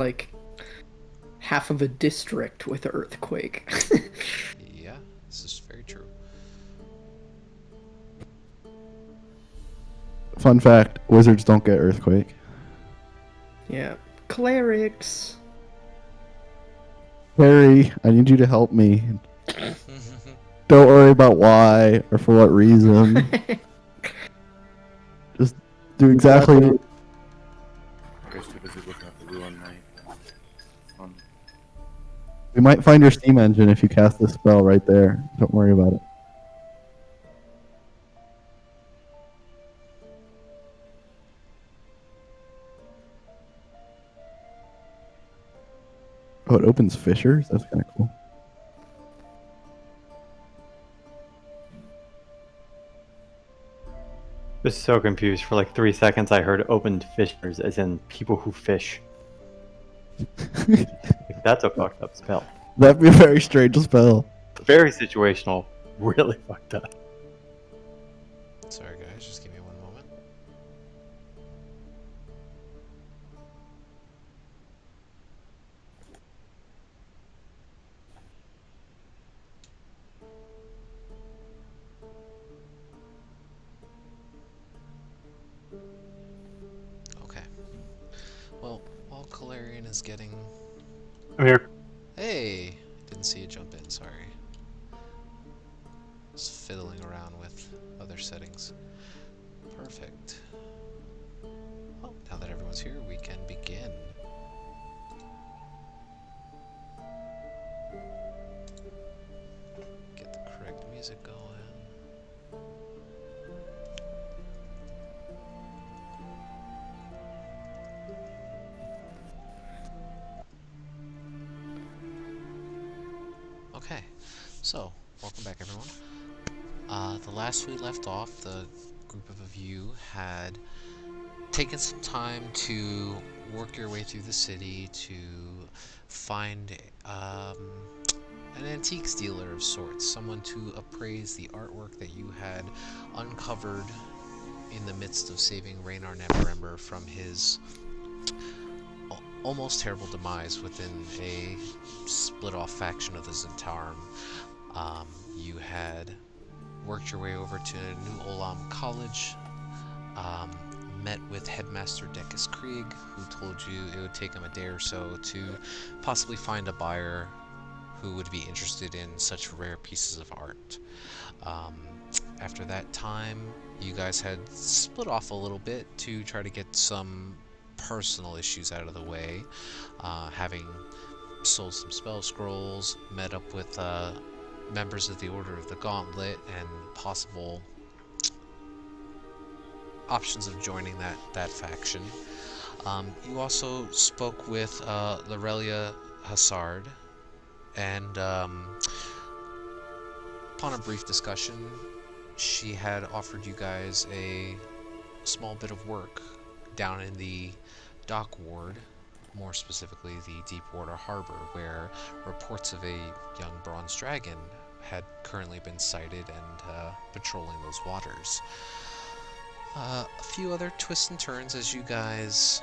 like half of a district with an earthquake. Yeah, this is very true. Fun fact: wizards don't get earthquake. Yeah. Clerics. Harry, I need you to help me. Don't worry about why or for what reason. Just do exactly. I guess too busy looking at the ruin night. We might find your steam engine if you cast this spell right there. Don't worry about it. Oh, it opens fissures? That's kind of cool. Was so confused for like 3 seconds. I heard opened fishers as in people who fish. Like, that's a fucked up spell. That'd be a very strange spell. Very situational. Really fucked up. Sorry guys, just give me one moment. Okay. Well, while Calarian is getting... I'm here. Hey! Didn't see you jump in, sorry. Just fiddling around with other settings. Perfect. Well, now that everyone's here, we can begin. Get the correct music going. Okay, so welcome back everyone. The last we left off, the group of you had taken some time to work your way through the city to find an antiques dealer of sorts, someone to appraise the artwork that you had uncovered in the midst of saving Raynar Neverember from his almost terrible demise within a split-off faction of the Zentarum. You had worked your way over to New Olam College, met with Headmaster Decus Krieg, who told you it would take him a day or so to possibly find a buyer who would be interested in such rare pieces of art. After that time, you guys had split off a little bit to try to get some personal issues out of the way, having sold some spell scrolls, met up with members of the Order of the Gauntlet, and possible options of joining that faction. You also spoke with Lorelia Hassard, and upon a brief discussion, she had offered you guys a small bit of work down in the dock ward, more specifically the Deepwater Harbor, where reports of a young bronze dragon had currently been sighted and patrolling those waters. A few other twists and turns as you guys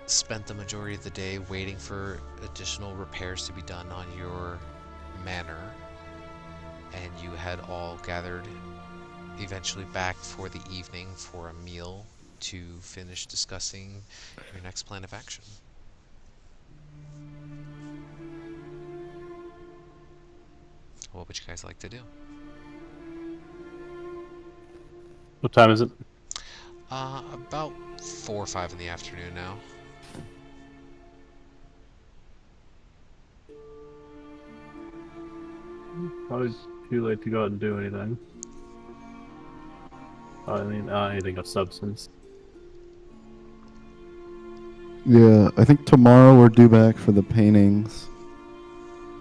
spent the majority of the day waiting for additional repairs to be done on your manor, and you had all gathered eventually back for the evening for a meal to finish discussing your next plan of action. What would you guys like to do? What time is it? About 4 or 5 in the afternoon now. Probably too late to go out and do anything. I mean, anything of substance. Yeah, I think tomorrow we're due back for the paintings.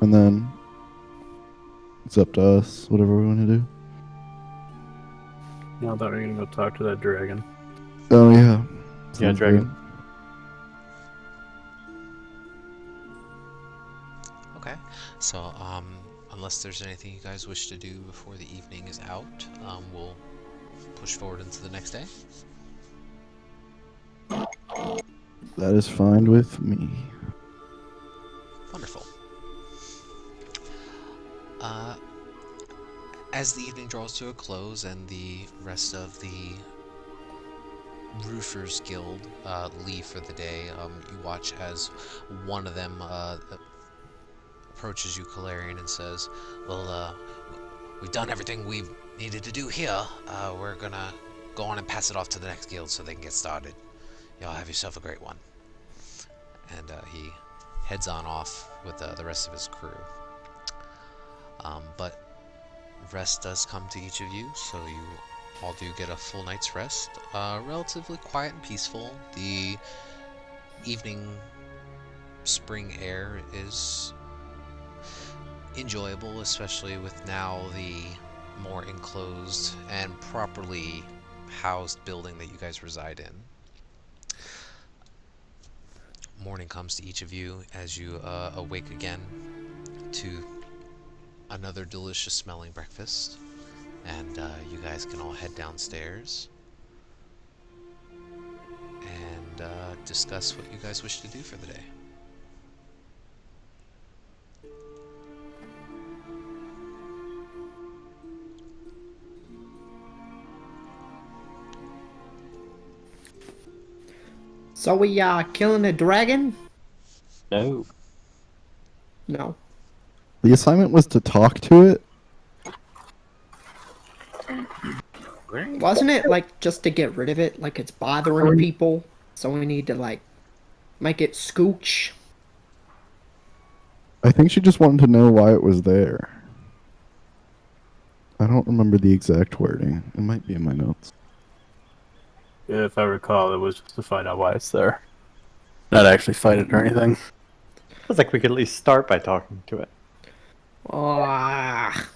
And then it's up to us, whatever we want to do. Now that we're gonna go talk to that dragon. Oh, yeah. Yeah, Sounds dragon. good. Okay, so unless there's anything you guys wish to do before the evening is out, we'll push forward into the next day. That is fine with me. Wonderful. Uh, as the evening draws to a close and the rest of the Roofers Guild leave for the day, you watch as one of them approaches you, Calarian, and says, "Well, we've done everything we've needed to do here. We're gonna go on and pass it off to the next guild so they can get started. Y'all have yourself a great one." And he heads on off with the rest of his crew. But rest does come to each of you, so you all do get a full night's rest. Relatively quiet and peaceful. The evening spring air is enjoyable, especially with now the more enclosed and properly housed building that you guys reside in. Morning comes to each of you as you awake again to another delicious smelling breakfast, and you guys can all head downstairs and discuss what you guys wish to do for the day. So we killing a dragon? No. No. The assignment was to talk to it. Wasn't it like just to get rid of it? Like it's bothering people, so we need to like make it scooch. I think she just wanted to know why it was there. I don't remember the exact wording. It might be in my notes. If I recall, it was just to find out why it's there. Not actually fight it or anything. Feels like we could at least start by talking to it. Ah.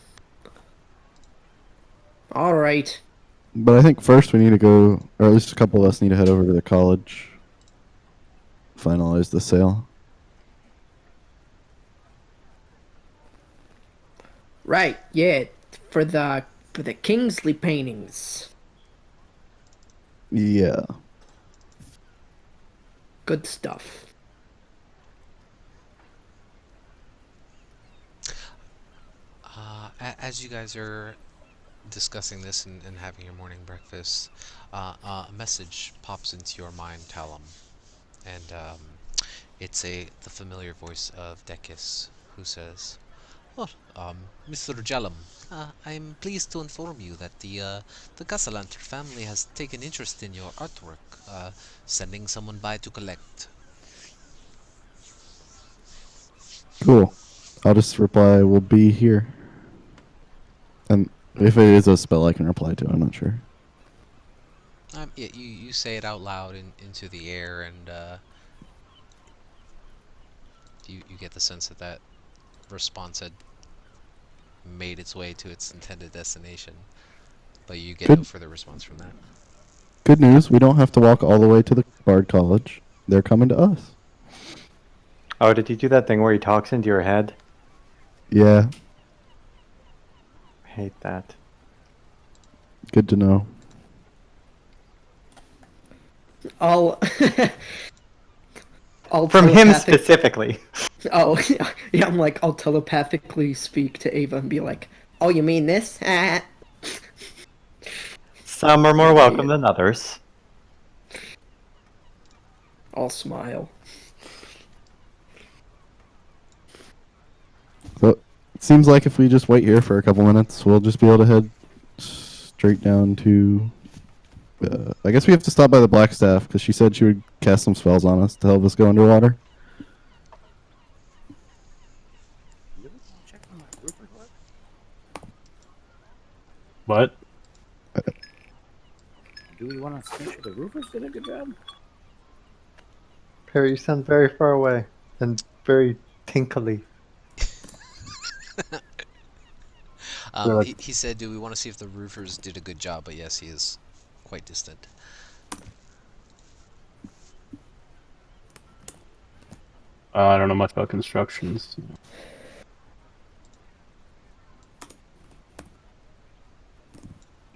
All right. But I think first we need to go, or at least a couple of us need to head over to the college. Finalize the sale. Right. Yeah. For the Kingsley paintings. Yeah. Good stuff. As you guys are discussing this and having your morning breakfast, a message pops into your mind, Talum, and it's the familiar voice of Dekis, who says, "Well, Mr. Jellum, I'm pleased to inform you that the Gassalanter family has taken interest in your artwork, sending someone by to collect." Cool. I'll just reply, we'll be here. And if it is a spell I can reply to, I'm not sure. Yeah, you say it out loud into the air, and you get the sense that response had made its way to its intended destination, but you get no further response from that. Good news, we don't have to walk all the way to the Bard College. They're coming to us. Oh, did he do that thing where he talks into your head? Yeah, I hate that. good to know. I'll From him telepathic- specifically. Oh, yeah, I'm like, I'll telepathically speak to Ava and be like, oh, you mean this? Some are more welcome than others. I'll smile. So it seems like if we just wait here for a couple minutes, we'll just be able to head straight down to... I guess we have to stop by the Blackstaff, because she said she would cast some spells on us to help us go underwater. What? Do we want to make sure the roofers did a good job? Perry, you sound very far away and very tinkly. He said, "Do we want to see if the roofers did a good job?" But yes, he is quite distant. I don't know much about constructions.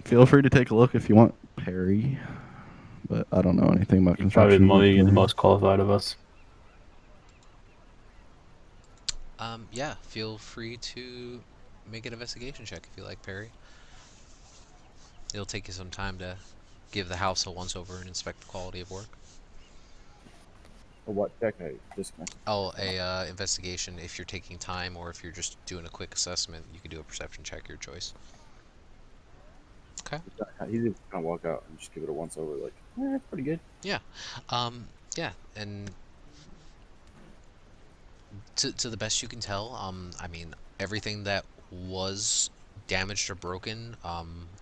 Feel free to take a look if you want, Perry. but I don't know anything about He's probably construction. the most qualified of us. Yeah, feel free to make an investigation check if you like, Perry. It'll take you some time to give the house a once-over and inspect the quality of work. Or what check? I disconnected. Oh, a investigation. If you're taking time or if you're just doing a quick assessment, you can do a perception check, your choice. Okay. He just kind of walk out and just give it a once over, like, it's pretty good. Yeah. Yeah, and to the best you can tell, I mean, everything that was damaged or broken,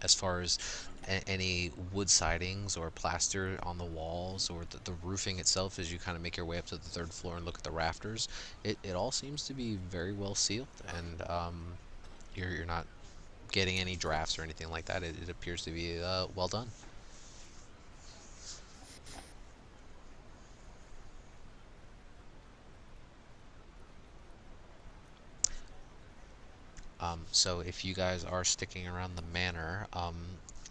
as far as any wood sidings or plaster on the walls or the roofing itself, as you kind of make your way up to the third floor and look at the rafters, it all seems to be very well sealed, and you're not getting any drafts or anything like that. It appears to be well done. So if you guys are sticking around the manor,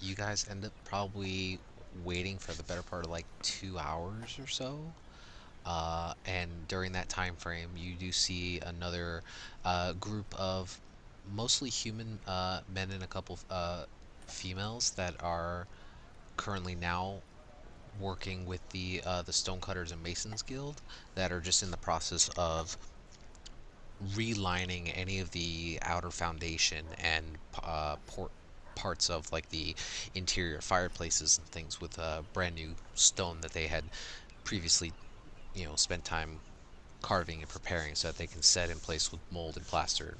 you guys end up probably waiting for the better part of like 2 hours or so. And during that time frame, you do see another group of mostly human men and a couple females that are currently now working with the Stonecutters and Masons Guild that are just in the process of relining any of the outer foundation and parts of like the interior fireplaces and things with brand new stone that they had previously, spent time carving and preparing so that they can set in place with mold and plaster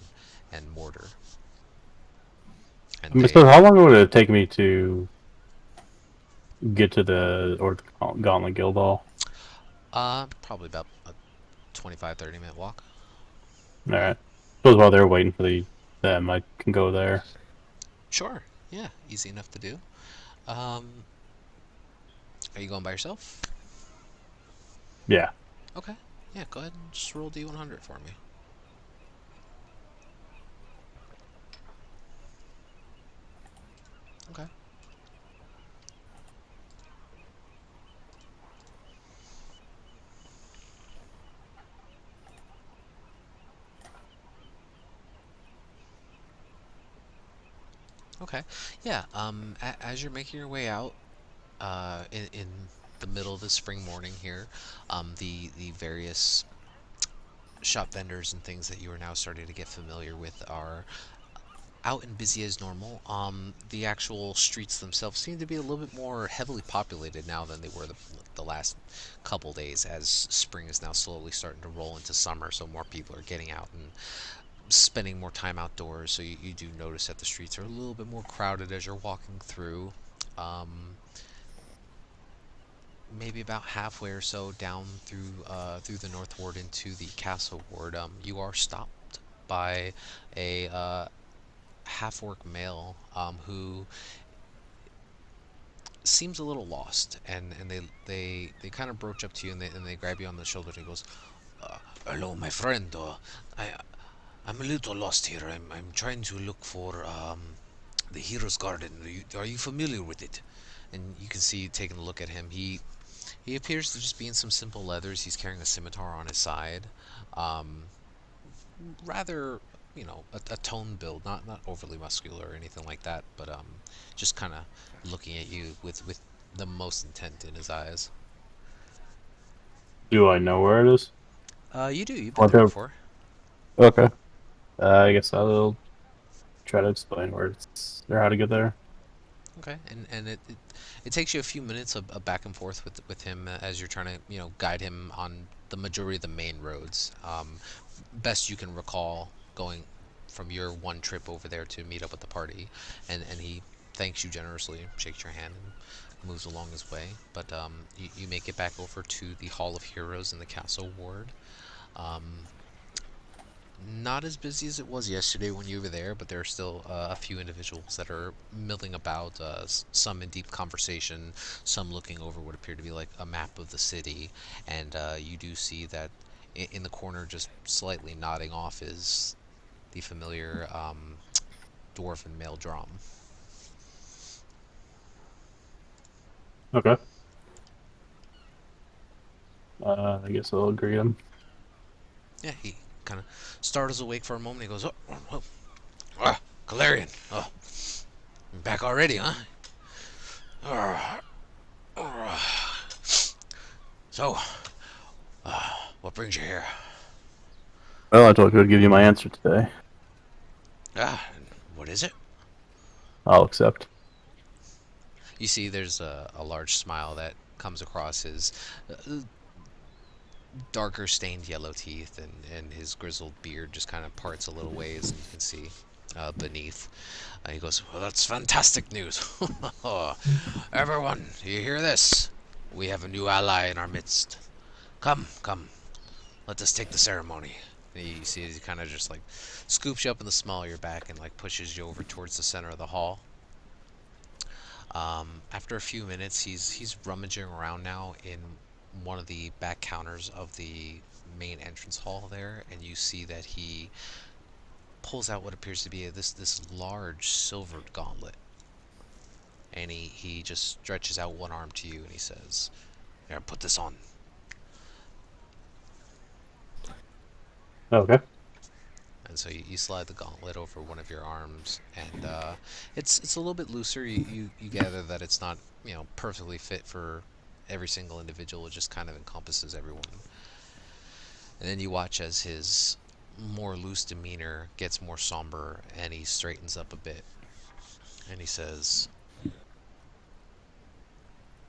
and mortar. And So how long would it take me to get to the Gauntlet Guild Hall? probably about a 25-30 minute walk. All right. Suppose while they're waiting for them, I can go there. Sure. Yeah, easy enough to do. Um, are you going by yourself? Yeah. Okay. Yeah, go ahead and just roll D100 for me. Okay. Okay. Yeah. As you're making your way out, in the middle of the spring morning here, the various shop vendors and things that you are now starting to get familiar with are out and busy as normal. The actual streets themselves seem to be a little bit more heavily populated now than they were the last couple days, as spring is now slowly starting to roll into summer, so more people are getting out and spending more time outdoors. So you do notice that the streets are a little bit more crowded as you're walking through. Maybe about halfway or so down through the north ward into the castle ward, you are stopped by a half-orc male who seems a little lost, and they kind of broach up to you, and they grab you on the shoulder, and he goes, "Hello, my friend. I'm a little lost here. I'm trying to look for the Hero's Garden. Are you familiar with it?" And you can see, taking a look at him, he appears to just be in some simple leathers. He's carrying a scimitar on his side. Um, Rather, a tone build, not overly muscular or anything like that, but just kind of looking at you with the most intent in his eyes. Do I know where it is? You do. You've been there before. Okay. I guess I'll try to explain where it's or how to get there. Okay, and it takes you a few minutes of back and forth with him as you're trying to guide him on the majority of the main roads. Best you can recall going from your one trip over there to meet up with the party, and he thanks you generously, shakes your hand, and moves along his way. But you make it back over to the Hall of Heroes in the Castle Ward. Um, Not as busy as it was yesterday when you were there, but there are still a few individuals that are milling about, some in deep conversation, some looking over what appear to be like a map of the city, and you do see that in the corner, just slightly nodding off, is the familiar dwarven male drum. Okay. I guess I'll greet him. Yeah, he kind of startles awake for a moment. He goes, Galarian. Oh, you're back already, huh? Ah, ah. So, what brings you here? Well, I told you I'd give you my answer today. And what is it? I'll accept. You see, there's a large smile that comes across his darker stained yellow teeth, and his grizzled beard just kind of parts a little ways, and you can see beneath. He goes, well, that's fantastic news. Everyone, you hear this? We have a new ally in our midst. Come, come, let us take the ceremony. And you see he kind of just like scoops you up in the small of your back and like pushes you over towards the center of the hall. After a few minutes, he's rummaging around now in one of the back counters of the main entrance hall there, and you see that he pulls out what appears to be this large silvered gauntlet, and he just stretches out one arm to you, and he says, "Here, put this on." Okay. And so you slide the gauntlet over one of your arms, and it's a little bit looser. You gather that it's not perfectly fit for every single individual. It just kind of encompasses everyone. And then you watch as his more loose demeanor gets more somber, and he straightens up a bit, and he says,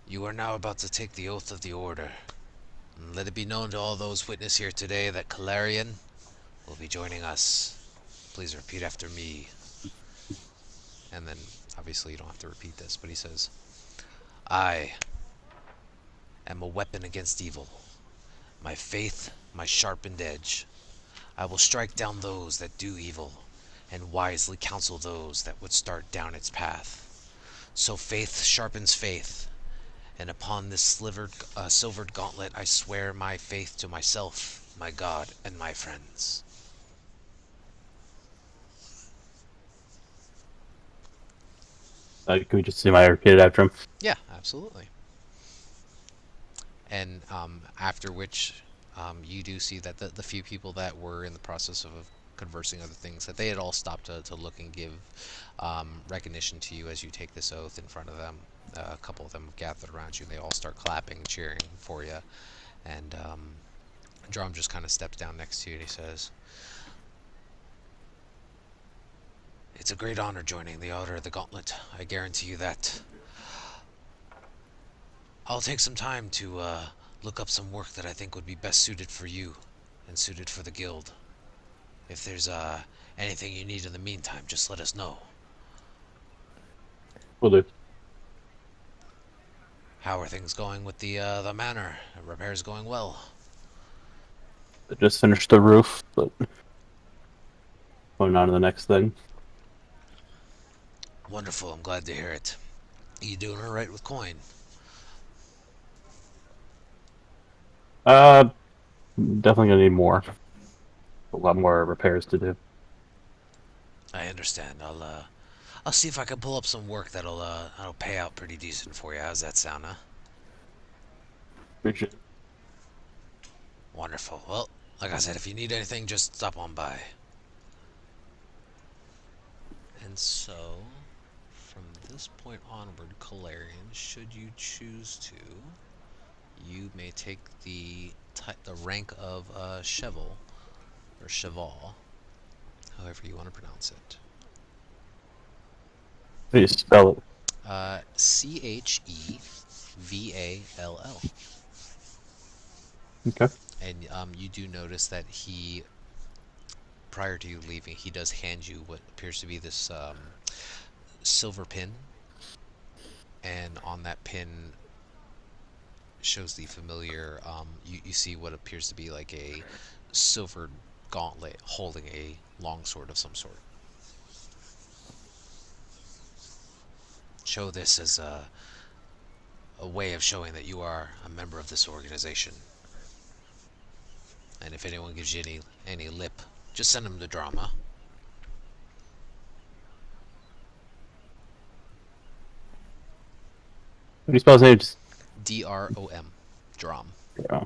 "You are now about to take the oath of the Order. And let it be known to all those witness here today that Calarian will be joining us. Please repeat after me." And then, obviously, you don't have to repeat this, but he says, "I am a weapon against evil. My faith, my sharpened edge. I will strike down those that do evil, and wisely counsel those that would start down its path. So faith sharpens faith, and upon this silvered gauntlet I swear my faith to myself, my God, and my friends." Can we just see my repeat it after him? Yeah, absolutely. And after which, you do see that the few people that were in the process of conversing other things, that they had all stopped to look and give recognition to you as you take this oath in front of them. A couple of them have gathered around you, and they all start clapping, cheering for you. And Drum just kind of steps down next to you, and he says, "It's a great honor joining the Order of the Gauntlet. I guarantee you that. I'll take some time to look up some work that I think would be best suited for you and suited for the guild. If there's anything you need in the meantime, just let us know." Will do. "How are things going with the manor? Repairs going well?" I just finished the roof, but going on to the next thing. "Wonderful, I'm glad to hear it. You doing all right with coin?" Definitely gonna need more. A lot more repairs to do. "I understand. I'll see if I can pull up some work that'll pay out pretty decent for you. How's that sound, huh?" Appreciate it. "Wonderful. Well, like I said, if you need anything, just stop on by." And so, from this point onward, Calarian, should you choose to, you may take the rank of Cheval, or Cheval, however you want to pronounce it. How do you spell it? Chevall. Okay. And you do notice that he, prior to you leaving, he does hand you what appears to be this silver pin, and on that pin shows the familiar. You see what appears to be like a silver gauntlet holding a longsword of some sort. Show this as a way of showing that you are a member of this organization. And if anyone gives you any lip, just send them to Drama. How do you spell his name? Just DROM. Drom. yeah.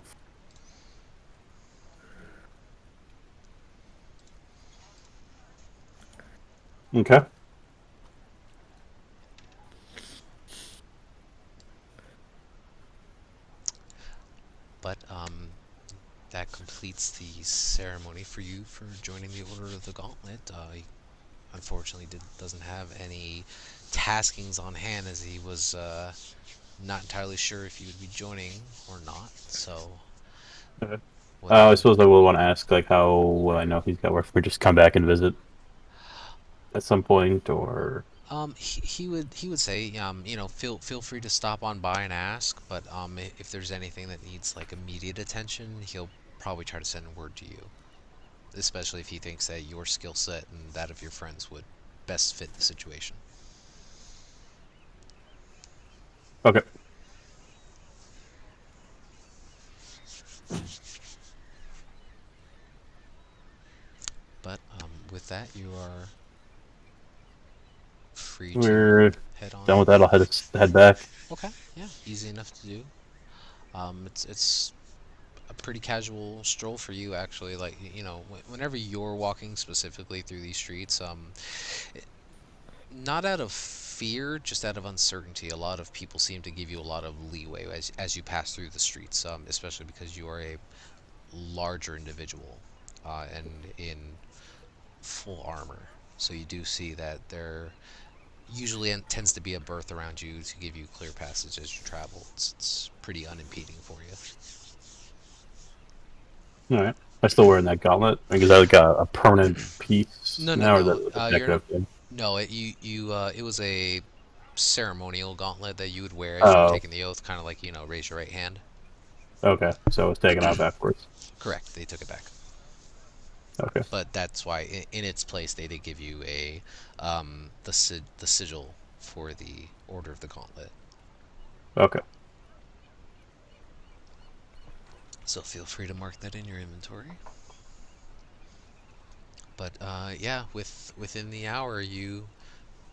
Okay. But that completes the ceremony for you for joining the Order of the Gauntlet. He unfortunately doesn't have any taskings on hand, as he was not entirely sure if you would be joining or not. So, Okay. what I suppose I will want to ask, like, how will I know if he's got work? If we just come back and visit at some point, or he would say, feel free to stop on by and ask, but if there's anything that needs like immediate attention, he'll probably try to send word to you, especially if he thinks that your skill set and that of your friends would best fit the situation. okay. But with that, you are free We're to head on. done with that. I'll head back. Okay, yeah, easy enough to do. It's a pretty casual stroll for you, actually. Like, whenever you're walking specifically through these streets, not out of fear, just out of uncertainty. A lot of people seem to give you a lot of leeway as you pass through the streets, especially because you are a larger individual and in full armor. So you do see that there usually tends to be a berth around you to give you clear passage as you travel. It's pretty unimpeding for you. All right. I'm still wearing that gauntlet. Like, is that like a permanent piece No, no, now, or no. the You're not. decorative thing? No, it was a ceremonial gauntlet that you would wear as you were Oh, taking the oath, kind of like, raise your right hand. okay. So it's taken off afterwards. Correct. They took it back. Okay. But that's why in its place they did give you the sigil for the Order of the Gauntlet. Okay. So feel free to mark that in your inventory. But yeah, within the hour you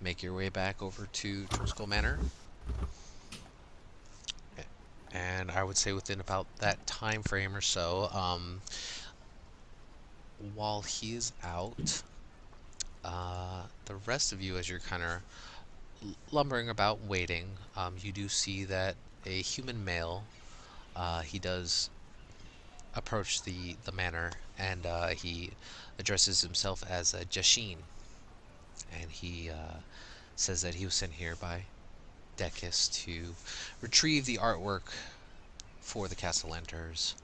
make your way back over to Triskel Manor. And I would say within about that time frame or so, while he is out, the rest of you, as you're kind of lumbering about waiting, you do see that a human male, he does approach the manor, and he addresses himself as Jashin, and he says that he was sent here by Dekis to retrieve the artwork for the Castellanters,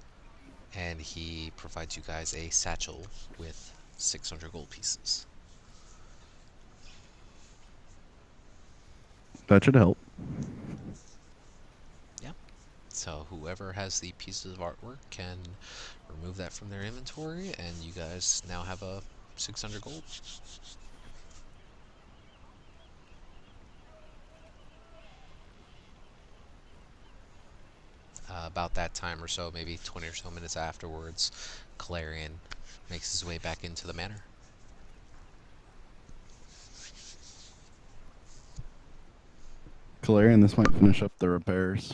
and he provides you guys a satchel with 600 gold pieces. That should help. Yeah. So whoever has the pieces of artwork can remove that from their inventory, and you guys now have a 600 gold. About that time or so, maybe 20 or so minutes afterwards, Clarion makes his way back into the manor. Calarian, this might finish up the repairs.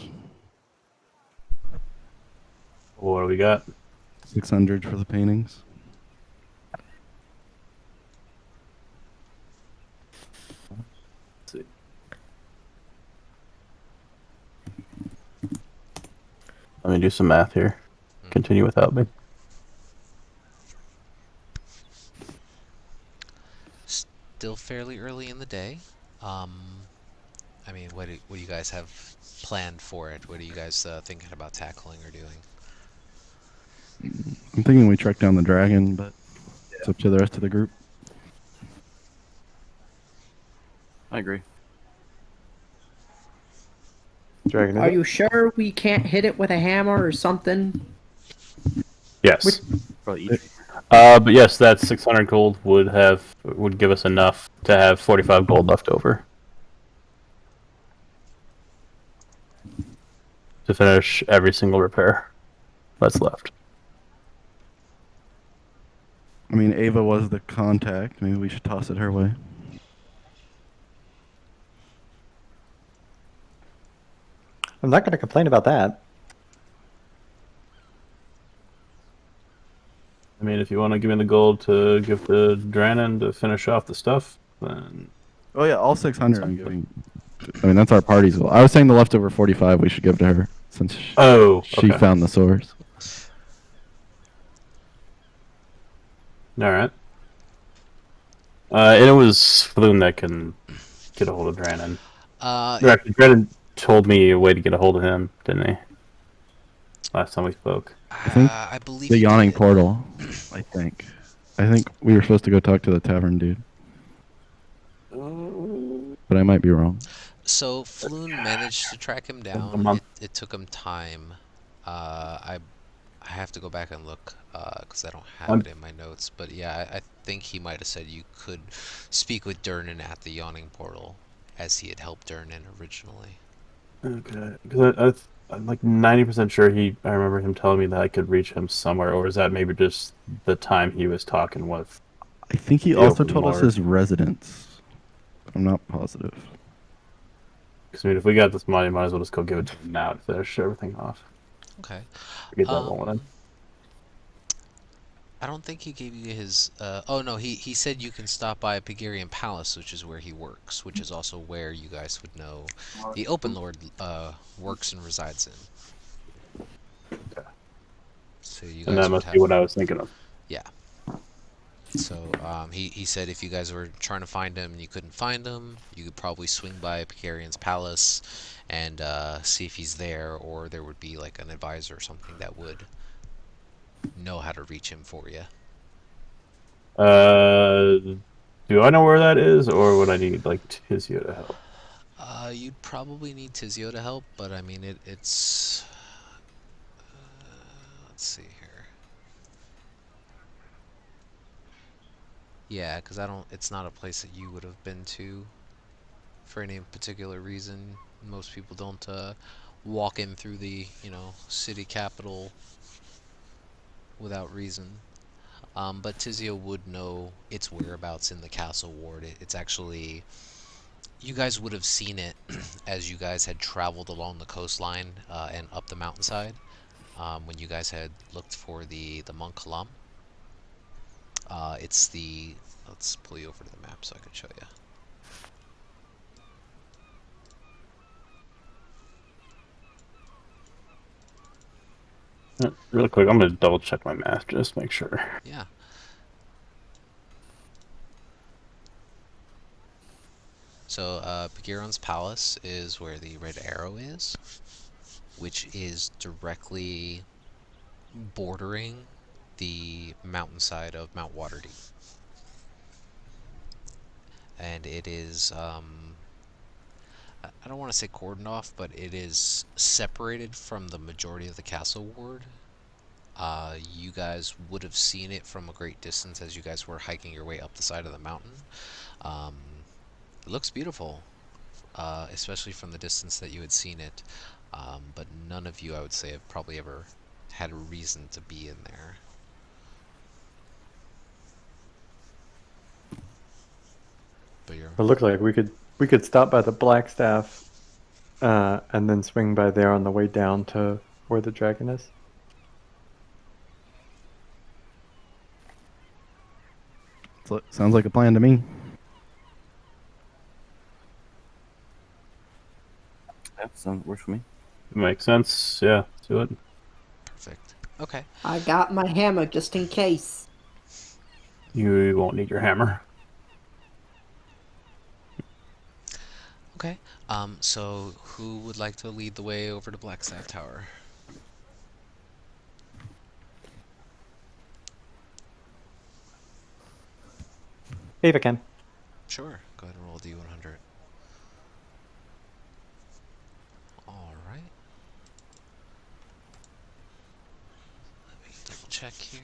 What do we got? 600 for the paintings. Let's see. Let me do some math here. Continue without me. Still fairly early in the day. I mean, what do you guys have planned for it? What are you guys thinking about tackling or doing? I'm thinking we track down the dragon, but it's up to the rest of the group. I agree. Dragon Are it. you sure we can't hit it with a hammer or something? Yes. Probably each. But yes, that 600 gold would give us enough to have 45 gold left over to finish every single repair that's left. I mean, Ava was the contact. Maybe we should toss it her way. I'm not going to complain about that. I mean, if you want to give me the gold to give to Dranon to finish off the stuff, Then Oh yeah, all 600 I'm giving. I mean, that's our party's goal. I was saying the leftover 45 we should give to her since oh, she okay, found the source. all right. And it was Floon that can get a hold of Drannon. Or actually, Drannon told me a way to get a hold of him, didn't he? Last time we spoke. I think I believe the he yawning did. portal. I think. I think we were supposed to go talk to the tavern dude, but I might be wrong. So Floon managed to track him A down. month. It took him time. I have to go back and look because I don't have it in my notes. But yeah, I think he might have said you could speak with Durnan at the Yawning Portal, as he had helped Durnan originally. Okay, because I'm like 90% sure I remember him telling me that I could reach him somewhere, or is that maybe just the time he was talking with I think he the also open told us lord? his residence. But I'm not positive. Because I mean, if we got this money, might as well just go give it to him now to finish everything off. Okay. Get that one in. I don't think he gave you his. Oh no, he said you can stop by Pagarian Palace, which is where he works, which is also where you guys would know the Open Lord works and resides in. Okay. So you And guys that would must be have. what I was thinking of. Yeah. So he said if you guys were trying to find him and you couldn't find him, you could probably swing by Pagarian's Palace and see if he's there, or there would be like an advisor or something that would know how to reach him for you. Do I know where that is, or would I need like Tizio to help? You'd probably need Tizio to help, but I mean it's. Let's see here. Yeah, because I don't. It's not a place that you would have been to for any particular reason. Most people don't walk in through the city capital without reason. But Tizio would know its whereabouts in the castle ward. It's actually, you guys would have seen it as you guys had traveled along the coastline and up the mountainside when you guys had looked for the Monk Column. It's the. Let's pull you over to the map so I can show you. Real quick, I'm gonna double check my math just to make sure. Yeah. So, Pagiron's Palace is where the Red Arrow is, which is directly bordering the mountainside of Mount Waterdeep. And it is, I don't want to say cordoned off, but it is separated from the majority of the castle ward. You guys would have seen it from a great distance as you guys were hiking your way up the side of the mountain. Um, it looks beautiful, especially from the distance that you had seen it. But none of you, I would say, have probably ever had a reason to be in there. But you're It looked like we could stop by the Blackstaff, and then swing by there on the way down to where the dragon is. Sounds like a plan to me. Yeah, sounds works for me. Makes sense. Yeah, let's do it. perfect. Okay. I got my hammer just in case. You won't need your hammer. Okay. So who would like to lead the way over to Blackstaff Tower? Ava can. Sure. Go ahead and roll a D100. All right. Let me double check here.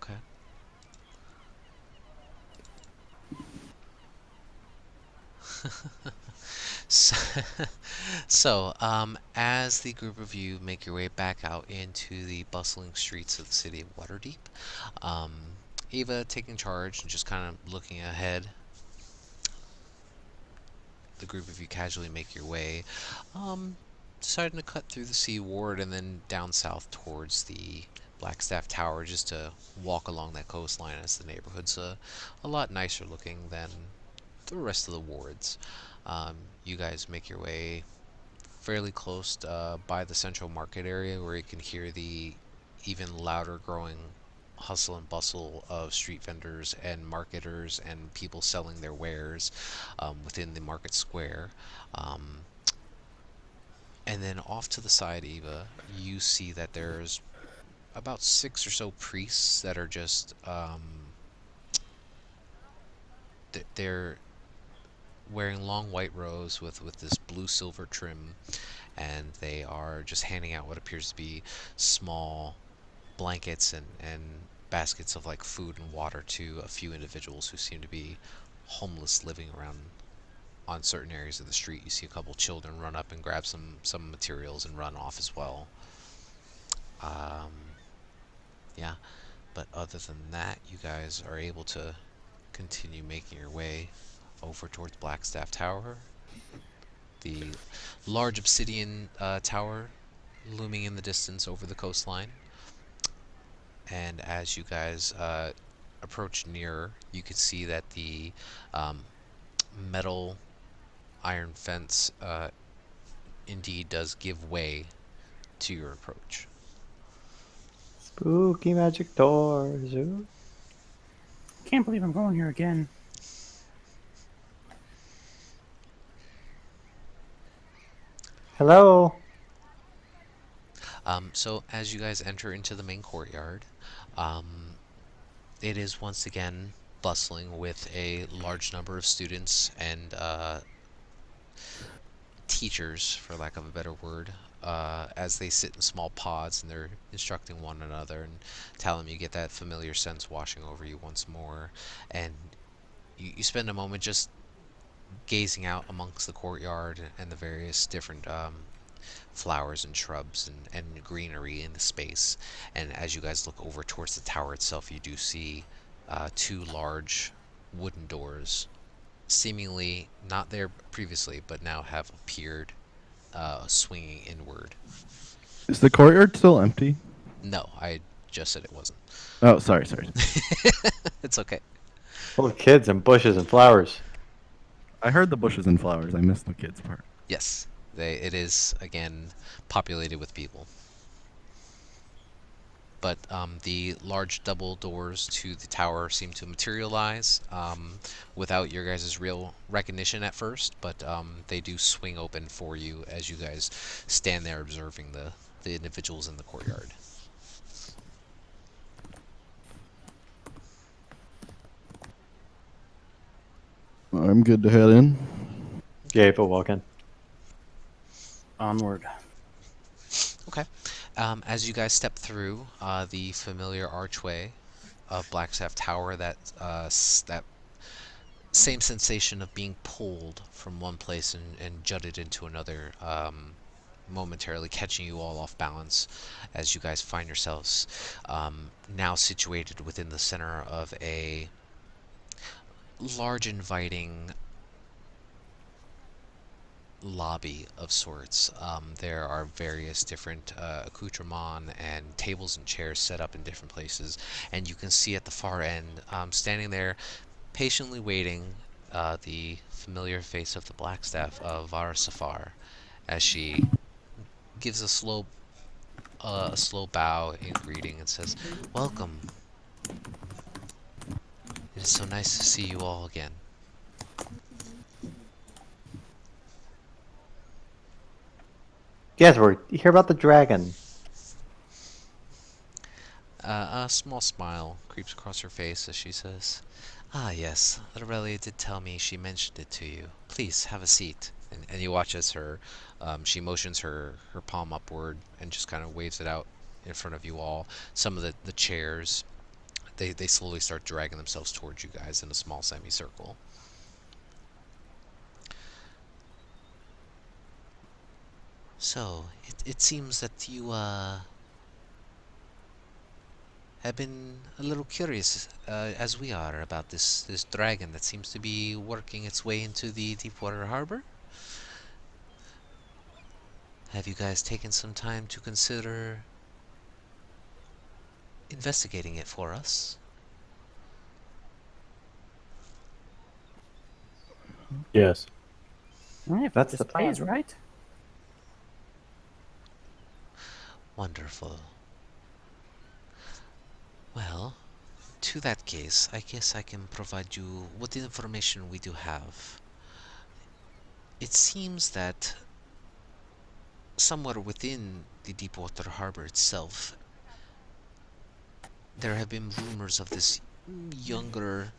Okay. So, as the group of you make your way back out into the bustling streets of the city of Waterdeep, um, Eva taking charge and just kind of looking ahead, the group of you casually make your way. deciding to cut through the Sea Ward and then down south towards the Blackstaff Tower just to walk along that coastline, as the neighborhood's a lot nicer looking than the rest of the wards. You guys make your way fairly close by the central market area, where you can hear the even louder growing hustle and bustle of street vendors and marketers and people selling their wares within the market square. Um, and then off to the side, Eva, you see that there's about 6 or so priests that are just they're wearing long white robes with this blue silver trim, and they are just handing out what appears to be small blankets and baskets of like food and water to a few individuals who seem to be homeless living around on certain areas of the street. You see a couple children run up and grab some materials and run off as well. Um, yeah, but other than that, you guys are able to continue making your way over towards Blackstaff Tower, the large obsidian tower looming in the distance over the coastline. And as you guys approach nearer, you can see that the metal iron fence indeed does give way to your approach. Spooky magic doors. Ooh. Can't believe I'm going here again. Hello. So as you guys enter into the main courtyard, it is once again bustling with a large number of students and teachers, for lack of a better word, as they sit in small pods and they're instructing one another and telling you get that familiar sense washing over you once more. And you spend a moment just gazing out amongst the courtyard and the various different flowers and shrubs and greenery in the space. And as you guys look over towards the tower itself, you do see 2 large wooden doors, seemingly not there previously, but now have appeared, swinging inward. Is the courtyard still empty? No, I just said it wasn't. Oh, sorry. It's okay. Full of kids and bushes and flowers. I heard the bushes and flowers. I missed the kids part. Yes, it is again populated with people. But the large double doors to the tower seem to materialize without your guys' real recognition at first, but they do swing open for you as you guys stand there observing the individuals in the courtyard. I'm good to head in. Gabe will walk in. Onward. Okay. As you guys step through the familiar archway of Blackstaff Tower, that same sensation of being pulled from one place and jutted into another, momentarily catching you all off balance as you guys find yourselves now situated within the center of a large, inviting lobby of sorts. There are various different accoutrements and tables and chairs set up in different places, and you can see at the far end, standing there, patiently waiting, the familiar face of the Blackstaff of Vara Safar, as she gives a slow bow in greeting and says, "Welcome. It is so nice to see you all again." Yes, we're hear about the dragon. A small smile creeps across her face as she says, "Ah, yes, Lorelia did tell me she mentioned it to you. Please, have a seat." And you watch as she motions her palm upward and just kind of waves it out in front of you all. Some of the chairs, they slowly start dragging themselves towards you guys in a small semicircle. So, it seems that you, have been a little curious, as we are, about this dragon that seems to be working its way into the Deepwater Harbor. Have you guys taken some time to consider investigating it for us? Yes. If That's this the pays plan. right. Wonderful. Well, to that case, I guess I can provide you with the information we do have. It seems that somewhere within the Deepwater Harbor itself, there have been rumors of this younger,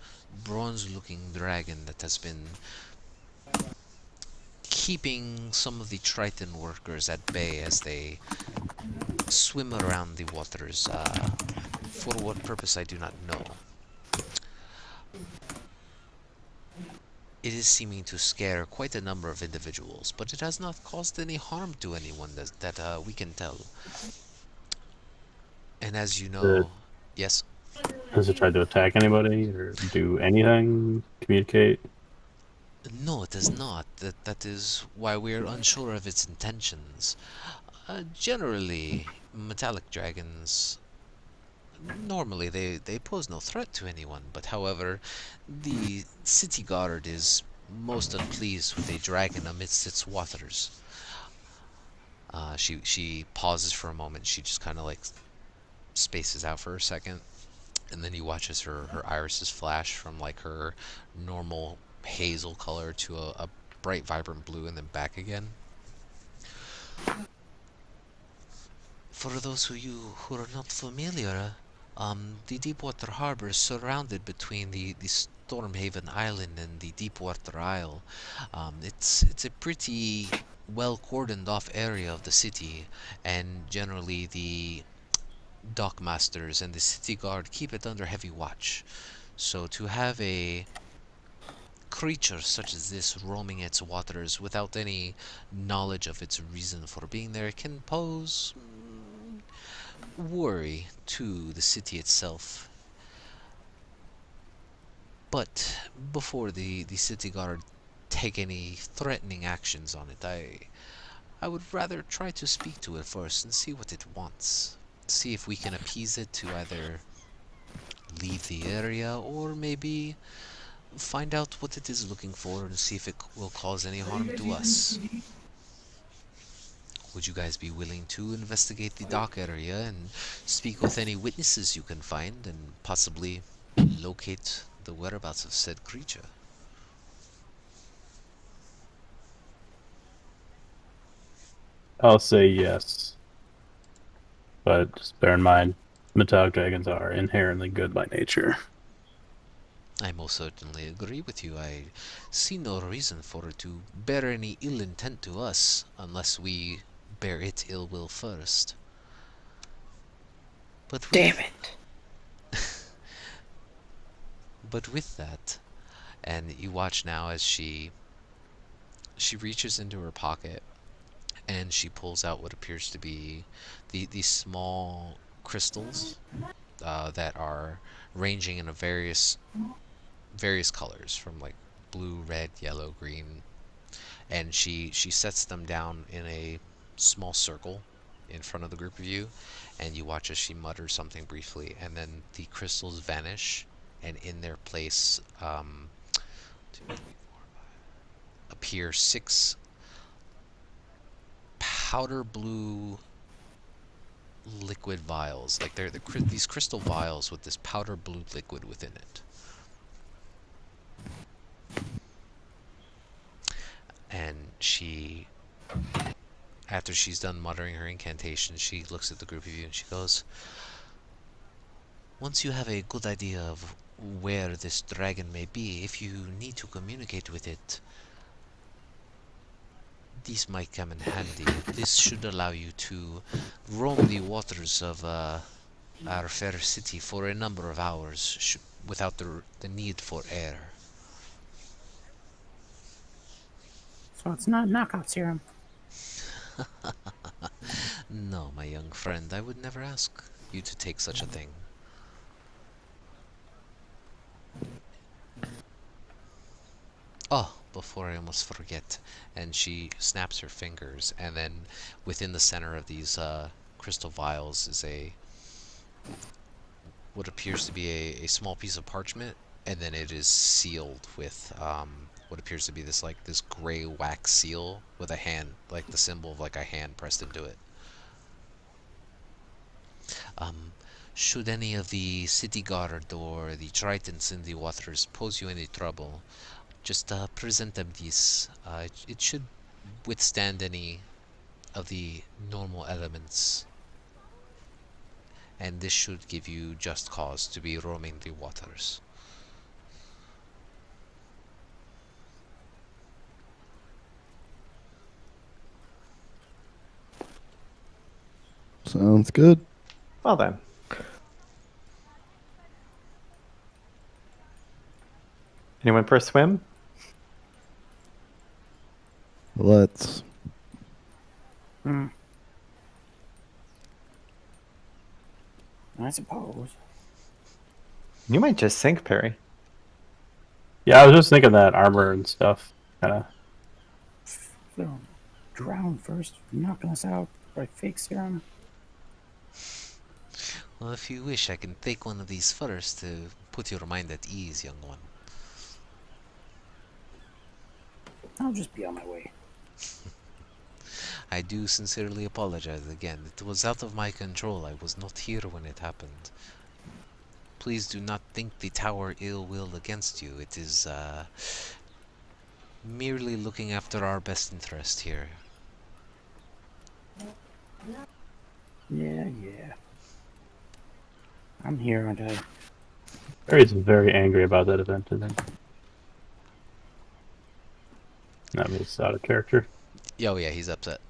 bronze-looking dragon that has been keeping some of the Triton workers at bay as they swim around the waters. For what purpose, I do not know. It is seeming to scare quite a number of individuals, but it has not caused any harm to anyone that we can tell. And as you Uh, know, yes, Has it tried to attack anybody or do anything? Communicate? no, it does not. That is why we are unsure of its intentions. Generally, metallic dragons, normally they pose no threat to anyone, but however, the city guard is most unpleased with a dragon amidst its waters. She pauses for a moment. She just kind of like spaces out for a second, and then you watch as her irises flash from like her normal hazel color to a bright vibrant blue and then back again. For those of you who are not familiar, the Deepwater Harbor is surrounded between the Stormhaven Island and the Deepwater Isle. It's a pretty well cordoned off area of the city, and generally the dockmasters and the city guard keep it under heavy watch. So to have a creature such as this roaming its waters without any knowledge of its reason for being there can pose worry to the city itself. But before the city guard take any threatening actions on it, I would rather try to speak to it first and see what it wants. See if we can appease it to either leave the area or maybe find out what it is looking for and see if it will cause any harm to us. Would you guys be willing to investigate the dock area and speak with any witnesses you can find and possibly locate the whereabouts of said creature? I'll say yes. But just bear in mind, metallic dragons are inherently good by nature. I most certainly agree with you. I see no reason for it to bear any ill intent to us unless we bear it ill will first. But Damn with it. but with that, and you watch now as she reaches into her pocket and she pulls out what appears to be these small crystals that are ranging in a various colors from like blue, red, yellow, green, and she sets them down in a small circle in front of the group of you, and you watch as she mutters something briefly, and then the crystals vanish, and in their place appear six powder blue liquid vials. Like they're these crystal vials with this powder blue liquid within it. And she, after she's done muttering her incantation, she looks at the group of you and she goes, once you have a good idea of where this dragon may be, if you need to communicate with it, this might come in handy. This should allow you to roam the waters of our fair city for a number of hours without the need for air. So it's not knockout serum. No, my young friend, I would never ask you to take such a thing. Oh, before I almost forget. And she snaps her fingers, and then within the center of these crystal vials is what appears to be a small piece of parchment, and then it is sealed with what appears to be this gray wax seal with a hand, like the symbol of like a hand pressed into it. Um, should any of the city guard or the tritons in the waters pose you any trouble, just present them this. It should withstand any of the normal elements, and this should give you just cause to be roaming the waters. Sounds good. Well then. Anyone for a swim? Let's. Hmm. I suppose. You might just sink, Perry. Yeah, I was just thinking that armor and stuff. Kind of. So, drown first, knocking us out by fake serum. Well, if you wish, I can take one of these first to put your mind at ease, young one. I'll just be on my way. I do sincerely apologize again. It was out of my control. I was not here when it happened. Please do not think the tower ill will against you. It is merely looking after our best interest here. Yeah. I'm here, aren't I? Barry's very angry about that event, isn't he? That was out of character. Oh yeah, he's upset.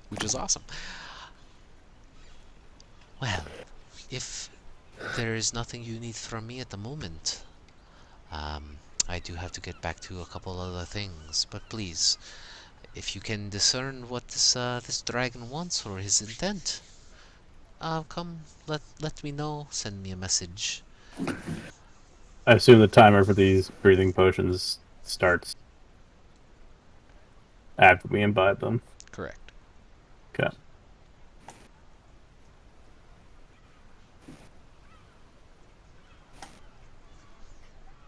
Which is awesome. Well, if there is nothing you need from me at the moment, I do have to get back to a couple other things. But please, if you can discern what this dragon wants or his intent, come let me know. Send me a message. I assume the timer for these breathing potions starts after we imbibe them. Correct. Okay.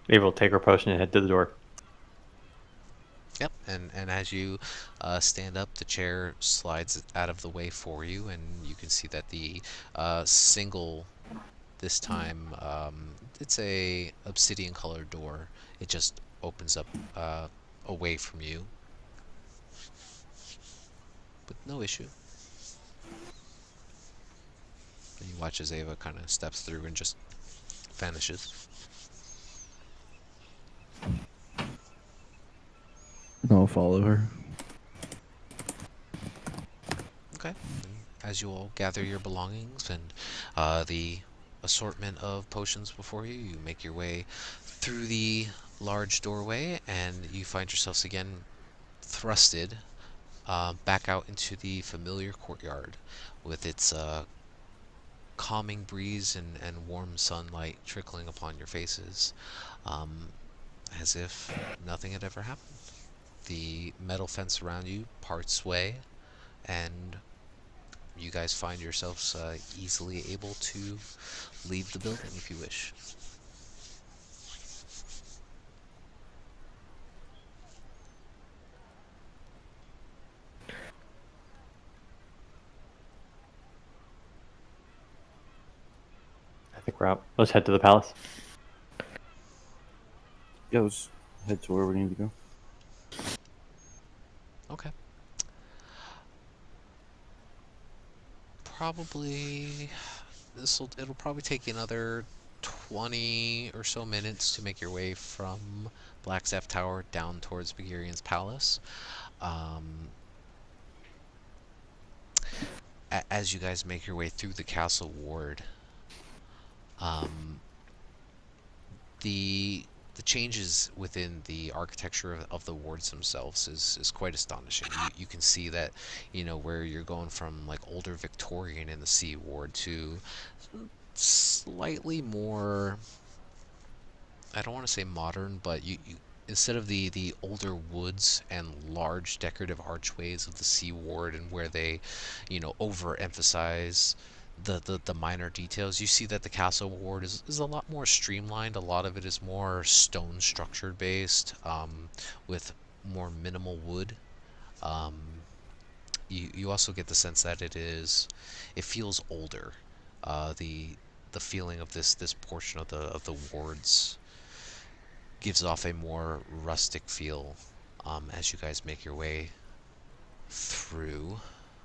Ava will take her potion and head to the door. Yep, and as you stand up, the chair slides out of the way for you, and you can see that the single, this time, it's a obsidian colored door. It just opens up away from you, with no issue. And you watch as Ava kind of steps through and just vanishes. I'll follow her. Okay. As you all gather your belongings and the assortment of potions before you, you make your way through the large doorway, and you find yourselves again thrusted back out into the familiar courtyard with its calming breeze and warm sunlight trickling upon your faces, as if nothing had ever happened. The metal fence around you parts way, and you guys find yourselves easily able to leave the building if you wish. I think we're out. Let's head to the palace. Yeah, let's head to where we need to go. Okay. Probably it'll probably take you another 20 or so minutes to make your way from Blackstaff Tower down towards Bagirian's palace. As you guys make your way through the castle ward, the changes within the architecture of the wards themselves is quite astonishing. You can see that, where you're going from like older Victorian in the C ward to slightly more I don't want to say modern, but you instead of the older woods and large decorative archways of the Sea Ward and where they, overemphasize the minor details, you see that the Castle Ward is a lot more streamlined. A lot of it is more stone structured based, with more minimal wood. Um, you also get the sense that it feels older. The feeling of this portion of the wards gives off a more rustic feel, as you guys make your way through.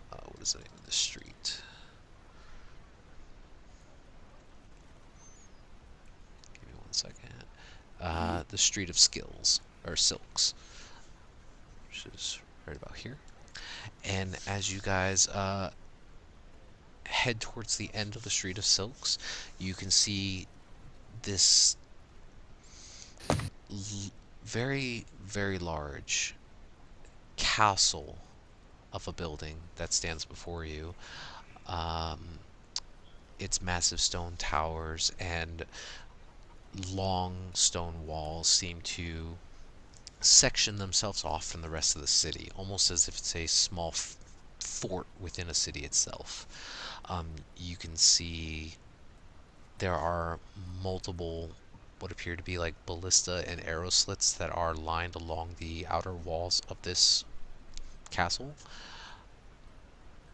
What is the name of the street? Give me one second. The Street of Skills, or Silks, which is right about here. And as you guys head towards the end of the Street of Silks, you can see this very, very large castle of a building that stands before you. Um, its massive stone towers and long stone walls seem to section themselves off from the rest of the city, almost as if it's a small fort within a city itself. You can see there are multiple what appear to be like ballista and arrow slits that are lined along the outer walls of this castle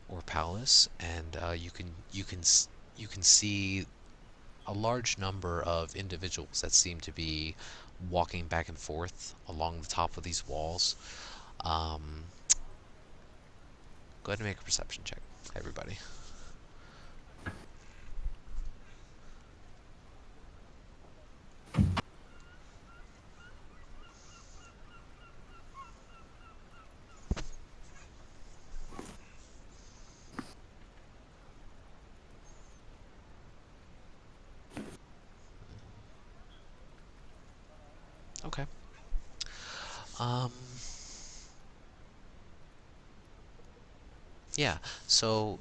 or palace, and you can see a large number of individuals that seem to be walking back and forth along the top of these walls. Um, Go ahead and make a perception check, everybody. Okay. Um, yeah. So,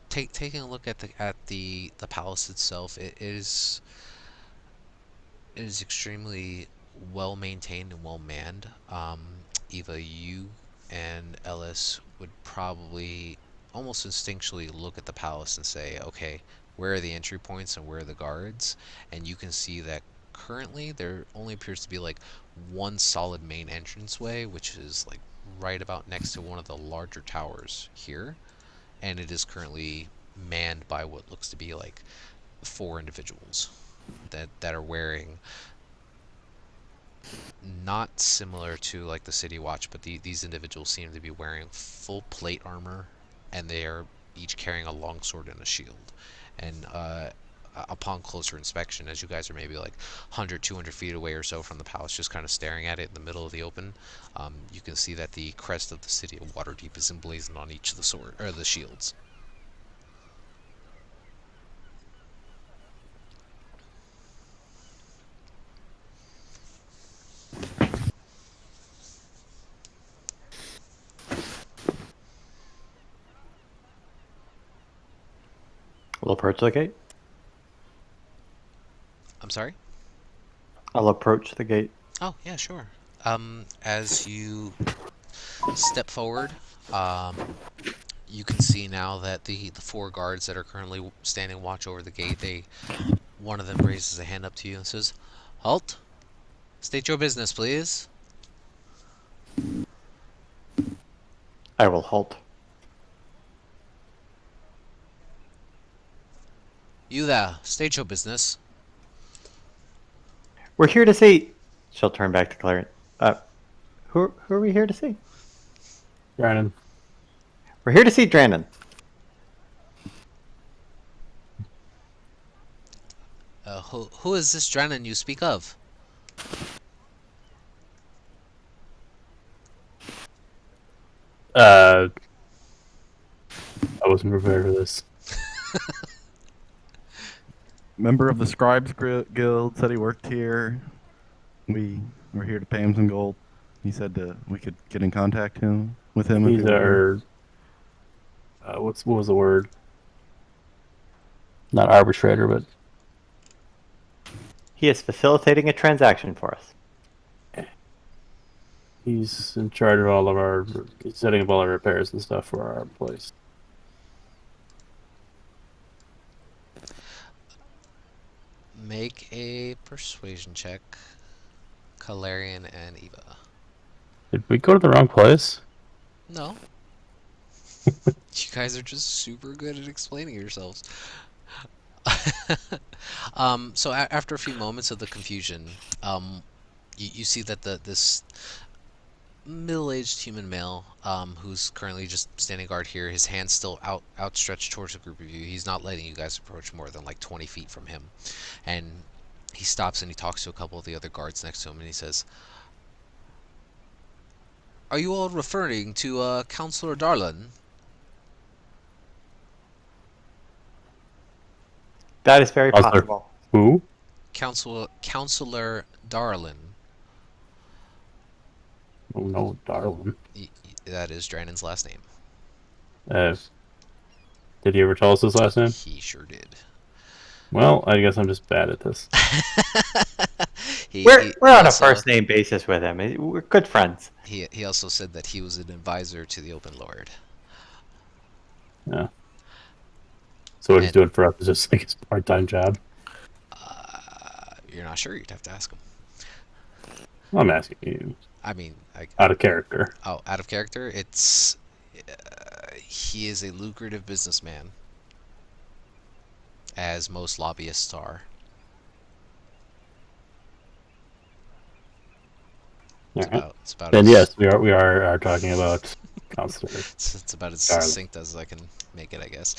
taking a look at the palace itself, it is extremely well maintained and well manned. Eva, you and Ellis would probably almost instinctually look at the palace and say, okay, where are the entry points and where are the guards? And you can see that currently there only appears to be like one solid main entranceway, which is like right about next to one of the larger towers here. And it is currently manned by what looks to be like four individuals that are wearing, not similar to like the City Watch, but these individuals seem to be wearing full plate armor, and they are each carrying a longsword and a shield. And upon closer inspection, as you guys are maybe like 100, 200 feet away or so from the palace, just kind of staring at it in the middle of the open, you can see that the crest of the city of Waterdeep is emblazoned on each of the sword or the shields. We'll approach the gate. I'm sorry? I'll approach the gate. Oh, yeah, sure. As you step forward, um, you can see now that the four guards that are currently standing watch over the gate, one of them raises a hand up to you and says, "Halt! State your business, please." I will halt. "You there, state your business." We're here to see. She'll turn back to Clarence. Who are we here to see? Brandon. We're here to see Dranon. Who is this Drennan you speak of? I wasn't prepared for this. Member of the Scribes Guild, said he worked here. We were here to pay him some gold. He said we could get in contact with him. He's our. What was the word? Not arbitrator, but He is facilitating a transaction for us. He's in charge of all of our, he's setting up all our repairs and stuff for our place. Make a persuasion check, Kalarian and Eva. Did we go to the wrong place? No. You guys are just super good at explaining yourselves. So after a few moments of the confusion, you see that this middle-aged human male, who's currently just standing guard here, his hand's still outstretched towards a group of you. He's not letting you guys approach more than like 20 feet from him, and he stops and he talks to a couple of the other guards next to him, and he says, "Are you all referring to Counselor Darlin?" That is very Counselor. possible. Who? Counselor Darlin. Oh no, Darwin. That is Drannon's last name. Did he ever tell us his last name? He sure did. Well, I guess I'm just bad at this. We're on a first name basis with him. We're good friends. He also said that he was an advisor to the Open Lord. Yeah. So what he's doing for us is just like his part-time job. You're not sure? You'd have to ask him. Well, I'm asking you. I mean, Out of character. Oh, out of character? It's he is a lucrative businessman, as most lobbyists are. It's about then as, yes, we are talking about Counselor. it's about as Darling. succinct as I can make it, I guess.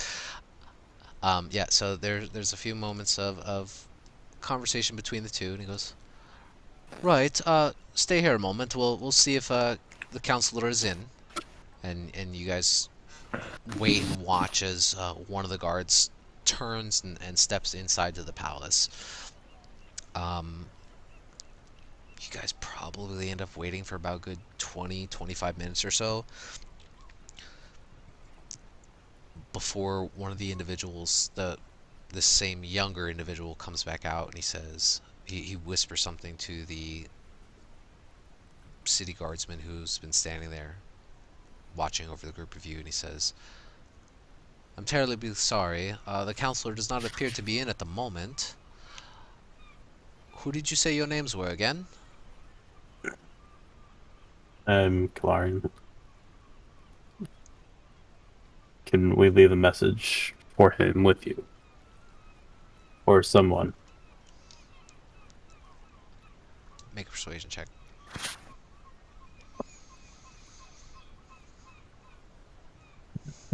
Yeah. So there's a few moments of conversation between the two, and he goes, "Right. Stay here a moment. We'll see if the counselor is in." And you guys wait and watch as one of the guards turns and steps inside to the palace. You guys probably end up waiting for about a good 20-25 minutes or so before one of the individuals, this same younger individual, comes back out, and he says, he whispers something to the city guardsman who's been standing there watching over the group of you, and he says, "I'm terribly sorry. The counselor does not appear to be in at the moment. Who did you say your names were again?" Kalarian. Can we leave a message for him with you? Or someone? Make a persuasion check.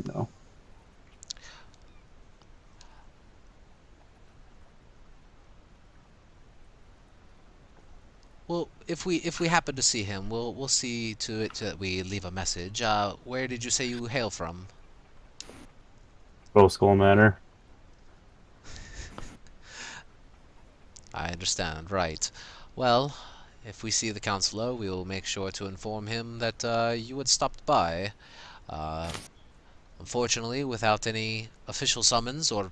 No. Well, if we happen to see him, we'll see to it that we leave a message. Where did you say you hail from? Rose Skull Manor. I understand, right. Well, if we see the counselor, we will make sure to inform him that you had stopped by. Unfortunately, without any official summons or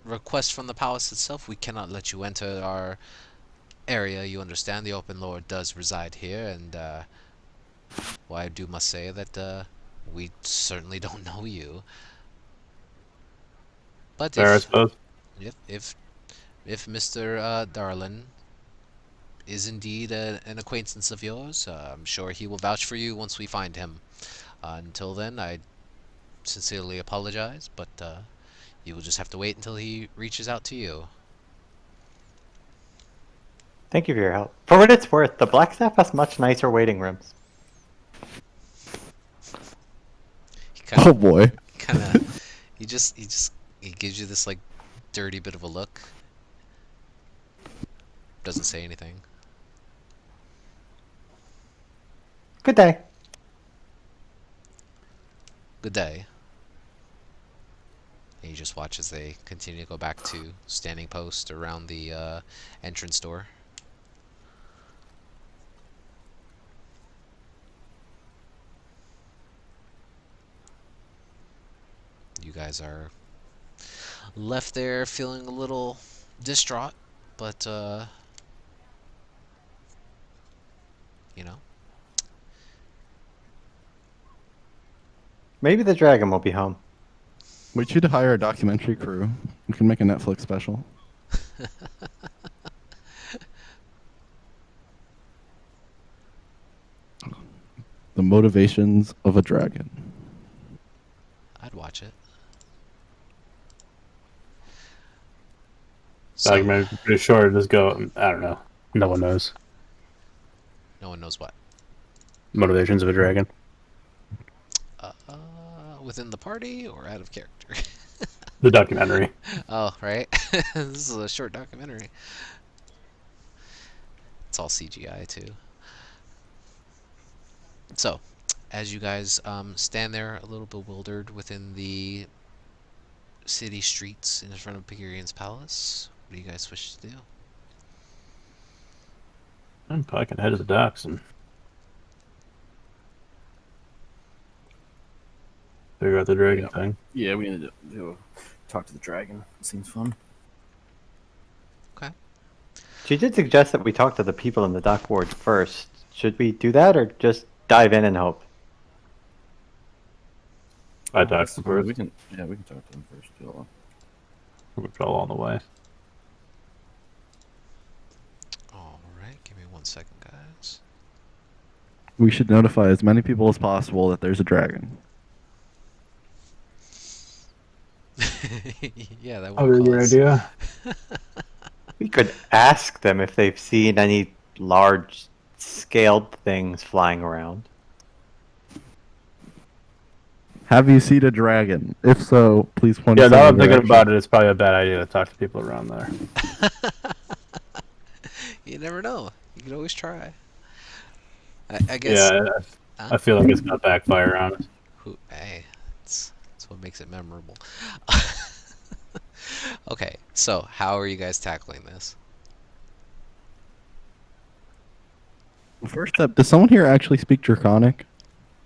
request from the palace itself, we cannot let you enter our area. You understand, the Open Lord does reside here, and well, I must say that we certainly don't know you. But Fair, I suppose. if Mr. Darlin is indeed an acquaintance of yours, I'm sure he will vouch for you once we find him. Until then, I sincerely apologize, but you will just have to wait until he reaches out to you. Thank you for your help. For what it's worth, the Blackstaff has much nicer waiting rooms. Oh boy. He gives you this like dirty bit of a look. Doesn't say anything. Good day. Good day. And you just watch as they continue to go back to standing post around the entrance door. You guys are left there feeling a little distraught, But you know, Maybe the dragon will be home. We should hire a documentary crew. We can make a Netflix special. The motivations of a dragon. I'd watch it. Documentary pretty short. Just go. I don't know. No one knows. No one knows what. Motivations of a dragon. Uh, Within the party or out of character? The documentary. Oh, right. This is a short documentary. It's all CGI too. So, as you guys stand there a little bewildered within the city streets in front of Pigirian's palace, what do you guys wish to do? I'm probably gonna head to the docks and figure out the dragon thing. Yeah, we need to talk to the dragon. It seems fun. Okay. She did suggest that we talk to the people in the dock ward first. Should we do that or just dive in and hope? I docked them first. We can talk to them first. We're all on the way. Alright, give me 1 second, guys. We should notify as many people as possible that there's a dragon. Yeah, that Oh, would good cause... idea. We could ask them if they've seen any large scaled things flying around. Have you seen a dragon? If so, please point Yeah, us now in I'm the thinking direction. about it. It's probably a bad idea to talk to people around there. You never know. You can always try. I guess... Yeah, I feel like it's gonna backfire on us. Hey, that's what makes it memorable. Okay, so how are you guys tackling this? First up, does someone here actually speak Draconic?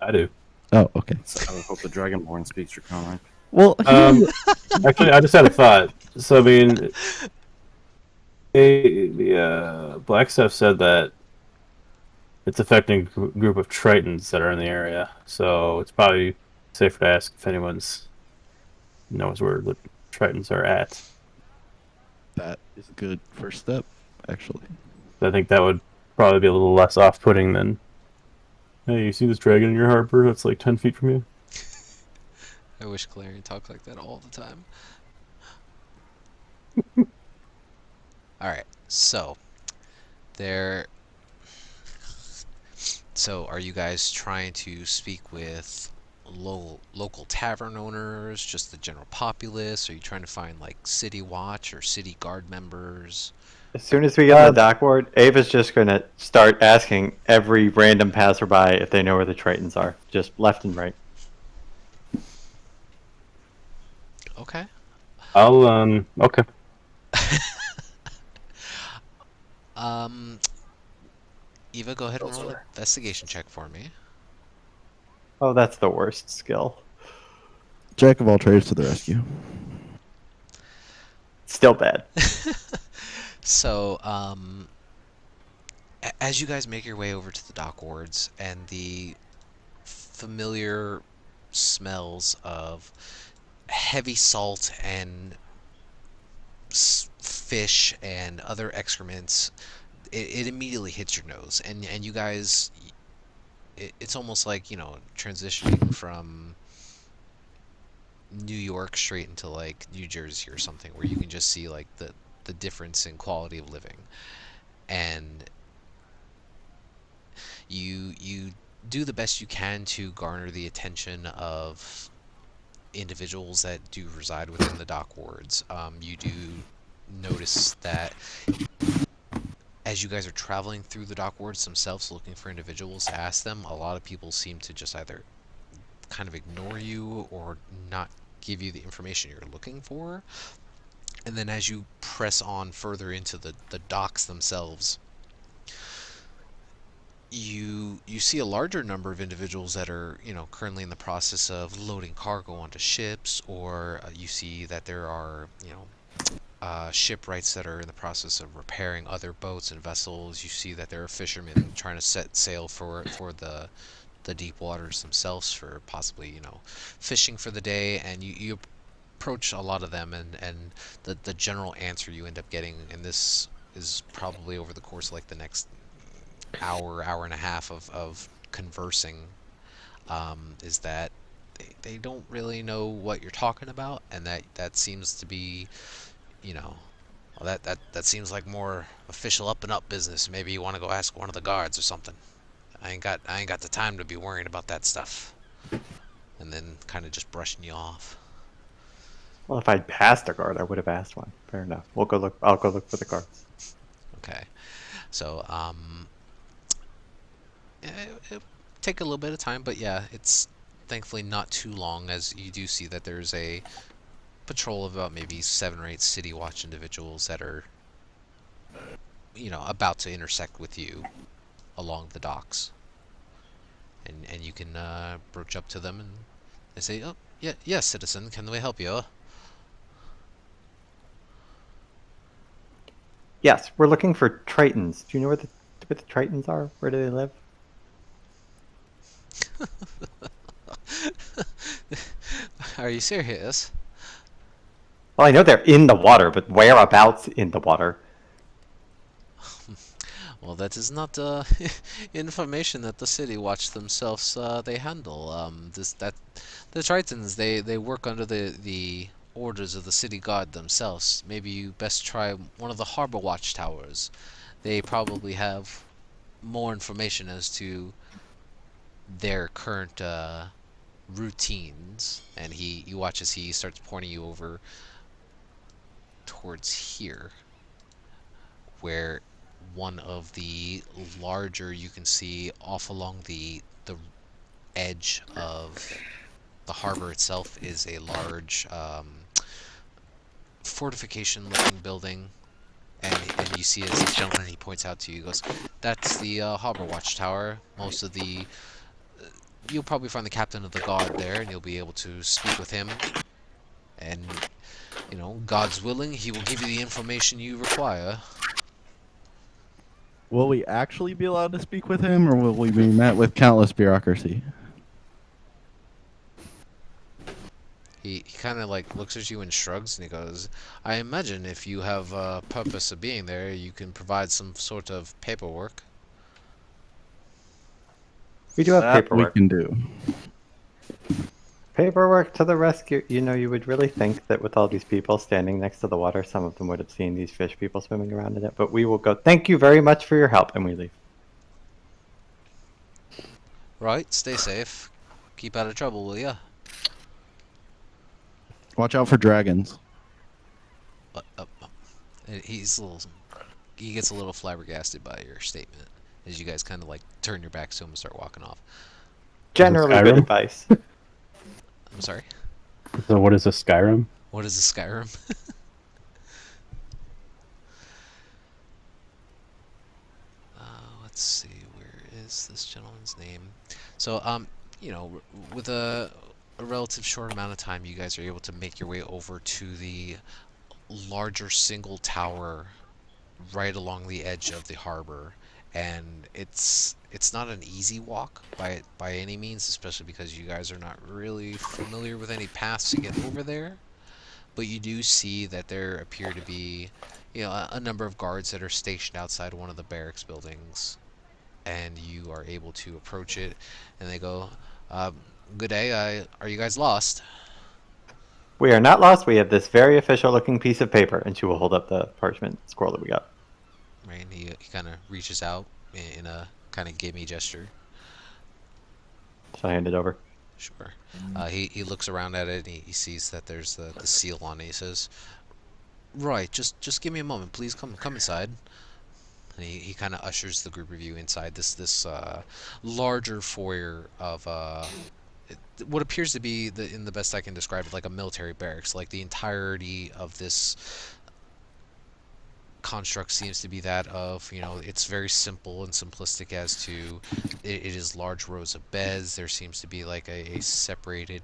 I do. Oh, okay. So I would hope the Dragonborn speaks Draconic. Well, Actually, I just had a thought. So, I mean, the Black Stuff said that it's affecting a group of Tritons that are in the area. So it's probably safer to ask if anyone's knows where the Tritons are at. that is a good first step, actually. I think that would probably be a little less off-putting than, hey, you see this dragon in your harbor that's like 10 feet from you? I wish Clarion talked like that all the time. Alright, so are you guys trying to speak with local tavern owners, just the general populace? Are you trying to find like city watch or city guard members? As soon as we get to the dock ward, Ava's just going to start asking every random passerby if they know where the Tritons are, just left and right. Okay. Okay. Eva, go ahead and roll an investigation check for me. Oh, that's the worst skill. Jack of all trades to the rescue. Still bad. So, as you guys make your way over to the dock wards and the familiar smells of heavy salt and fish and other excrements, it immediately hits your nose, and you guys, it's almost like, you know, transitioning from New York straight into like New Jersey or something, where you can just see like the difference in quality of living, and you do the best you can to garner the attention of individuals that do reside within the dock wards. You do notice that as you guys are traveling through the dock wards themselves looking for individuals to ask them, a lot of people seem to just either kind of ignore you or not give you the information you're looking for. And then as you press on further into the docks themselves, you see a larger number of individuals that are, you know, currently in the process of loading cargo onto ships, or you see that there are, you know, shipwrights that are in the process of repairing other boats and vessels. You see that there are fishermen trying to set sail for the deep waters themselves for possibly, fishing for the day, and you approach a lot of them, and the general answer you end up getting, and this is probably over the course of like the next hour and a half of conversing, is that they don't really know what you're talking about, and that seems to be, well, that seems like more official up and up business. Maybe you want to go ask one of the guards or something. I ain't got the time to be worrying about that stuff. And then kind of just brushing you off. Well, if I'd passed a guard, I would have asked one. Fair enough. We'll go look. I'll go look for the guards. Okay. So it take a little bit of time, but yeah, it's thankfully not too long, as you do see that there's a patrol of about maybe 7 or 8 city watch individuals that are, about to intersect with you along the docks. And you can broach up to them, and they say, "Oh, yeah, yes, citizen, can we help you?" Yes, we're looking for Tritons. Do you know where the Tritons are? Where do they live? Are you serious? Well, I know they're in the water, but whereabouts in the water? Well, that is not information that the city watch themselves they handle. The Tritons, they work under the orders of the city guard themselves. Maybe you best try one of the harbor watchtowers. They probably have more information as to their current routines. And you watch as he starts pointing you over towards here, where one of the larger, you can see off along the edge of the harbor itself, is a large fortification looking building, and you see as this gentleman, he points out to you, he goes, "That's the harbor watchtower. Most of the you'll probably find the captain of the guard there, and you'll be able to speak with him, and God's willing, he will give you the information you require." Will we actually be allowed to speak with him, or will we be met with countless bureaucracy? He kind of like looks at you and shrugs, and he goes, "I imagine if you have a purpose of being there, you can provide some sort of paperwork." We do have That paperwork. we can do. Paperwork to the rescue. You would really think that with all these people standing next to the water, some of them would have seen these fish people swimming around in it. But we will go, "Thank you very much for your help," and we leave. Right, stay safe. Keep out of trouble, will ya? Watch out for dragons. He's a little. He gets a little flabbergasted by your statement as you guys kind of like turn your backs to him and start walking off. Generally good Skyrim? advice. I'm sorry. So what is a Skyrim? What is a Skyrim? Let's see. Where is this gentleman's name? So, with a relative short amount of time, you guys are able to make your way over to the larger single tower right along the edge of the harbor, and it's not an easy walk by any means, especially because you guys are not really familiar with any paths to get over there. But you do see that there appear to be, a number of guards that are stationed outside one of the barracks buildings, and you are able to approach it, and they go, "Good day. Are you guys lost?" We are not lost. We have this very official looking piece of paper, and she will hold up the parchment scroll that we got. Right? And he kind of reaches out in a kind of gimme gesture. So I hand it over. Sure. He looks around at it, and he sees that there's the seal on it. He says, "Right, just give me a moment, please. Come inside." And he kind of ushers the group of you inside this larger foyer of what appears to be, in the best I can describe it, like a military barracks. Like the entirety of this construct seems to be that of, it's very simple and simplistic as to it is large rows of beds. There seems to be like a separated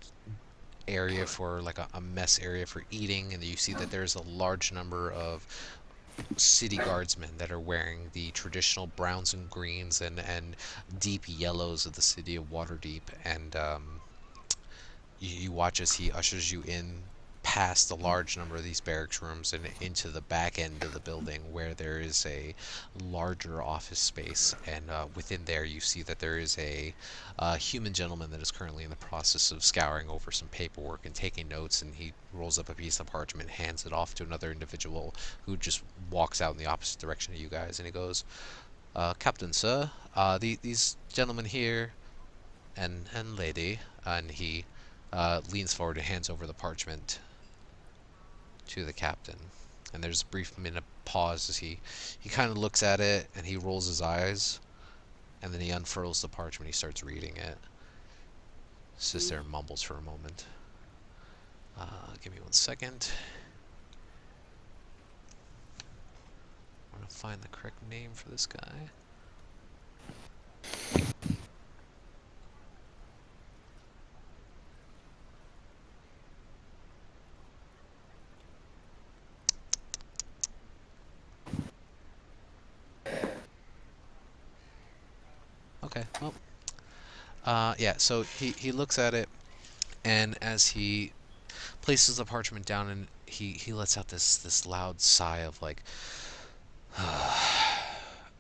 area for like a mess area for eating, and you see that there's a large number of city guardsmen that are wearing the traditional browns and greens and deep yellows of the city of Waterdeep, and you watch as he ushers you in past a large number of these barracks rooms and into the back end of the building where there is a larger office space, and within there you see that there is a human gentleman that is currently in the process of scouring over some paperwork and taking notes, and he rolls up a piece of parchment, hands it off to another individual who just walks out in the opposite direction of you guys, and he goes, Captain, sir, these gentlemen here and lady, and he leans forward and hands over the parchment to the captain. And there's a brief minute pause as he kind of looks at it and he rolls his eyes, and then he unfurls the parchment. He starts reading it. Sits there and mumbles for a moment. Give me 1 second. I'm gonna find the correct name for this guy. Okay, well, yeah, so he looks at it, and as he places the parchment down, and he lets out this loud sigh of like, I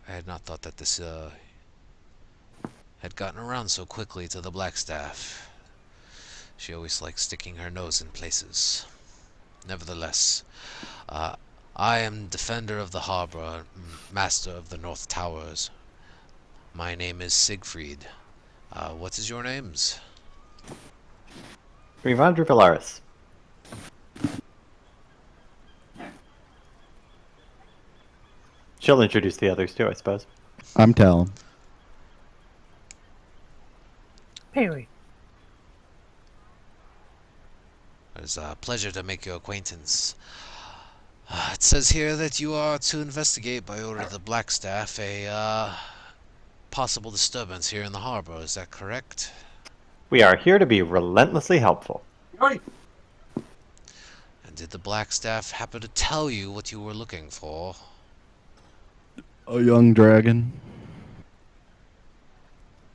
had not thought that this had gotten around so quickly to the Blackstaff. She always likes sticking her nose in places. Nevertheless, I am defender of the harbor, master of the North Towers. My name is Siegfried. What is your names? Rivandra Villaris. She'll introduce the others too, I suppose. I'm Talon. Haley. It is a pleasure to make your acquaintance. It says here that you are to investigate, by order of the Blackstaff, a possible disturbance here in the harbor. Is that correct? We are here to be relentlessly helpful. And did the Blackstaff happen to tell you what you were looking for? A young dragon.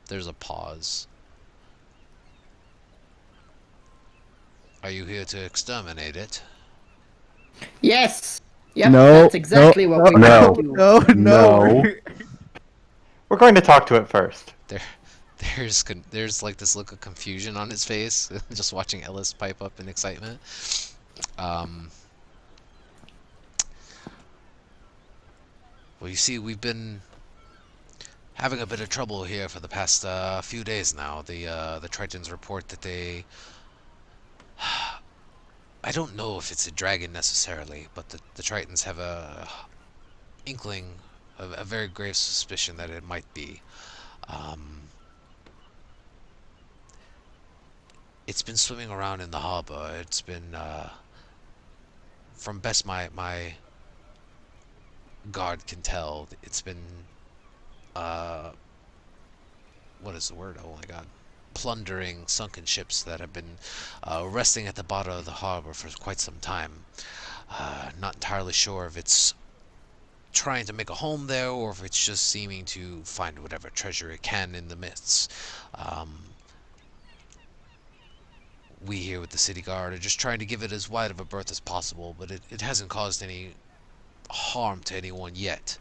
There's a pause. Are you here to exterminate it? Yes. Yep, No, that's exactly what we no, want to do. No. We're going to talk to it first. There's like this look of confusion on his face, just watching Ellis pipe up in excitement. Well, you see, we've been having a bit of trouble here for the past few days now. The Tritons report that they, I don't know if it's a dragon necessarily, but the Tritons have a inkling, a very grave suspicion that it might be. It's been swimming around in the harbor. It's been, from best my guard can tell, it's been, what is the word? Oh my god. Plundering sunken ships that have been resting at the bottom of the harbor for quite some time. Not entirely sure if it's trying to make a home there or if it's just seeming to find whatever treasure it can in the midst. We here with the city guard are just trying to give it as wide of a berth as possible, but it hasn't caused any harm to anyone yet.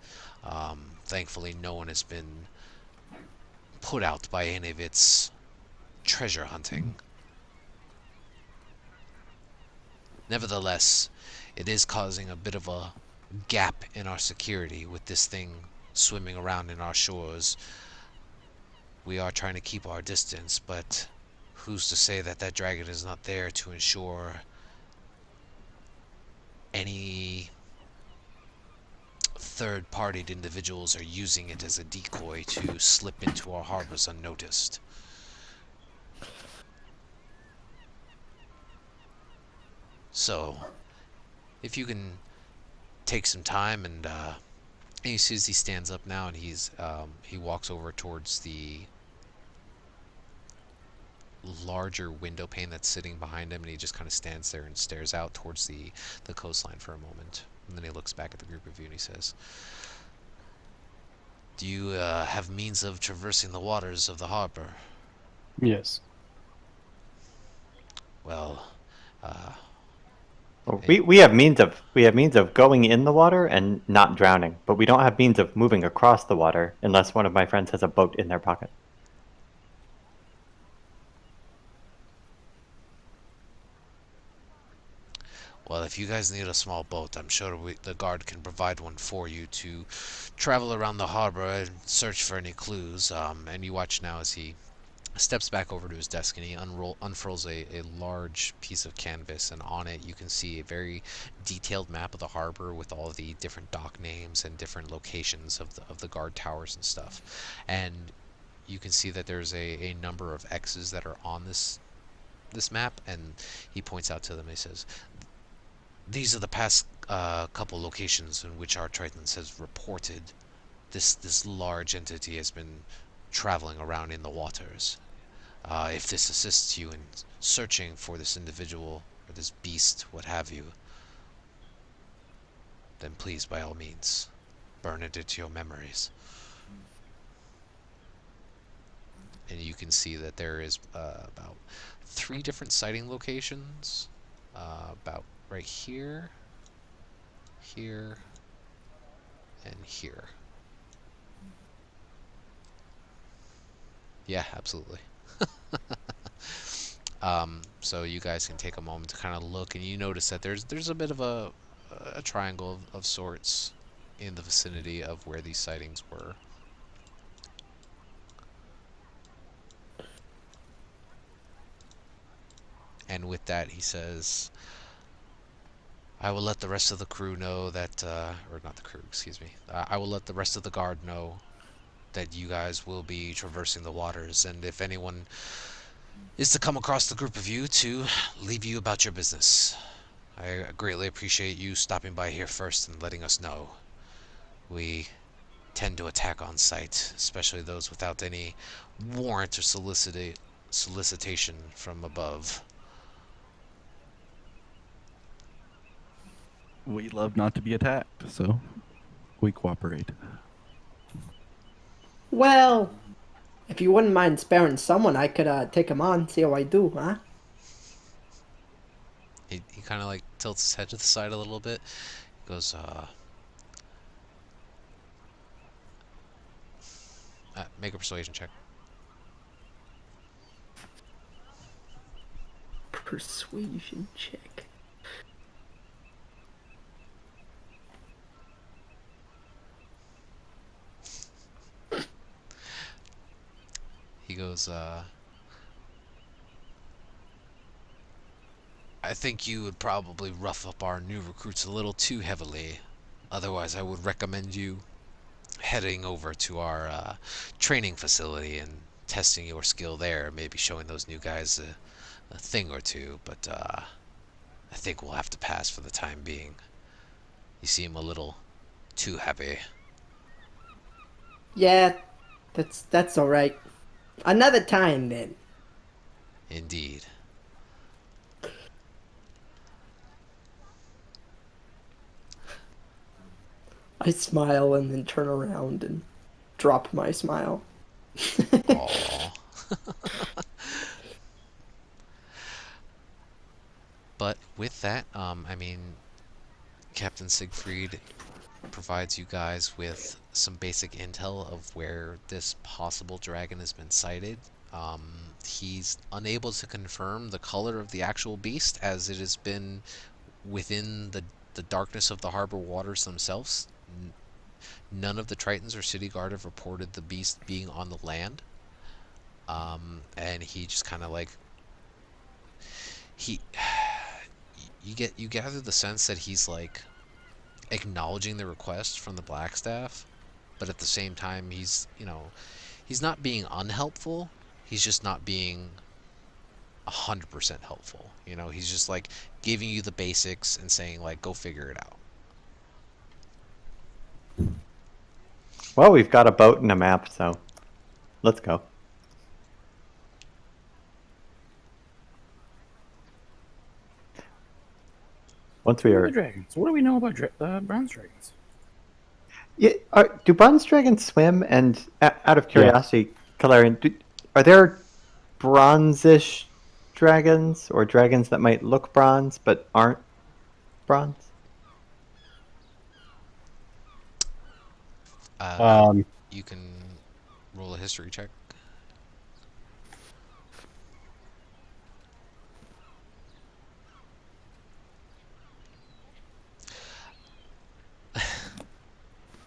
Thankfully, no one has been put out by any of its treasure hunting. Nevertheless, it is causing a bit of a gap in our security with this thing swimming around in our shores. We are trying to keep our distance, but who's to say that that dragon is not there to ensure any third-partied individuals are using it as a decoy to slip into our harbors unnoticed. So, if you can take some time and you see as he stands up now and he walks over towards the larger window pane that's sitting behind him, and he just kind of stands there and stares out towards the coastline for a moment. And then he looks back at the group of you and he says, "Do you have means of traversing the waters of the harbor?" Yes. Well, Well, we have means of going in the water and not drowning, but we don't have means of moving across the water unless one of my friends has a boat in their pocket. well, if you guys need a small boat, I'm sure the guard can provide one for you to travel around the harbor and search for any clues. And you watch now as he steps back over to his desk and he unfurls a large piece of canvas, and on it you can see a very detailed map of the harbor with all the different dock names and different locations of the guard towers and stuff. And you can see that there's a number of X's that are on this map, and he points out to them. He says, "These are the past couple locations in which our Tritons has reported this large entity has been traveling around in the waters. If this assists you in searching for this individual or this beast, what have you, then please, by all means, burn it into your memories." And you can see that there is about 3 different sighting locations, about right here, here, and here. Yeah, absolutely. So you guys can take a moment to kind of look, and you notice that there's a bit of a triangle of sorts in the vicinity of where these sightings were. And with that, he says, "I will let the rest of the crew know that, or not the crew, excuse me. I will let the rest of the guard know that you guys will be traversing the waters, and if anyone is to come across the group of you, to leave you about your business. I greatly appreciate you stopping by here first and letting us know. We tend to attack on sight, especially those without any warrant or solicitation from above." We love not to be attacked, so we cooperate. Well, if you wouldn't mind sparing someone, I could take him on, see how I do, huh? He kind of like tilts his head to the side a little bit. Goes, make a persuasion check. Persuasion check. He goes, "I think you would probably rough up our new recruits a little too heavily. Otherwise, I would recommend you heading over to our training facility and testing your skill there. Maybe showing those new guys a thing or two. But I think we'll have to pass for the time being. You seem a little too happy." Yeah, that's all right. Another time then. Indeed. I smile and then turn around and drop my smile. Aww. But with that, I mean, Captain Siegfried provides you guys with some basic intel of where this possible dragon has been sighted. He's unable to confirm the color of the actual beast, as it has been within the darkness of the harbor waters themselves. None of the Tritons or City Guard have reported the beast being on the land. And he just kind of like he you gather the sense that he's like acknowledging the request from the Blackstaff, but at the same time he's not being unhelpful. He's just not being 100% helpful. He's just like giving you the basics and saying like, go figure it out. Well, we've got a boat and a map, so let's go. Once we Who are are, the dragons? What do we know about bronze dragons? yeah, do bronze dragons swim? And out of Yeah. curiosity, Kalarian, are there bronzish dragons or dragons that might look bronze but aren't bronze? Um, You can roll a history check.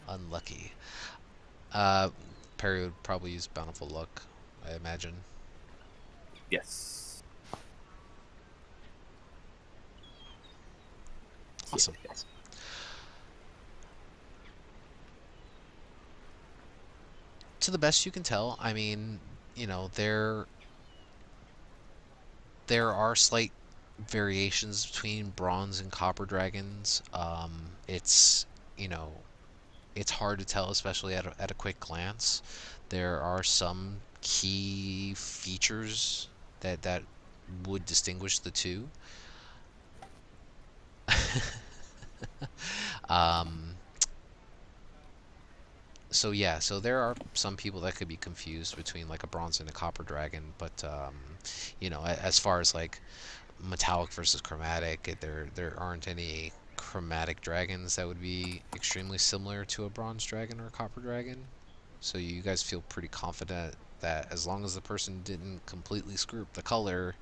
Unlucky. Uh, Perry would probably use bountiful luck, I imagine. Yes. Awesome. Yes. To the best you can tell, I mean, you know, there are slight variations between bronze and copper dragons. It's, you know, it's hard to tell, especially at a quick glance. There are some key features that would distinguish the two. um, so yeah, so there are some people that could be confused between like a bronze and a copper dragon, but you know, as far as like metallic versus chromatic, there aren't any chromatic dragons that would be extremely similar to a bronze dragon or a copper dragon. So you guys feel pretty confident that as long as the person didn't completely screw up the color,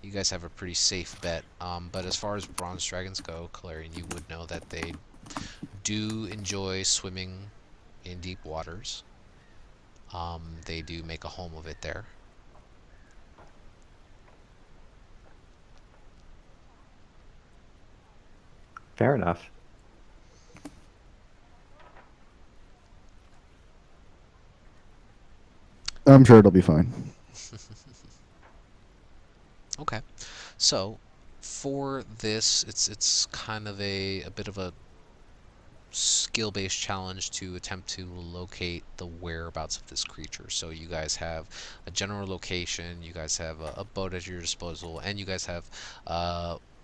you guys have a pretty safe bet. But as far as bronze dragons go, Calarian, you would know that they do enjoy swimming in deep waters. They do make a home of it there. Fair enough. I'm sure it'll be fine. Okay, so for this, it's kind of a bit of a skill-based challenge to attempt to locate the whereabouts of this creature. So you guys have a general location, you guys have a boat at your disposal, and you guys have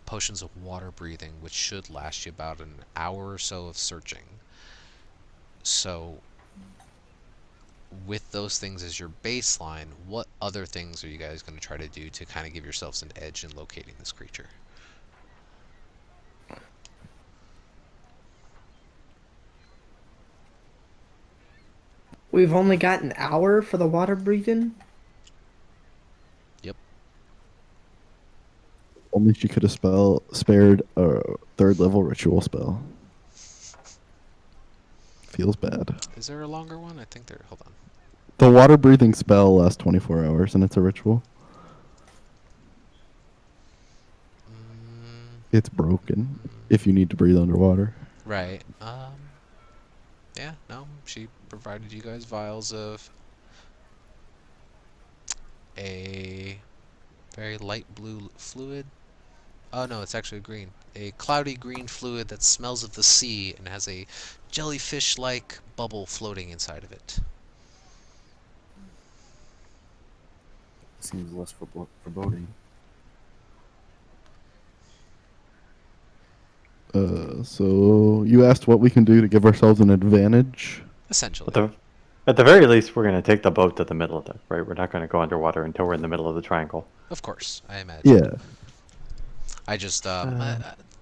potions of water breathing, which should last you about an hour or so of searching. So with those things as your baseline, what other things are you guys going to try to do to kind of give yourselves an edge in locating this creature? We've only got an hour for the water breathing. Yep. Only she could have spared a 3rd level ritual spell. Feels bad. Is there a longer one? I think there. Hold on. The water breathing spell lasts 24 hours, and it's a ritual. It's broken if you need to breathe underwater. Right. Yeah, no, she provided you guys vials of a very light blue fluid. Oh no, it's actually green. A cloudy green fluid that smells of the sea and has a jellyfish-like bubble floating inside of it. Seems less foreboding. So you asked what we can do to give ourselves an advantage. Essentially. At the very least, we're going to take the boat to the middle of it, right? We're not going to go underwater until we're in the middle of the triangle. Of course, I imagine. Yeah. I just,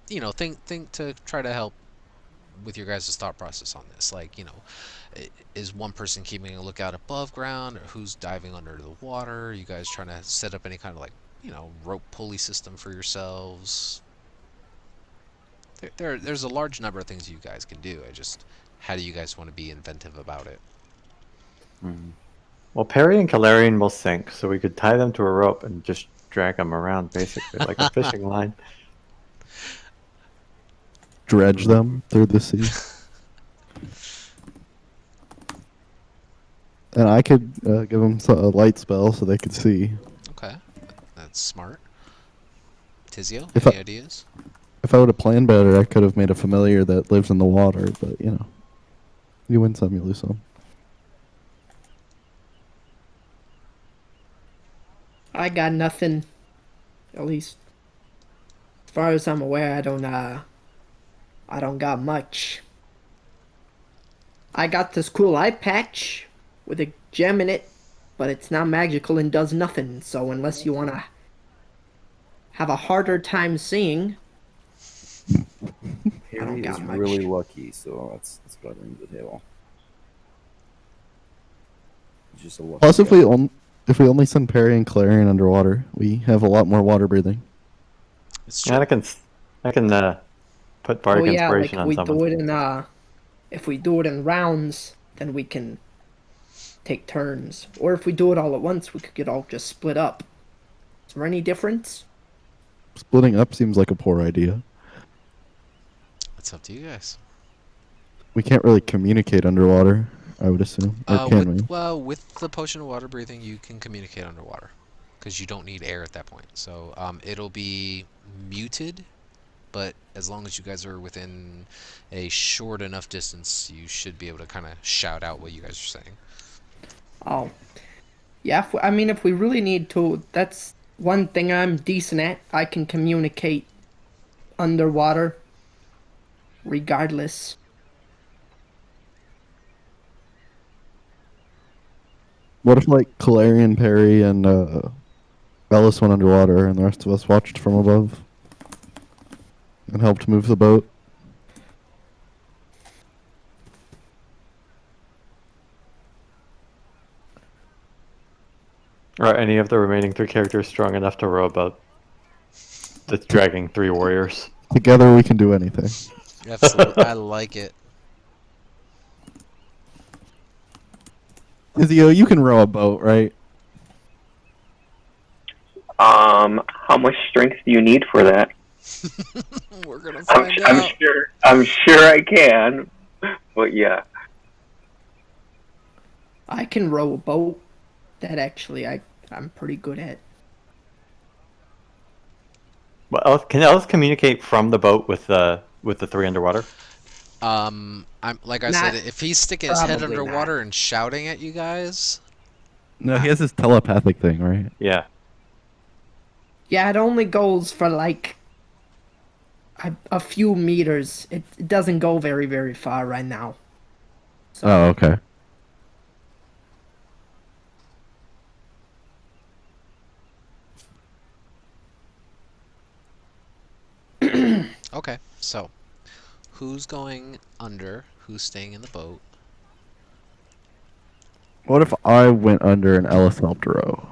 you know, think to try to help with your guys' thought process on this. Like, you know, is one person keeping a lookout above ground, or who's diving under the water? Are you guys trying to set up any kind of like, you know, rope pulley system for yourselves? There's a large number of things you guys can do. How do you guys want to be inventive about it? Well, Perry and Kalarian will sink, so we could tie them to a rope and just drag them around, basically, like a fishing line. Dredge them through the sea. And I could give them a light spell so they could see. Okay, that's smart. Tizio, If any I- ideas? If I would have planned better, I could have made a familiar that lives in the water, but you know. You win some, you lose some. I got nothing. At least, as far as I'm aware, I don't got much. I got this cool eye patch with a gem in it, but it's not magical and does nothing. So unless you wanna have a harder time seeing, I don't Perry is got much. really lucky, so that's what I bring to the table. He's just a lucky Plus, guy. if we only send Perry and Clarion underwater, we have a lot more water breathing. It's Yeah, true. I can put Oh bardic yeah, like inspiration on someone. if we do it in rounds, then we can take turns. Or if we do it all at once, we could get all just split up. Is there any difference? Splitting up seems like a poor idea. It's up to you guys. We can't really communicate underwater, I would assume. Or can we? Well, with the potion of water breathing, you can communicate underwater because you don't need air at that point. So it'll be muted, but as long as you guys are within a short enough distance, you should be able to kind of shout out what you guys are saying. Oh, yeah. I mean, if we really need to, that's one thing I'm decent at. I can communicate underwater, regardless. What if, like, Clarion, Perry, and Ellis went underwater and the rest of us watched from above and helped move the boat? Are any of the remaining 3 characters strong enough to row a boat that's dragging 3 warriors? Together we can do anything. Absolutely, I like it. Izio, you can row a boat, right? How much strength do you need for that? We're gonna I'm, find I'm out. sure. I'm sure I can. But yeah. I can row a boat. That actually I'm pretty good at. Well, can Ellis communicate from the boat with the 3 underwater? I'm like I Not- said, if he's sticking his head probably underwater and shouting at you guys, No, he has this telepathic thing, right? Yeah. Yeah, it only goes for like a few meters. It doesn't go very, very far right now. So, Oh, okay. okay. So, who's going under? Who's staying in the boat? What if I went under and Ellis helped row?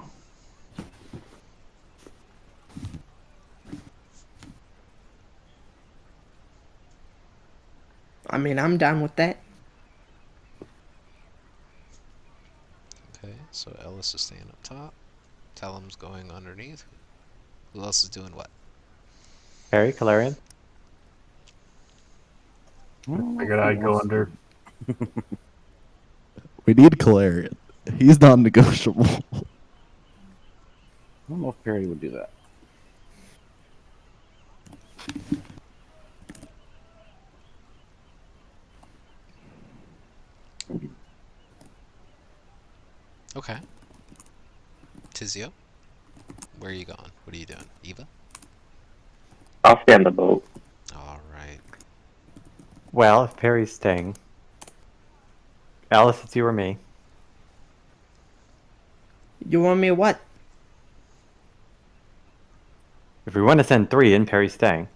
I mean, I'm down with that. Okay. So Ellis is staying up top. Talum's going underneath. Who else is doing what? Harry, Calarian? Figured I'd go under. We need Calarian. He's non-negotiable. I don't know if Perry would do that. Okay. Tizio, where are you going? What are you doing? Eva? I'll stay on the boat. All right. Well, if Perry's staying, Alice, it's you or me. You want me what? If we want to send 3 in, Perry's staying.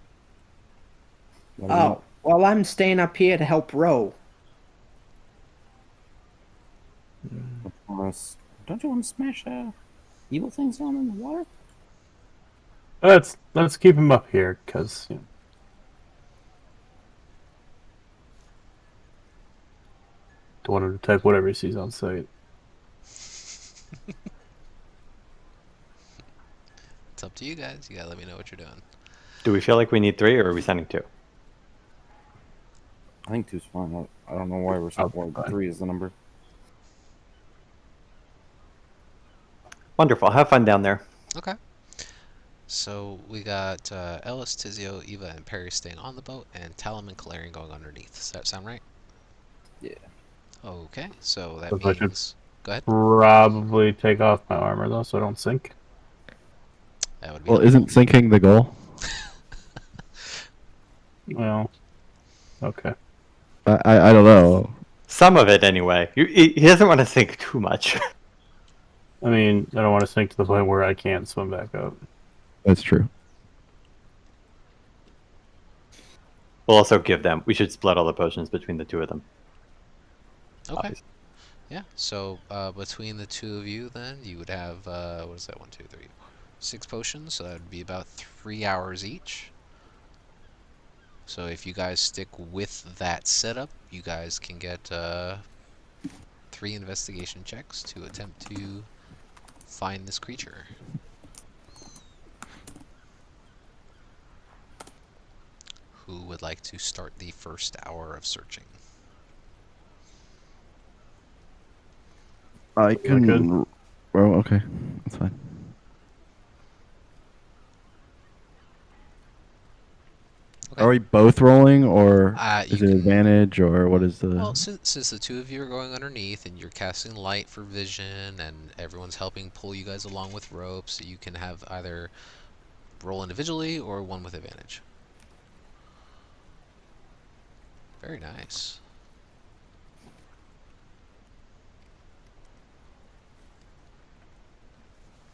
Why not? Oh, well, I'm staying up here to help row. Don't you want to smash evil things down in the water? Let's keep him up here, cause you know, don't want him to type whatever he sees on sight. It's up to you guys. You gotta let me know what you're doing. Do we feel like we need 3, or are we sending 2? I think two's fine. I don't know why we're so Oh, fine. 3 is the number. Wonderful. Have fun down there. Okay. So we got Ellis, Tizio, Eva, and Perry staying on the boat, and Talum and Calarian going underneath. Does that sound right? Yeah. Okay. So that Looks like it. means. Go ahead. Probably take off my armor though, so I don't sink. That would be. Well, helpful. isn't sinking the goal? Well, okay. I don't know. Some of it, anyway. He doesn't want to sink too much. I mean, I don't want to sink to the point where I can't swim back up. That's true. We'll also give them. We should split all the potions between the two of them. Okay. Obviously. Yeah. So between the two of you, then you would have what is that? 1, 2, 3, 4, 6 potions. So that would be about 3 hours each. So if you guys stick with that setup, you guys can get 3 investigation checks to attempt to find this creature. Who would like to start the first hour of searching? I good. can. Oh, okay. That's fine. Okay. Are we both rolling, or is You it can- advantage, or what is the? Well, since the two of you are going underneath and you're casting light for vision and everyone's helping pull you guys along with ropes, you can have either roll individually or one with advantage. Very nice.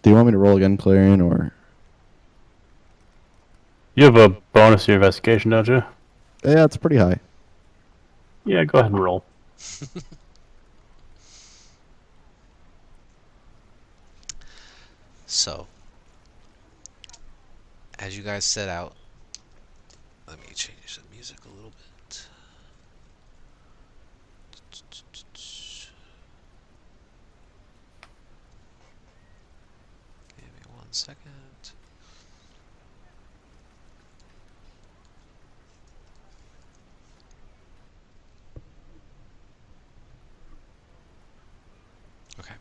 Do you want me to roll again, Clarion, or? You have a bonus to your investigation, don't you? Yeah, it's pretty high. Yeah, go ahead and roll. So, as you guys set out, let me change the music a little bit. Give me 1 second. Okay,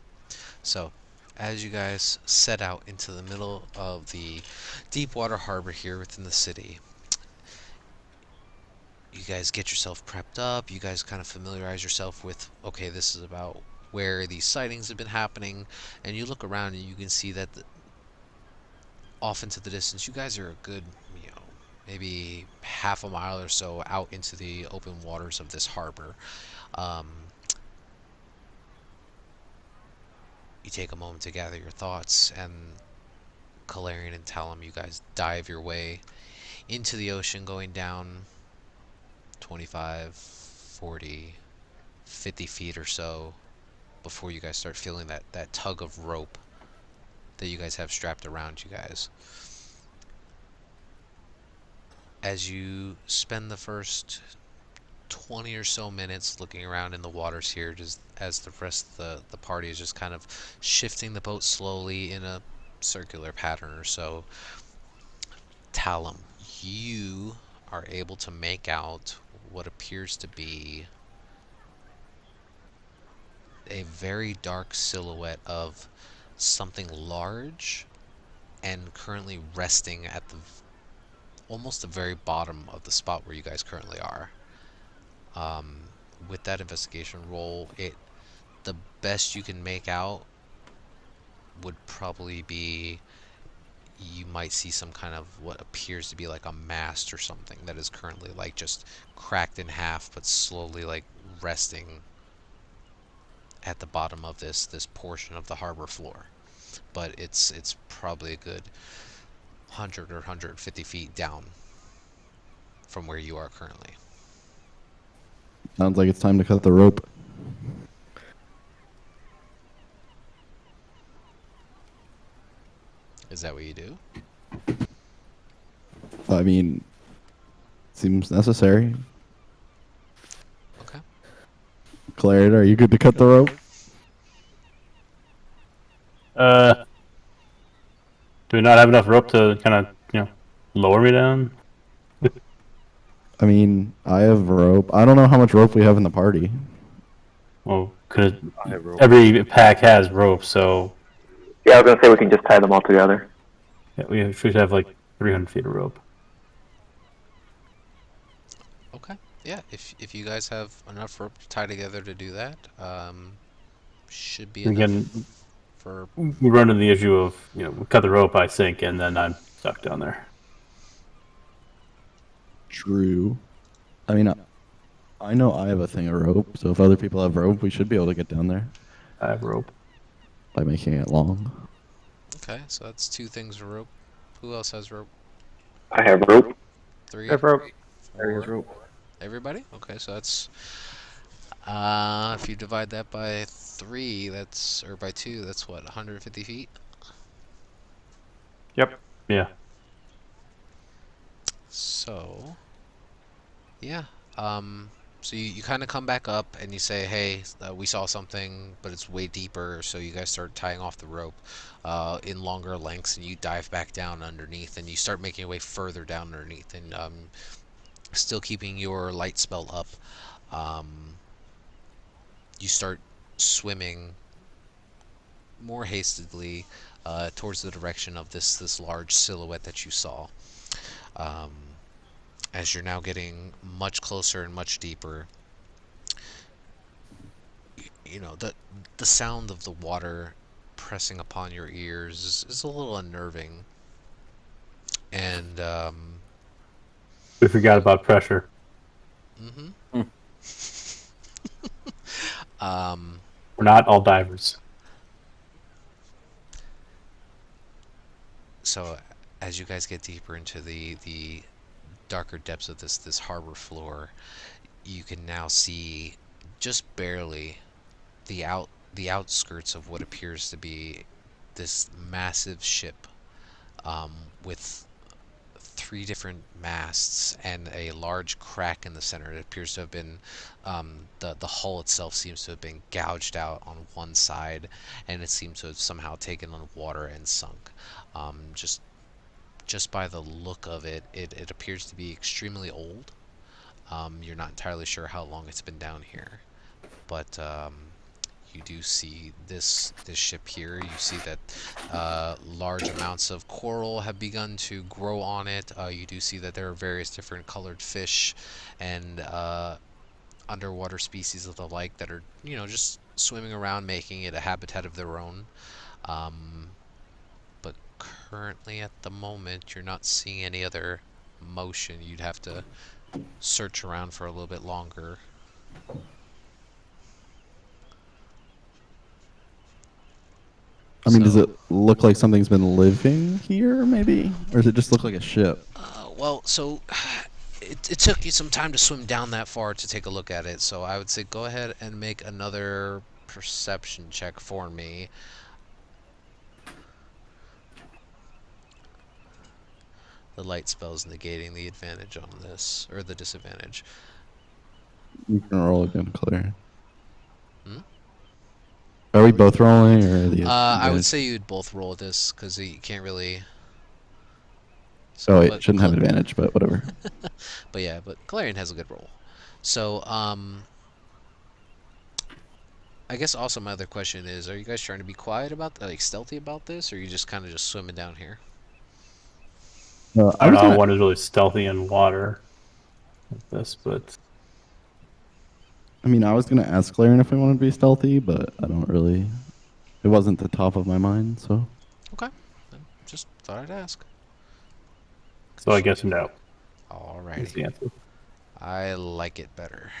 so as you guys set out into the middle of the deep water harbor here within the city, you guys get yourself prepped up, you guys kind of familiarize yourself with, okay, this is about where these sightings have been happening, and you look around and you can see that off into the distance, you guys are a good, maybe half a mile or so out into the open waters of this harbor. You take a moment to gather your thoughts, and Kalarian and Talum, you guys dive your way into the ocean, going down 25, 40, 50 feet or so before you guys start feeling that tug of rope that you guys have strapped around you guys. As you spend the first 20 or so minutes looking around in the waters here, just as the rest of the party is just kind of shifting the boat slowly in a circular pattern or so, Talum, you are able to make out what appears to be a very dark silhouette of something large and currently resting at almost the very bottom of the spot where you guys currently are. With that investigation roll, the best you can make out would probably be, you might see some kind of what appears to be like a mast or something that is currently like just cracked in half, but slowly like resting at the bottom of this portion of the harbor floor. But it's probably a good 100 or 150 feet down from where you are currently. Sounds like it's time to cut the rope. Is that what you do? I mean, seems necessary. Okay. Clarion, are you good to cut the rope? Do we not have enough rope to kind of, lower me down? I mean, I have rope. I don't know how much rope we have in the party. Well, because I have rope. every pack has rope, so Yeah, I was gonna say we can just tie them all together. yeah, we should have like 300 feet of rope. Okay. Yeah, if you guys have enough rope to tie together to do that, should be And enough again, for... we run into the issue of, we cut the rope, I sink, and then I'm stuck down there. True. I mean, I know I have a thing of rope, so if other people have rope, we should be able to get down there I have rope. by making it long. Okay, so that's 2 things of rope. Who else has rope? I have rope. 3, Have rope. Harry has 4. rope. Everybody? Okay, so that's if you divide that by 3, that's or by 2, that's what 150 feet. Yep. Yeah. So yeah, so you kind of come back up and you say, hey, we saw something, but it's way deeper. So you guys start tying off the rope in longer lengths, and you dive back down underneath, and you start making your way further down underneath, and still keeping your light spell up. You start swimming more hastily towards the direction of this large silhouette that you saw. Um, as you're now getting much closer and much deeper, you know the sound of the water pressing upon your ears is a little unnerving, and We forgot about pressure. mhm. Hmm. um, We're not all divers. so as you guys get deeper into the darker depths of this harbor floor, you can now see just barely the outskirts of what appears to be this massive ship, um, with 3 different masts and a large crack in the center. It appears to have been the hull itself seems to have been gouged out on one side, and it seems to have somehow taken on water and sunk. Just by the look of it, it appears to be extremely old. You're not entirely sure how long it's been down here, but you do see this ship here. You see that large amounts of coral have begun to grow on it. You do see that there are various different colored fish and underwater species of the like that are, just swimming around, making it a habitat of their own. Um, but currently, at the moment, you're not seeing any other motion. You'd have to search around for a little bit longer. I mean, does So, it look like something's been living here, maybe? Or does it just look like a ship? well, so it took you some time to swim down that far to take a look at it. So I would say go ahead and make another perception check for me. The light spell's negating the advantage on this, or the disadvantage. You can roll again, Claire. Hmm? Are we both rolling, or the I would advantage? say you'd both roll this because you can't really. Oh, it But shouldn't have advantage, but whatever. but yeah, but Clarion has a good roll. So I guess also my other question is: are you guys trying to be quiet about, like, stealthy about this, or are you just kind of just swimming down here? I I don't was know gonna. one is really stealthy in water like this, but I mean, I was gonna ask Claren if we wanted to be stealthy, but I don't really. It wasn't the top of my mind, so. Okay, I just thought I'd ask. so I guess no. Is Alrighty, the answer. I like it better.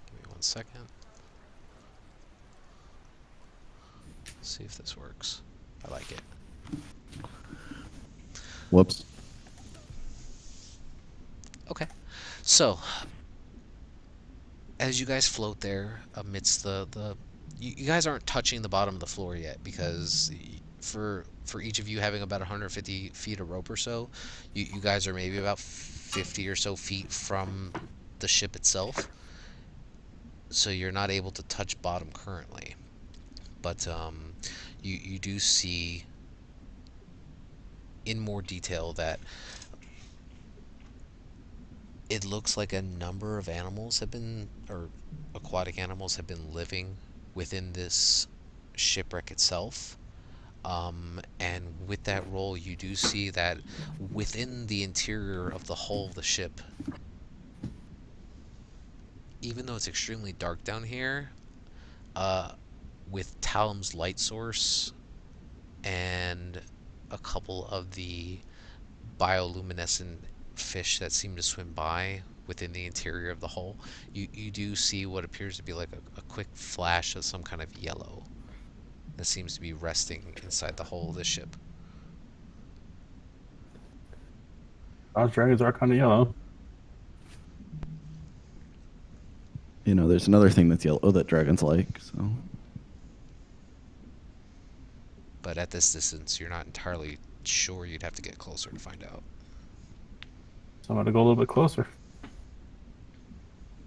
Give me 1 second. See if this works. I like it. Whoops. Okay, so as you guys float there amidst you guys aren't touching the bottom of the floor yet, because for each of you having about 150 feet of rope or so, you guys are maybe about 50 or so feet from the ship itself, so you're not able to touch bottom currently. But you do see in more detail that it looks like a number of animals have been, or aquatic animals have been living within this shipwreck itself. And with that roll, you do see that within the interior of the hull of the ship, even though it's extremely dark down here, uh, with Talum's light source and a couple of the bioluminescent fish that seem to swim by within the interior of the hull, you do see what appears to be like a quick flash of some kind of yellow that seems to be resting inside the hull of the ship. Those dragons are kind of yellow. You know, there's another thing that's yellow that dragons like, so. But at this distance, you're not entirely sure. You'd have to get closer to find out. So I'm going to go a little bit closer.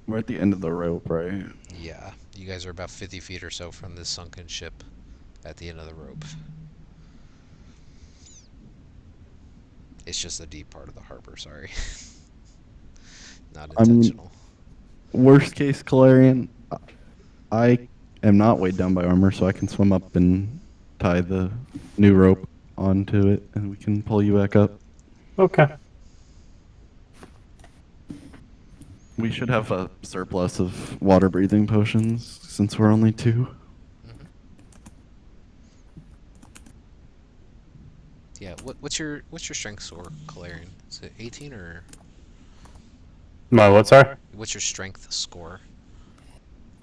We're at the end of the rope, right? Yeah, you guys are about 50 feet or so from this sunken ship at the end of the rope. It's just the deep part of the harbor, sorry. Not I mean, intentional. worst case, Calarian, I am not weighed down by armor, so I can swim up and tie the new rope onto it, and we can pull you back up. Okay. We should have a surplus of water breathing potions since we're only 2. Mhm. Yeah, what's your strength score, Calarian? Is it 18 or My what, sorry? what's your strength score?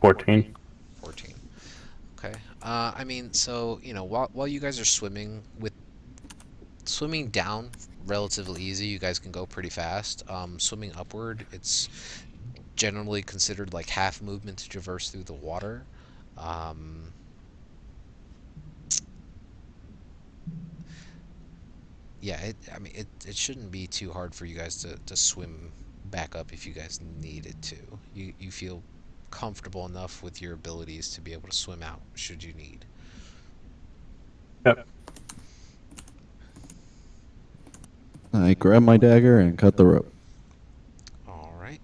14. 14. Okay. I mean, so, you know, while you guys are swimming down relatively easy, you guys can go pretty fast. Swimming upward, it's generally considered like half movement to traverse through the water. Um, yeah, I mean, it shouldn't be too hard for you guys to swim back up if you guys needed to. You feel comfortable enough with your abilities to be able to swim out should you need. Yep. I grab my dagger and cut the rope. All right.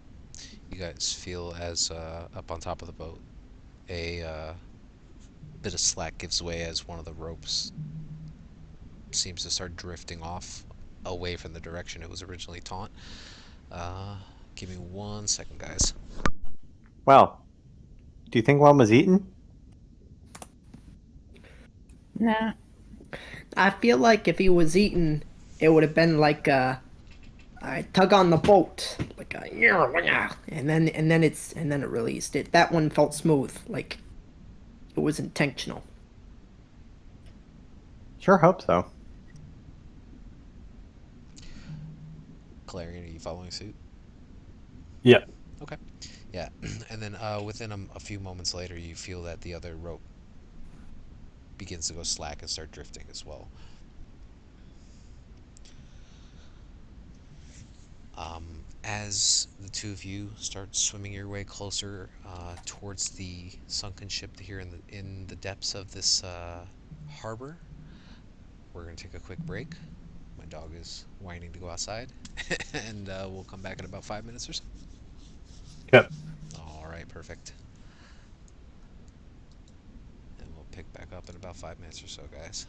You guys feel as up on top of the boat, a bit of slack gives way as one of the ropes seems to start drifting off away from the direction it was originally taunt. Uh, Give me 1 second, guys. Well, do you think one was eaten? Nah. I feel like if he was eaten, it would have been like I tug on the boat, like a yeah, and then it released. It that one felt smooth, like it was intentional. Sure hope so. Clarion, are you following suit? Yeah. Okay. Yeah, and then within a few moments later, you feel that the other rope begins to go slack and start drifting as well. As the two of you start swimming your way closer towards the sunken ship here in the depths of this harbor, we're gonna take a quick break. My dog is whining to go outside, and we'll come back in about 5 minutes or so. Yep. All right, perfect. And we'll pick back up in about 5 minutes or so, guys.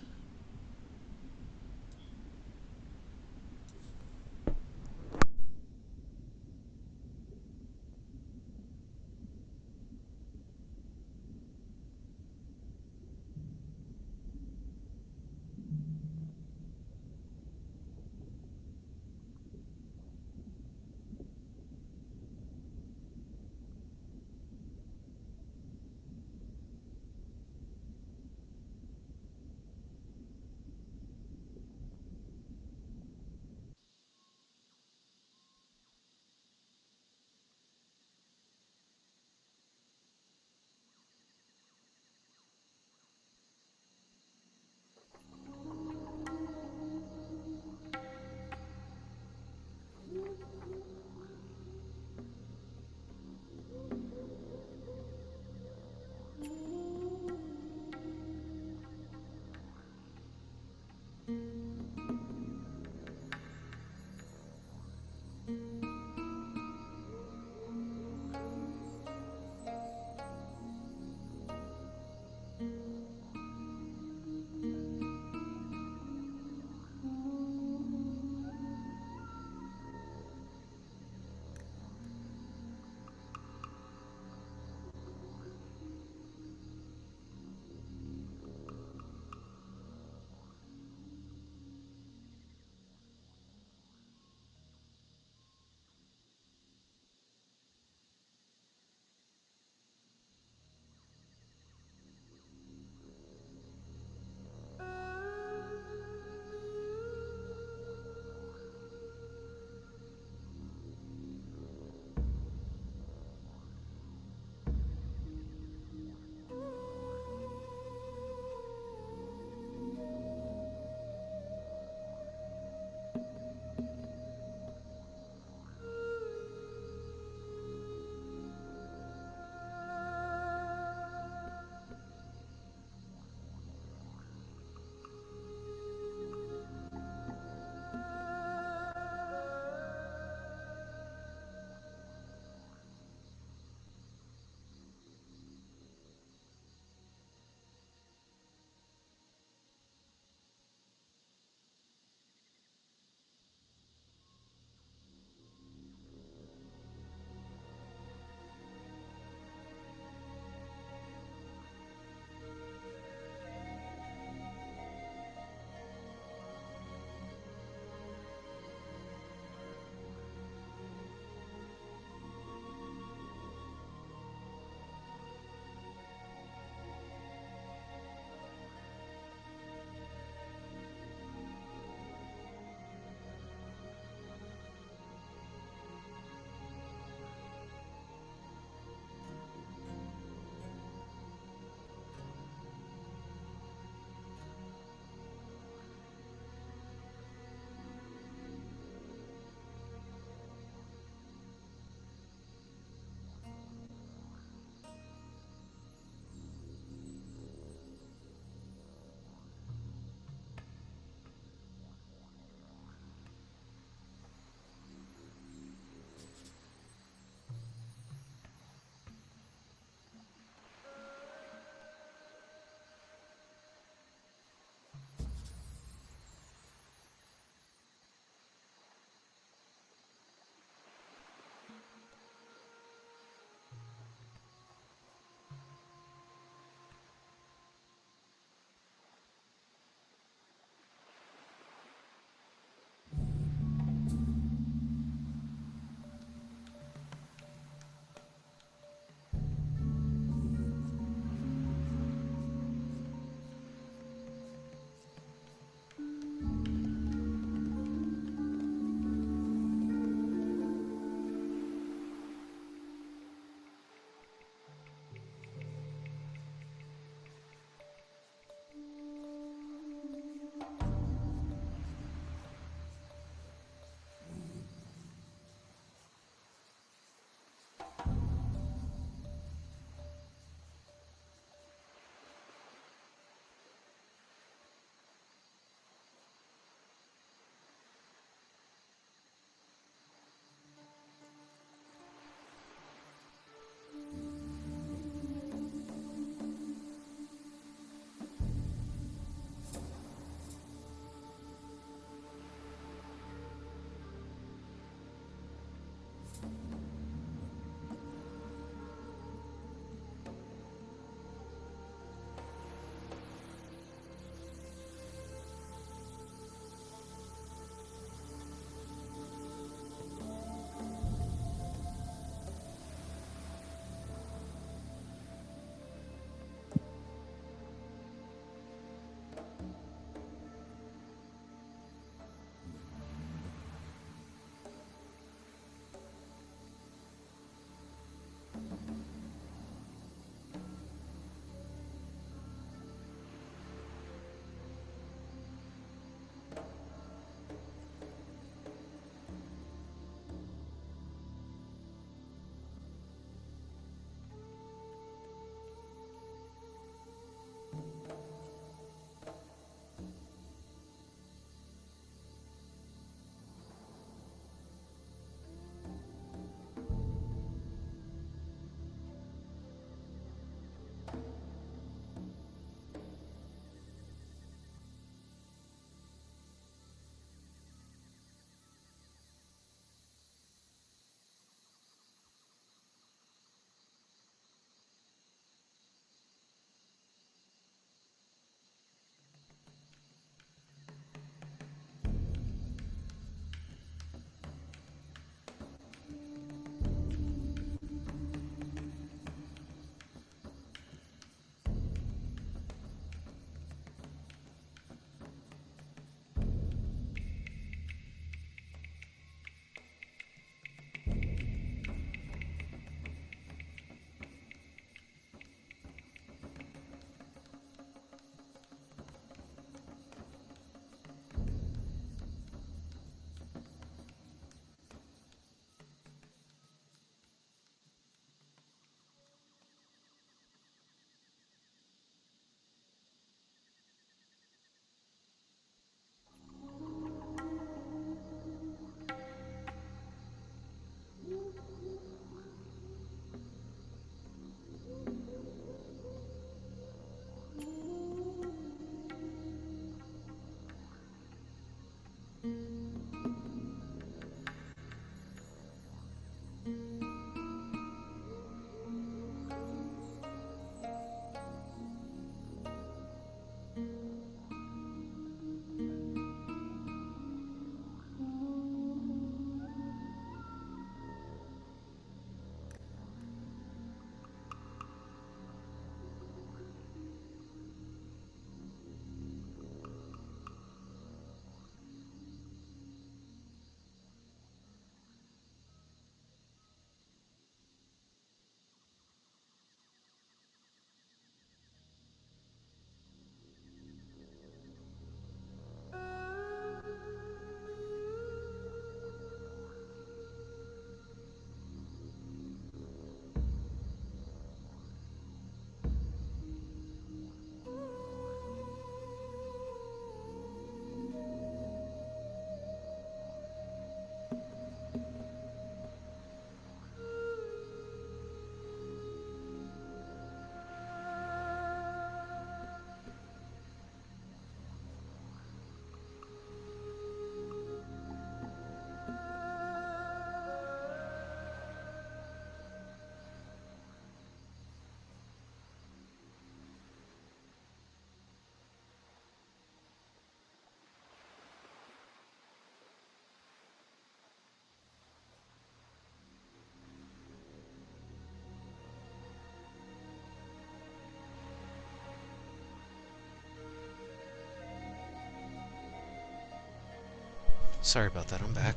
Sorry about that, I'm back.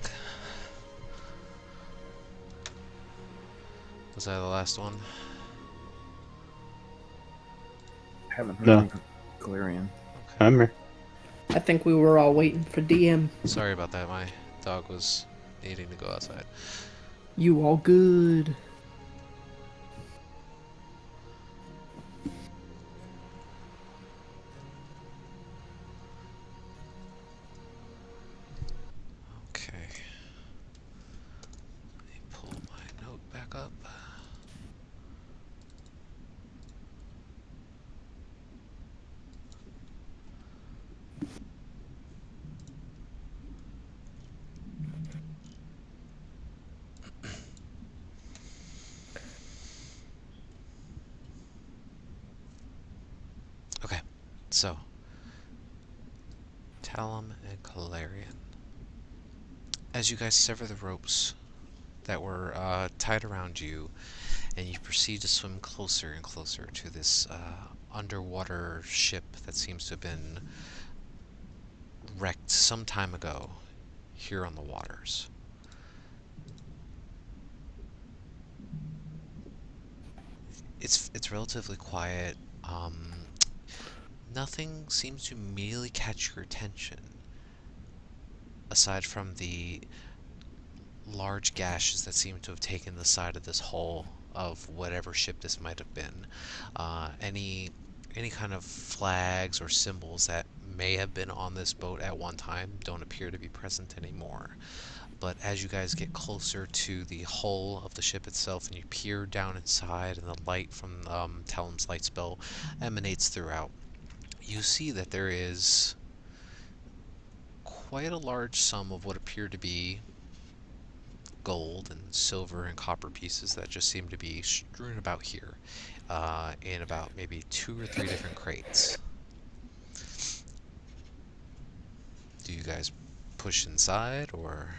Was I the last one? Haven't heard No. from Galarian. Okay. I'm here. I think we were all waiting for DM. Sorry about that, my dog was needing to go outside. You all good? Okay. Let me pull my note back up. Okay, so Talum and Calarian. As you guys sever the ropes that were tied around you, and you proceed to swim closer and closer to this underwater ship that seems to have been wrecked some time ago here on the waters. It's relatively quiet. Nothing seems to immediately catch your attention, aside from the large gashes that seem to have taken the side of this hull of whatever ship this might have been. Any kind of flags or symbols that may have been on this boat at one time don't appear to be present anymore. But as you guys get closer to the hull of the ship itself and you peer down inside and the light from Talum's light spell emanates throughout, you see that there is quite a large sum of what appear to be gold and silver and copper pieces that just seem to be strewn about here in about maybe 2 or 3 different crates. Do you guys push inside or?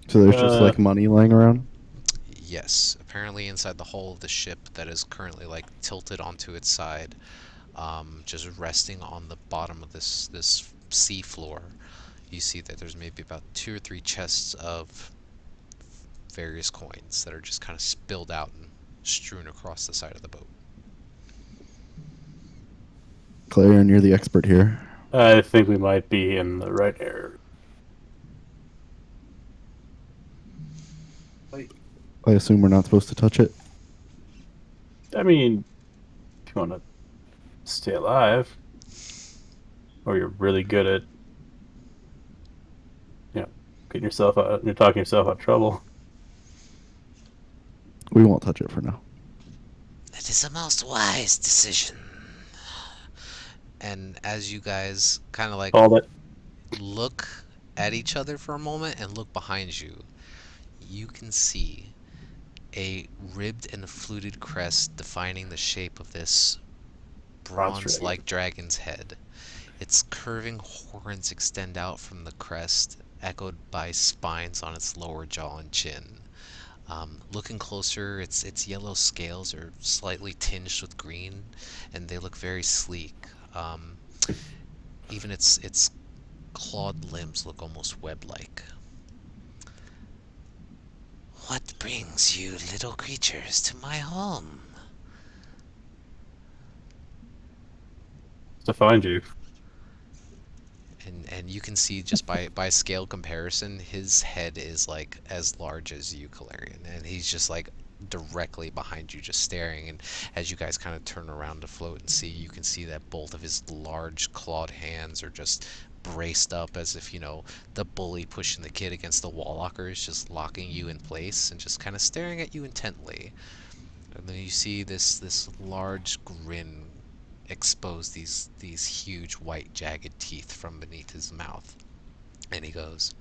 So there's just like money lying around. Yes, apparently inside the hull of the ship that is currently like tilted onto its side, just resting on the bottom of this sea floor. You see that there's maybe about 2 or 3 chests of various coins that are just kind of spilled out and strewn across the side of the boat. Clarion, you're the expert here. I think we might be in the right area. I assume we're not supposed to touch it. I mean, if you want to stay alive, or you're really good at, getting yourself out, you're talking yourself out of trouble. We won't touch it for now. It is a most wise decision. And as you guys kind of like All that. look at each other for a moment and look behind you, you can see a ribbed and fluted crest defining the shape of this bronze-like dragon's head. Its curving horns extend out from the crest, echoed by spines on its lower jaw and chin. Looking closer, its yellow scales are slightly tinged with green, and they look very sleek. Even its clawed limbs look almost web-like. What brings you little creatures to my home? To find you. And you can see just by scale comparison, his head is like as large as you, Calarian, and he's just like directly behind you, just staring. And as you guys kind of turn around to float and see, you can see that both of his large clawed hands are just braced up as if, the bully pushing the kid against the wall locker is just locking you in place and just kind of staring at you intently. And then you see this large grin expose these huge white jagged teeth from beneath his mouth. And he goes,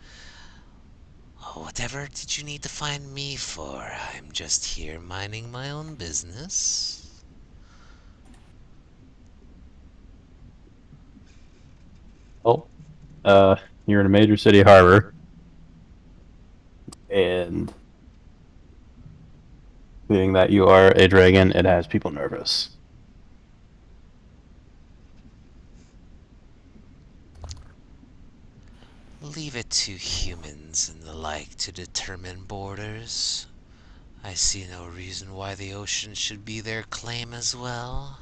"Oh, whatever did you need to find me for? I'm just here minding my own business." Well, you're in a major city harbor, and being that you are a dragon, it has people nervous. Leave it to humans and the like to determine borders. I see no reason why the ocean should be their claim as well.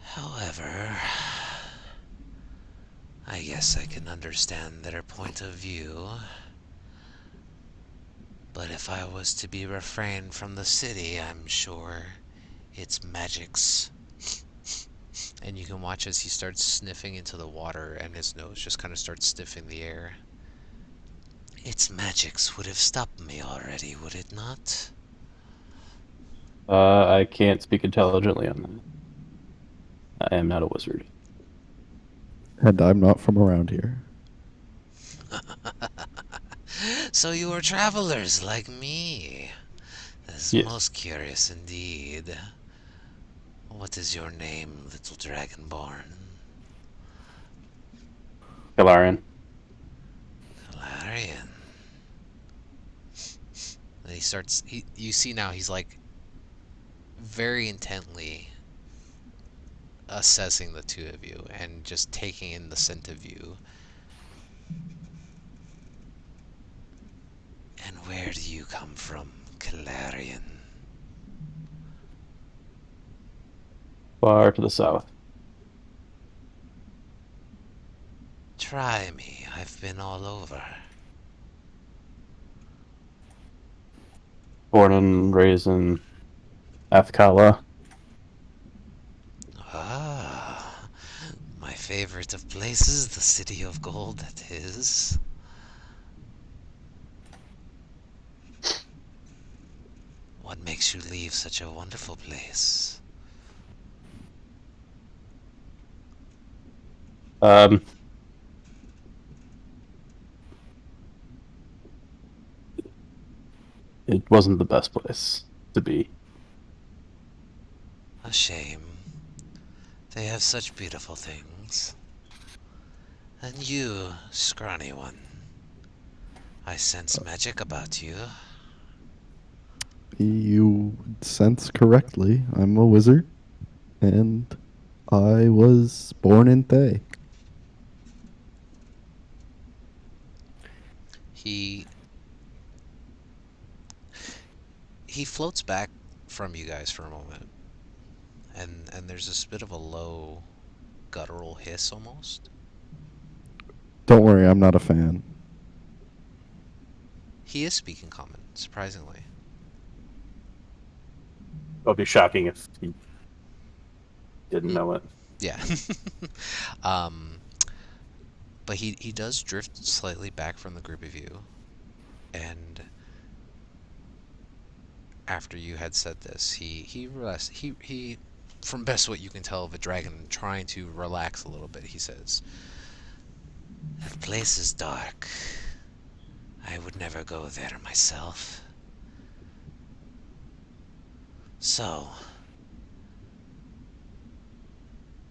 However, I guess I can understand their point of view. But if I was to be refrained from the city, I'm sure it's magic's. And you can watch as he starts sniffing into the water and his nose just kind of starts sniffing the air. Its magics would have stopped me already, would it not? I can't speak intelligently on that. I am not a wizard. And I'm not from around here. So you are travelers like me. That's Yes. most curious indeed. What is your name, little dragonborn? Galarian. Valarian. And he starts. You see now he's like very intently assessing the two of you and just taking in the scent of you. And where do you come from, Calarian? Far to the south. Try me. I've been all over. Born and raised in Athkala. Ah, my favorite of places, the city of gold that is. What makes you leave such a wonderful place? Um, it wasn't the best place to be. A shame. They have such beautiful things. And you, scrawny one. I sense magic about you. You sense correctly. I'm a wizard, and I was born in Thay. He floats back from you guys for a moment, and there's this bit of a low, guttural hiss almost. Don't worry, I'm not a fan. He is speaking common, surprisingly. It would be shocking if he didn't know it. Yeah. um, but he does drift slightly back from the group of you, and after you had said this, he realized he from best what you can tell of a dragon trying to relax a little bit, he says, "That place is dark. I would never go there myself. So,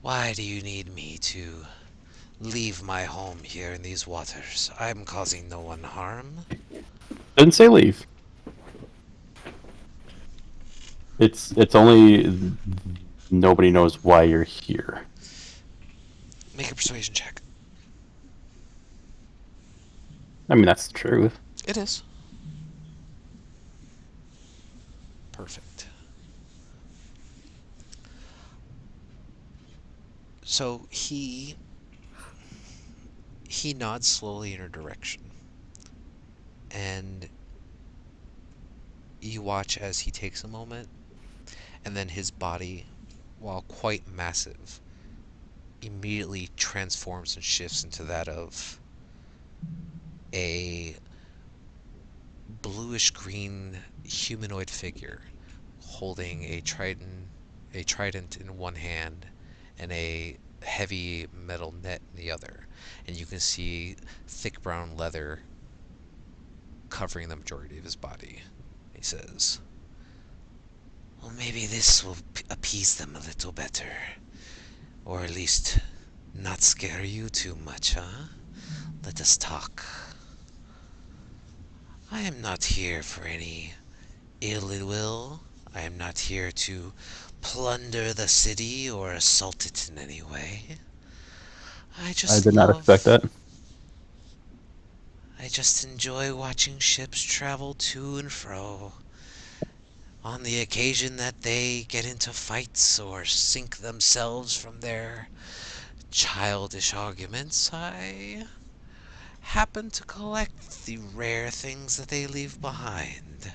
why do you need me to leave my home here in these waters? I'm causing no one harm." Didn't say leave. It's only nobody knows why you're here. Make a persuasion check. I mean, that's the truth. It is. Perfect. So he nods slowly in her direction, and you watch as he takes a moment, and then his body, while quite massive, immediately transforms and shifts into that of a bluish green humanoid figure holding a trident in one hand and a heavy metal net in the other, and you can see thick brown leather covering the majority of his body. He says, "Well, maybe this will appease them a little better, or at least not scare you too much, huh? Let us talk. I am not here for any ill will. I am not here to plunder the city or assault it in any way. I I just did not expect love that. I just enjoy watching ships travel to and fro. On the occasion that they get into fights or sink themselves from their childish arguments, I happen to collect the rare things that they leave behind.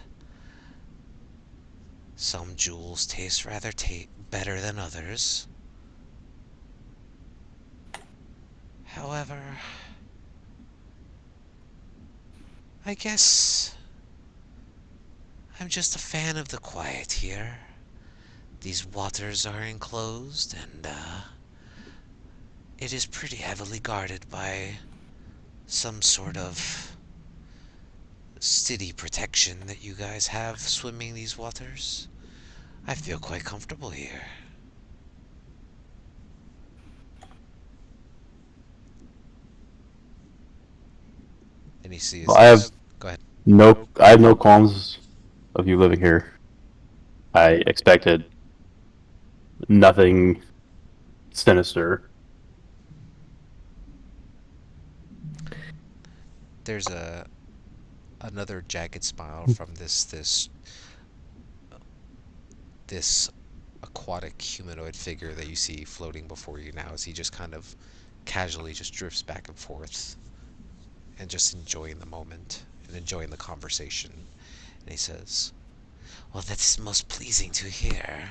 Some jewels taste rather better than others. However, I guess I'm just a fan of the quiet here. These waters are enclosed, and it is pretty heavily guarded by some sort of city protection that you guys have swimming these waters. I feel quite comfortable here. And you see his Well, I have Go ahead. I have no qualms of you living here. I expected nothing sinister. There's another jagged smile from this aquatic humanoid figure that you see floating before you now, as he just kind of casually just drifts back and forth and just enjoying the moment and enjoying the conversation. And he says, "Well, that is most pleasing to hear.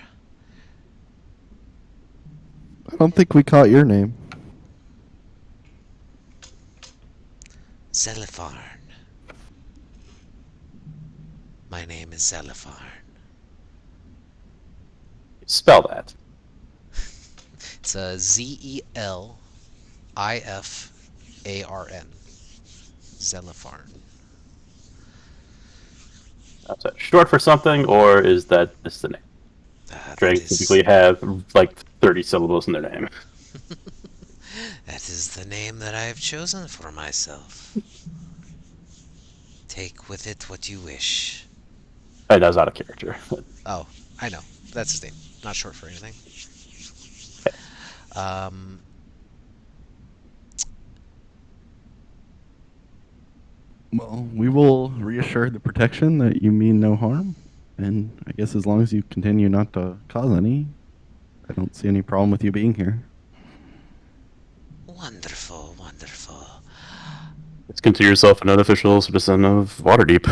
I don't think we caught your name. Zelifarn. My name is Zelifarn. Spell that. It's a Zelifan. Zelifarn. Is that short for something, or is that just the name? That Dragons is typically have like 30 syllables in their name. that is the name that I have chosen for myself. Take with it what you wish." That was out of character. Oh, I know. That's his name. Not short for anything. Um, Well, we will reassure the protection that you mean no harm. And I guess as long as you continue not to cause any, I don't see any problem with you being here. wonderful, wonderful. Let's consider yourself an unofficial citizen of Waterdeep.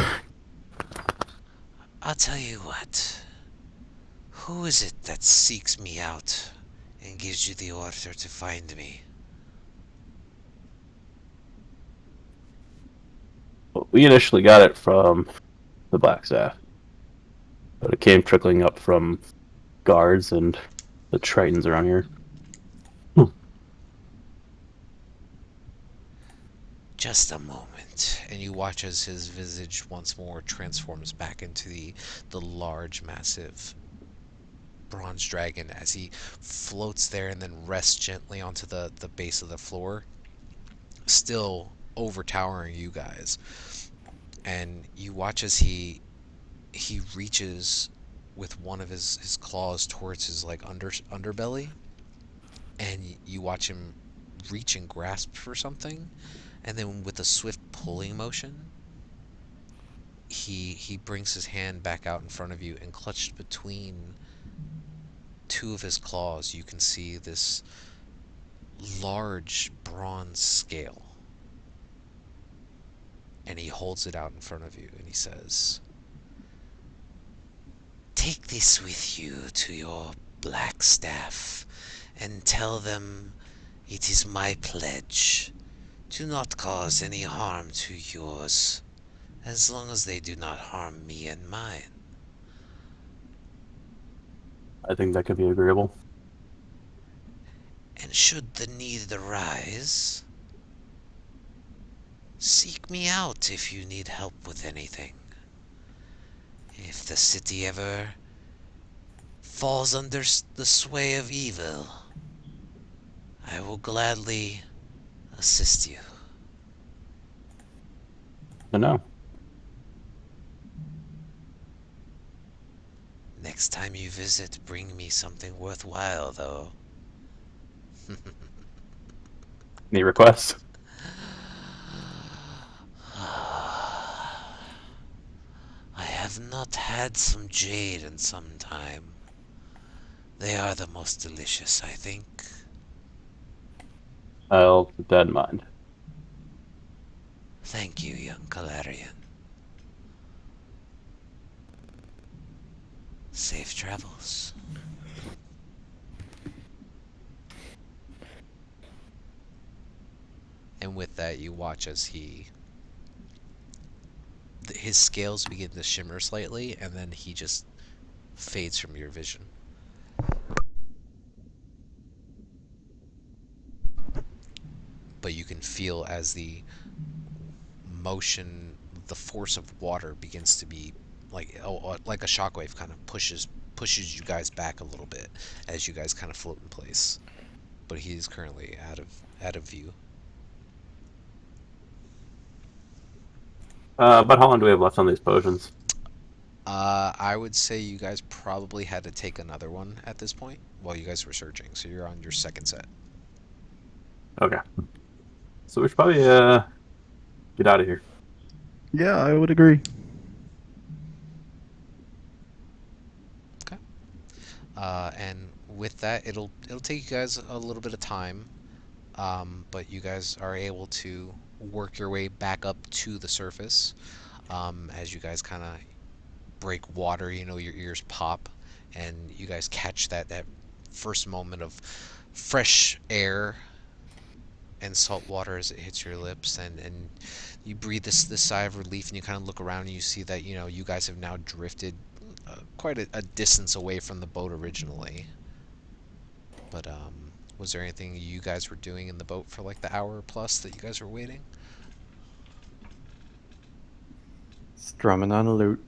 I'll tell you what. Who is it that seeks me out and gives you the order to find me? We initially got it from the Black Staff, but it came trickling up from guards and the Tritons around here. Just a moment, and you watch as his visage once more transforms back into the large, massive bronze dragon as he floats there and then rests gently onto the base of the floor, still overtowering you guys. And you watch as he reaches with one of his claws towards his like underbelly, and you watch him reach and grasp for something, and then with a swift pulling motion, he brings his hand back out in front of you, and clutched between two of his claws you can see this large bronze scale. And he holds it out in front of you and he says, "Take this with you to your black staff and tell them it is my pledge to not cause any harm to yours, as long as they do not harm me and mine." I think that could be agreeable. "And should the need arise, seek me out if you need help with anything. If the city ever falls under the sway of evil, I will gladly assist you." I know. Next time you visit, bring me something worthwhile, though. Any requests? have not had some jade in some time. They are the most delicious, I think. I'll keep that in mind. Thank you, young Galarian. Safe travels. And with that, you watch as his scales begin to shimmer slightly, and then he just fades from your vision. But you can feel as the motion, the force of water begins to be like a shockwave, kind of pushes you guys back a little bit as you guys kind of float in place. But he is currently out of view. But how long do we have left on these potions? I would say you guys probably had to take another one at this point while you guys were searching, so you're on your second set. Okay. So we should probably get out of here. Yeah, I would agree. And with that, it'll take you guys a little bit of time, but you guys are able to work your way back up to the surface. As you guys kind of break water, your ears pop, and you guys catch that first moment of fresh air and salt water as it hits your lips, and you breathe this sigh of relief, and you kind of look around and you see that you guys have now drifted quite a distance away from the boat originally. But was there anything you guys were doing in the boat for like the hour plus that you guys were waiting? Strumming on a lute.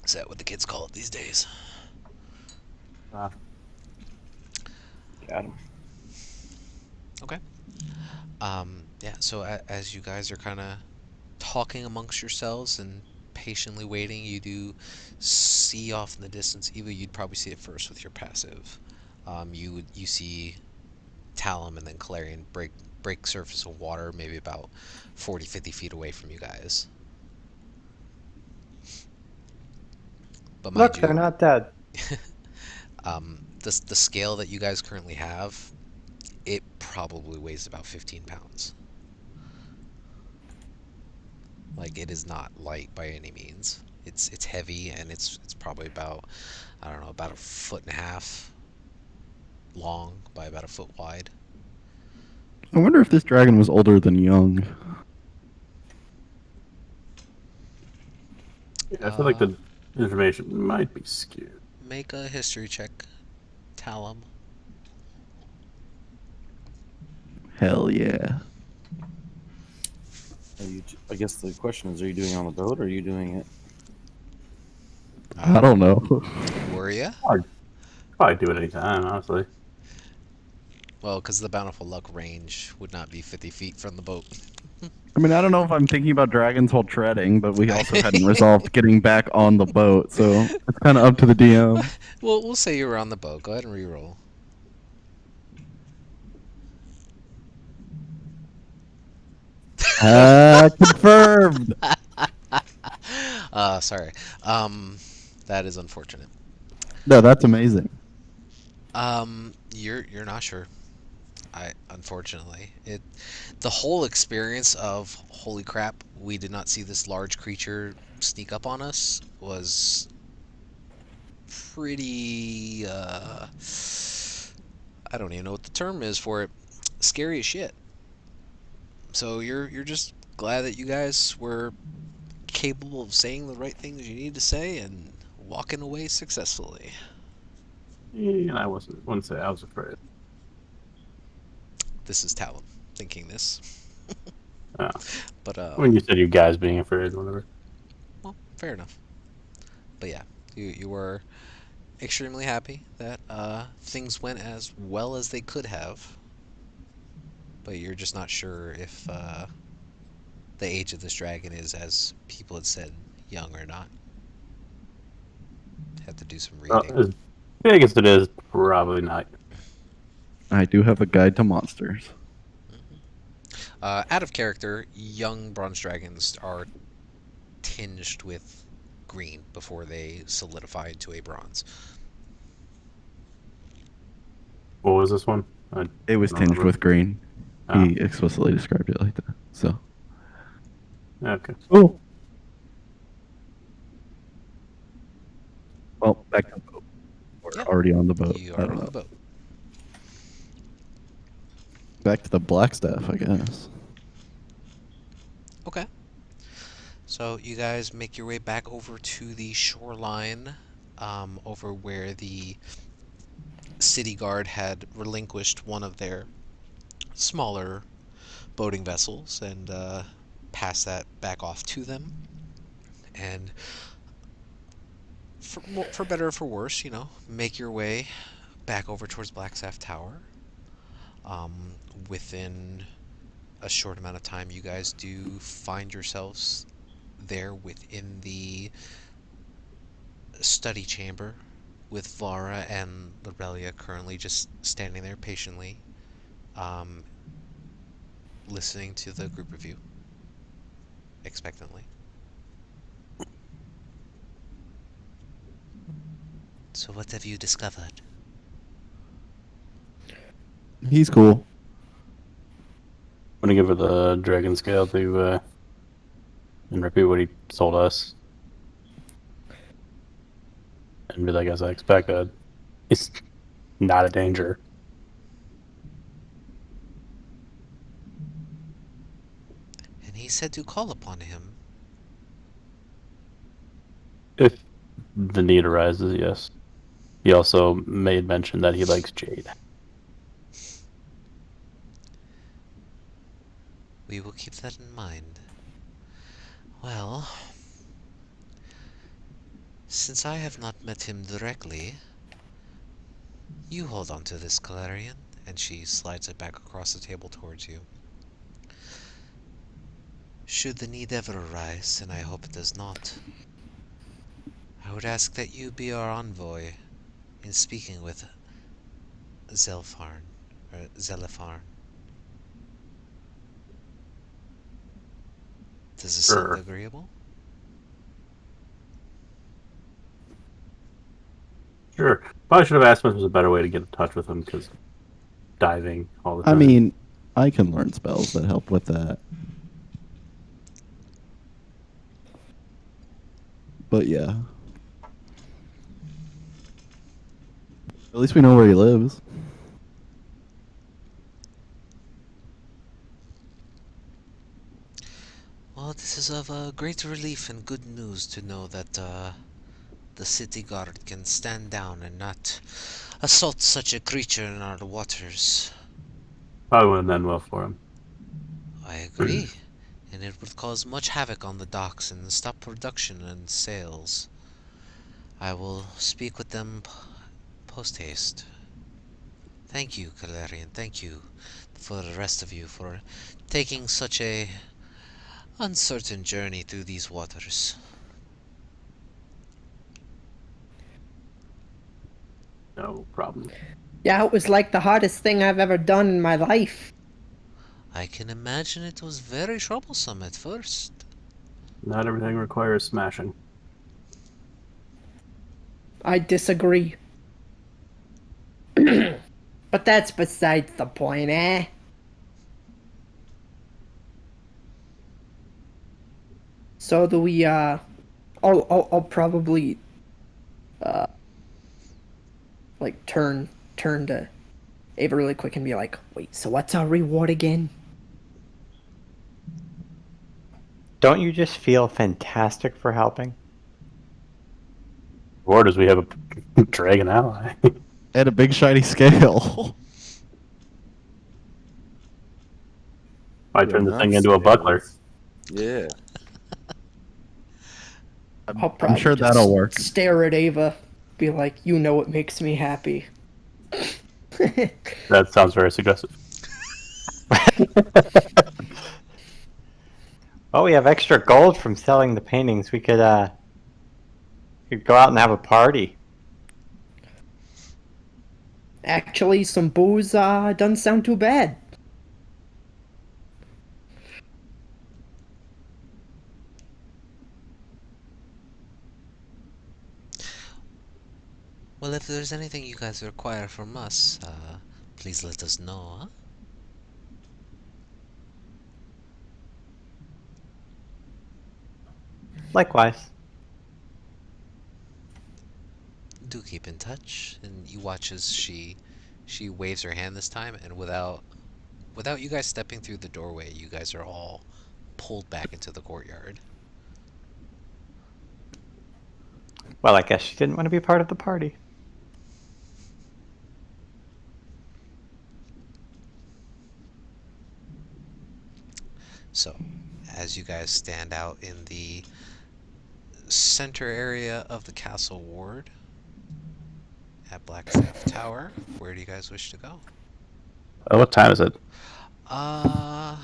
Is that what the kids call it these days? Uh, Got him. Okay. Yeah, so as you guys are kind of talking amongst yourselves and patiently waiting, you do see off in the distance. Eva, you'd probably see it first with your passive. You see Talum and then Clarion break surface of water maybe about 40-50 feet away from you guys. But mind Look, they're you, not dead. the scale that you guys currently have, it probably weighs about 15 pounds. Like, it is not light by any means. It's heavy, and it's probably about, I don't know, about 1.5 feet long by about 1 foot wide. I wonder if this dragon was older than young. yeah, I feel like the information might be skewed. Make a history check, Talum. Hell yeah. I guess the question is, are you doing it on the boat or are you doing it? I don't know. Were ya? Probably do it anytime, honestly. Well, because the Bountiful Luck range would not be 50 feet from the boat. I mean, I don't know if I'm thinking about dragons while treading, but we also hadn't resolved getting back on the boat, so it's kind of up to the DM. Well, we'll say you were on the boat. Go ahead and reroll. Confirmed. Sorry. That is unfortunate. No, that's amazing. You're not sure. Unfortunately, the whole experience of holy crap, we did not see this large creature sneak up on us was pretty I don't even know what the term is for it. Scary as shit. So you're just glad that you guys were capable of saying the right things you need to say and walking away successfully. And I wouldn't say I was afraid. This is Talon thinking this. Yeah. But When you said you guys being afraid, whatever. well, fair enough. But yeah, you were extremely happy that things went as well as they could have. But you're just not sure if the age of this dragon is, as people had said, young or not. Have to do some reading. As big as it is, probably not. I do have a guide to monsters. Out of character, young bronze dragons are tinged with green before they solidify into a bronze. What was this one? I It was don't tinged remember. with green. Oh. He explicitly described it like that. So Okay. cool. Well, back to the boat. We're Yep. already on the boat. You I are don't on know. the boat. Back to the Blackstaff, I guess. Okay. So you guys make your way back over to the shoreline, over where the city guard had relinquished one of their smaller boating vessels and pass that back off to them. And for better or for worse, make your way back over towards Blackstaff Tower. Within a short amount of time, you guys do find yourselves there within the study chamber with Vara and Lorelia currently just standing there patiently, um, listening to the group of you expectantly. So what have you discovered? He's cool. I'm gonna give her the dragon scale to and repeat what he told us. And be like, as I expected, he's not a danger. And he said to call upon him. If the need arises, yes. He also made mention that he likes jade. We will keep that in mind. Well, since I have not met him directly, you hold on to this, Calarian, and she slides it back across the table towards you. Should the need ever arise, and I hope it does not, I would ask that you be our envoy in speaking with Zelfarn, or Zelefarn. Does this sound Sure. agreeable? Sure. Probably should have asked him if there was a better way to get in touch with him, because diving all the I time. mean, I can learn spells that help with that. But yeah. At least we know where he lives. Well, this is of great relief and good news to know that the city guard can stand down and not assault such a creature in our waters. Probably wouldn't end well for him. I agree, and it would cause much havoc on the docks and stop production and sales. I will speak with them post haste. Thank you, Calarian. Thank you for the rest of you for taking such a uncertain journey through these waters. No problem. Yeah, it was like the hardest thing I've ever done in my life. I can imagine it was very troublesome at first. Not everything requires smashing. I disagree. But that's besides the point, eh? So do we, I'll probably, like, turn to Ava really quick and be like, wait, so what's our reward again? Don't you just feel fantastic for helping? Or does we have a dragon ally? And a big shiny scale. I turn the thing into a buckler. Yeah. I'll probably sure just that'll work. stare at Ava, be like, you know what makes me happy. That sounds very suggestive. Oh, we have extra gold from selling the paintings. We could go out and have a party. Actually, some booze doesn't sound too bad. Well, if there's anything you guys require from us, please let us know, huh? Likewise. Do keep in touch. And you watch as she waves her hand this time, and without you guys stepping through the doorway, you guys are all pulled back into the courtyard. Well, I guess she didn't want to be part of the party. So, as you guys stand out in the center area of the castle ward at Blackstaff Tower, where do you guys wish to go? What time is it? Uh,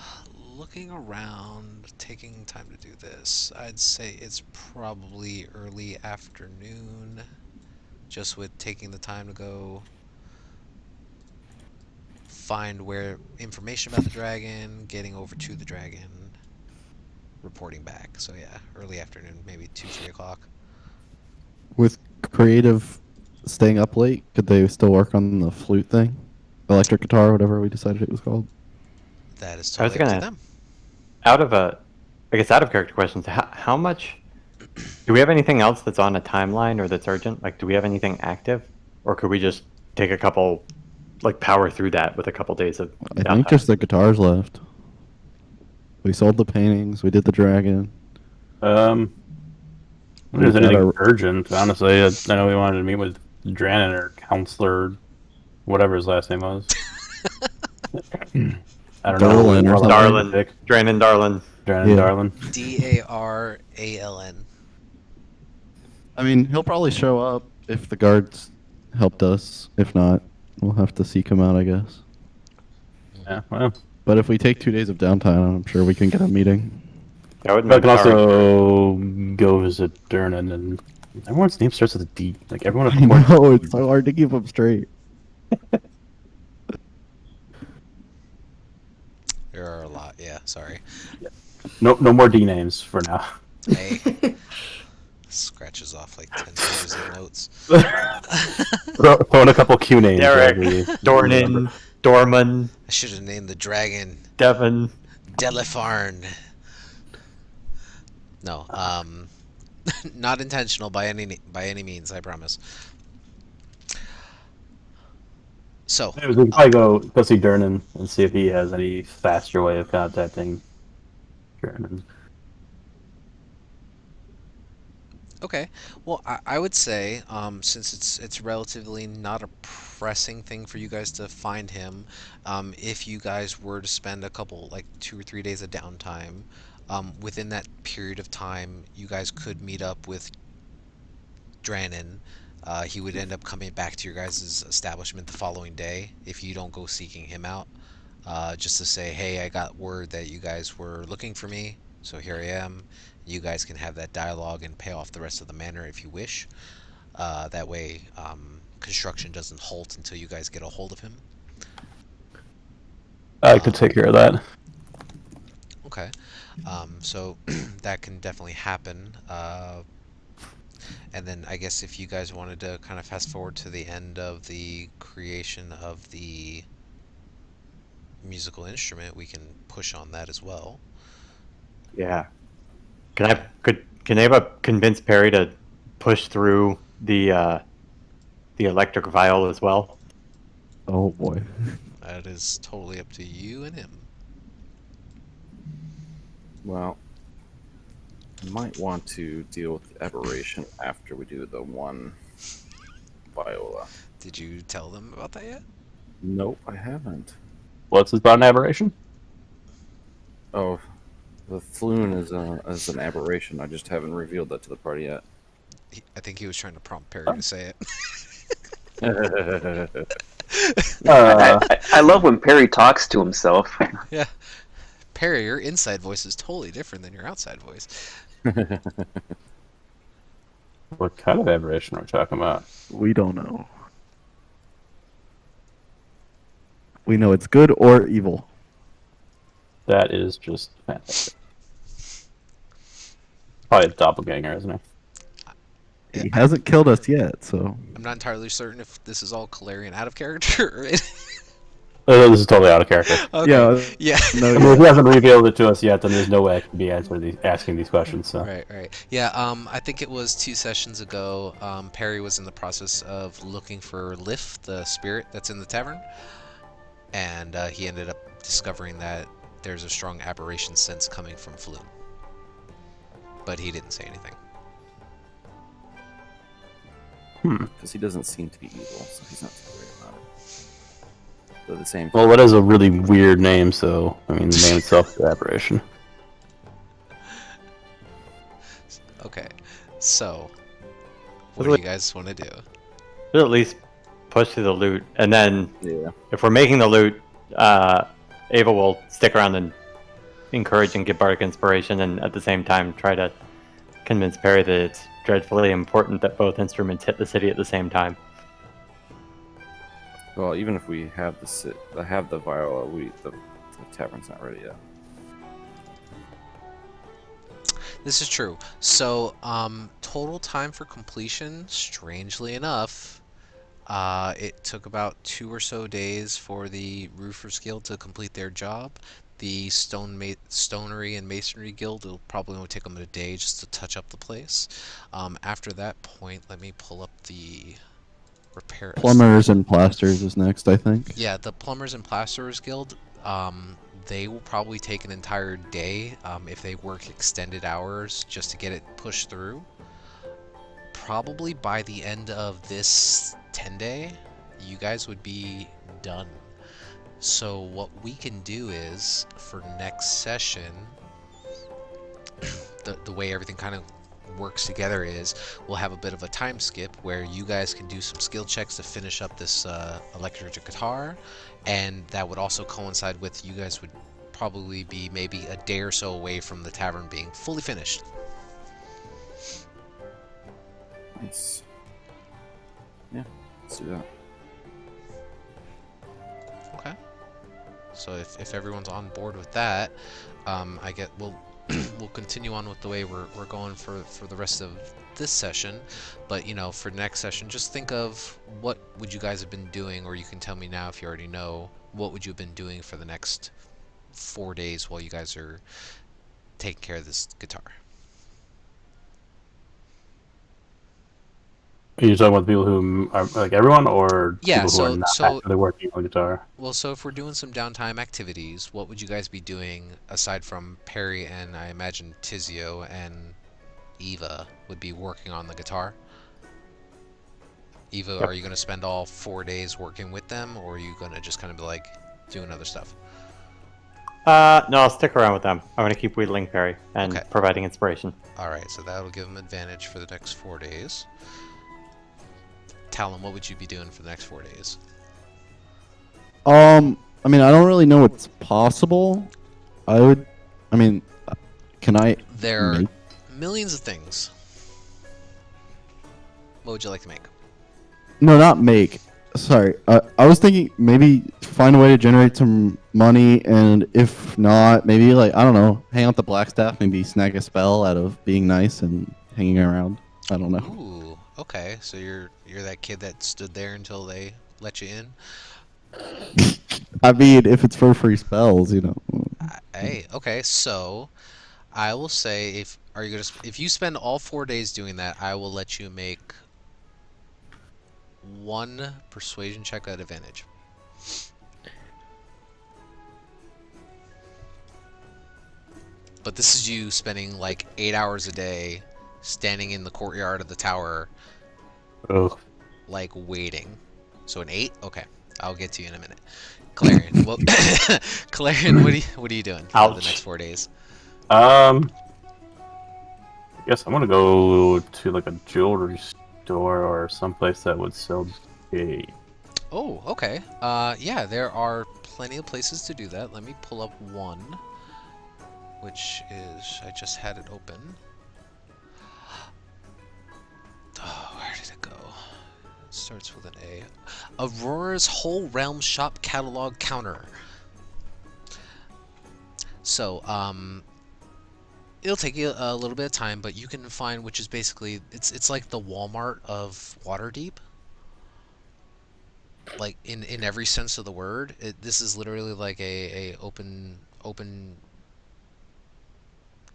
Looking around, taking time to do this, I'd say it's probably early afternoon, just with taking the time to go find where information about the dragon, getting over to the dragon, reporting back. So yeah, early afternoon, maybe 2, 3 o'clock. With creative staying up late, could they still work on the flute thing? Electric guitar, whatever we decided it was called. That is I was totally up to gonna- them. Out of character questions, how much do we have anything else that's on a timeline or that's urgent? Like, do we have anything active, or could we just take a couple, like, power through that with a couple days of I think downtime? just the guitars left. We sold the paintings. We did the dragon. If there's We got anything our- urgent, honestly, I know we wanted to meet with Drannon or Counselor, whatever his last name was. I don't know. Darlin or something. Darlin, Pick. Drannon Darlin. Drannon Yeah. Darlin. Daraln. I mean, he'll probably show up if the guards helped us. If not, we'll have to seek him out, I guess. Yeah, well. But if we take 2 days of downtime, I'm sure we can get a meeting. That would I can make our- also go visit Durnan, and everyone's name starts with a D. Like, everyone I know, it's so hard to keep them straight. There are a lot, yeah, sorry. No more D names for now. Hey. Scratches off like 10 pages of notes. Throw in a couple Q names. Derek, that'd be- Dornan, Dorman, I should have named the dragon Devon. Delifarn. No, not intentional by any means, I promise. So, Anyways, we can probably go see Durnan and see if he has any faster way of contacting Durnan. okay. Well, I would say, since it's relatively not a pressing thing for you guys to find him, if you guys were to spend a couple, like 2 or 3 days of downtime, within that period of time, you guys could meet up with Drannon. He would end up coming back to your guys' establishment the following day if you don't go seeking him out. Just to say, hey, I got word that you guys were looking for me, so here I am. You guys can have that dialogue and pay off the rest of the manor if you wish. That way, construction doesn't halt until you guys get a hold of him. I could take care of that. Okay. So that can definitely happen. And then I guess if you guys wanted to kind of fast forward to the end of the creation of the musical instrument, we can push on that as well. Yeah. Can Ava convince Perry to push through the electric vial as well? Oh boy. That is totally up to you and him. Well, you might want to deal with the aberration after we do the one Viola. Did you tell them about that yet? Nope, I haven't. What's his about an aberration? Oh, the Floon is an aberration. I just haven't revealed that to the party yet. I think he was trying to prompt Perry to say it. I love when Perry talks to himself. Yeah. Perry, your inside voice is totally different than your outside voice. What kind of aberration are we talking about? We don't know. We know it's good or evil. That is just fantastic. Probably a doppelganger, isn't it? He hasn't killed us yet, so. I'm not entirely certain if this is all Calarian out of character. This is totally out of character. Okay. Yeah. Yeah. No, I mean, if he yeah. hasn't revealed it to us yet, then there's no way I can be asking these questions. So. Right. Yeah, I think it was 2 sessions ago, Perry was in the process of looking for Lif, the spirit that's in the tavern, and he ended up discovering that there's a strong aberration sense coming from Flume. But he didn't say anything. Because he doesn't seem to be evil, so he's not too worried about it. But at the same time, Well, that is a really weird name, so I mean, the name itself is an aberration. Okay, so what do you guys want to do? We'll at least push through the loot, and then yeah. if we're making the loot, Ava will stick around and encourage and give Bardic Inspiration, and at the same time try to convince Perry that it's dreadfully important that both instruments hit the city at the same time. Well, even if we have the Viola, the tavern's not ready yet. This is true. So, total time for completion, strangely enough, it took about 2 or so days for the Roofers Guild to complete their job. The Stonery and Masonry Guild will probably only take them a day just to touch up the place. After that point, let me pull up the repair. Plumbers and plasters is next, I think. Yeah, the Plumbers and Plasterers Guild, they will probably take an entire day if they work extended hours just to get it pushed through. Probably by the end of this 10-day, you guys would be done. So what we can do is, for next session, the way everything kind of works together is we'll have a bit of a time skip where you guys can do some skill checks to finish up this electric guitar, and that would also coincide with you guys would probably be maybe a day or so away from the tavern being fully finished. Nice. Yeah, let's do that. Okay. So if everyone's on board with that, I get we'll continue on with the way we're going for the rest of this session. But you know, for next session, just think of what would you guys have been doing, or you can tell me now if you already know, what would you have been doing for the next 4 days while you guys are taking care of this guitar. Are you talking about people who are like everyone, or Yeah, people who are not actually working on the guitar? Well, so if we're doing some downtime activities, what would you guys be doing aside from Perry and I imagine Tizio and Eva would be working on the guitar? Eva, Yep. Are you going to spend all 4 days working with them, or are you going to just kind of be like doing other stuff? No, I'll stick around with them. I'm going to keep wheedling Perry and Okay. providing inspiration. Alright, so that'll give them advantage for the next 4 days. Talon, what would you be doing for the next 4 days? I mean, I don't really know what's possible. Can I There are make? millions of things. What would you like to make? No, not make. Sorry. I was thinking maybe find a way to generate some money, and if not, maybe like, I don't know, hang out the Blackstaff, maybe snag a spell out of being nice and hanging around. I don't know. Ooh, okay. So you're that kid that stood there until they let you in? I mean, if it's for free spells, you know. Hey, okay. So I will say if you spend all 4 days doing that, I will let you make 1 persuasion check at advantage. But this is you spending like 8 hours a day standing in the courtyard of the tower, Oh, like waiting. So an 8? Okay. I'll get to you in a minute. Clarion, Clarion, what are you doing for the Ouch. next 4 days? I guess I'm gonna go to like a jewelry store or someplace that would sell jade. Oh, okay. Yeah, there are plenty of places to do that. Let me pull up one, which is, I just had it open. Oh, where did it go? It starts with an A. Aurora's Whole Realm Shop Catalog Counter. So, it'll take you a little bit of time, but you can find, which is basically it's like the Walmart of Waterdeep. Like in every sense of the word. This is literally like a open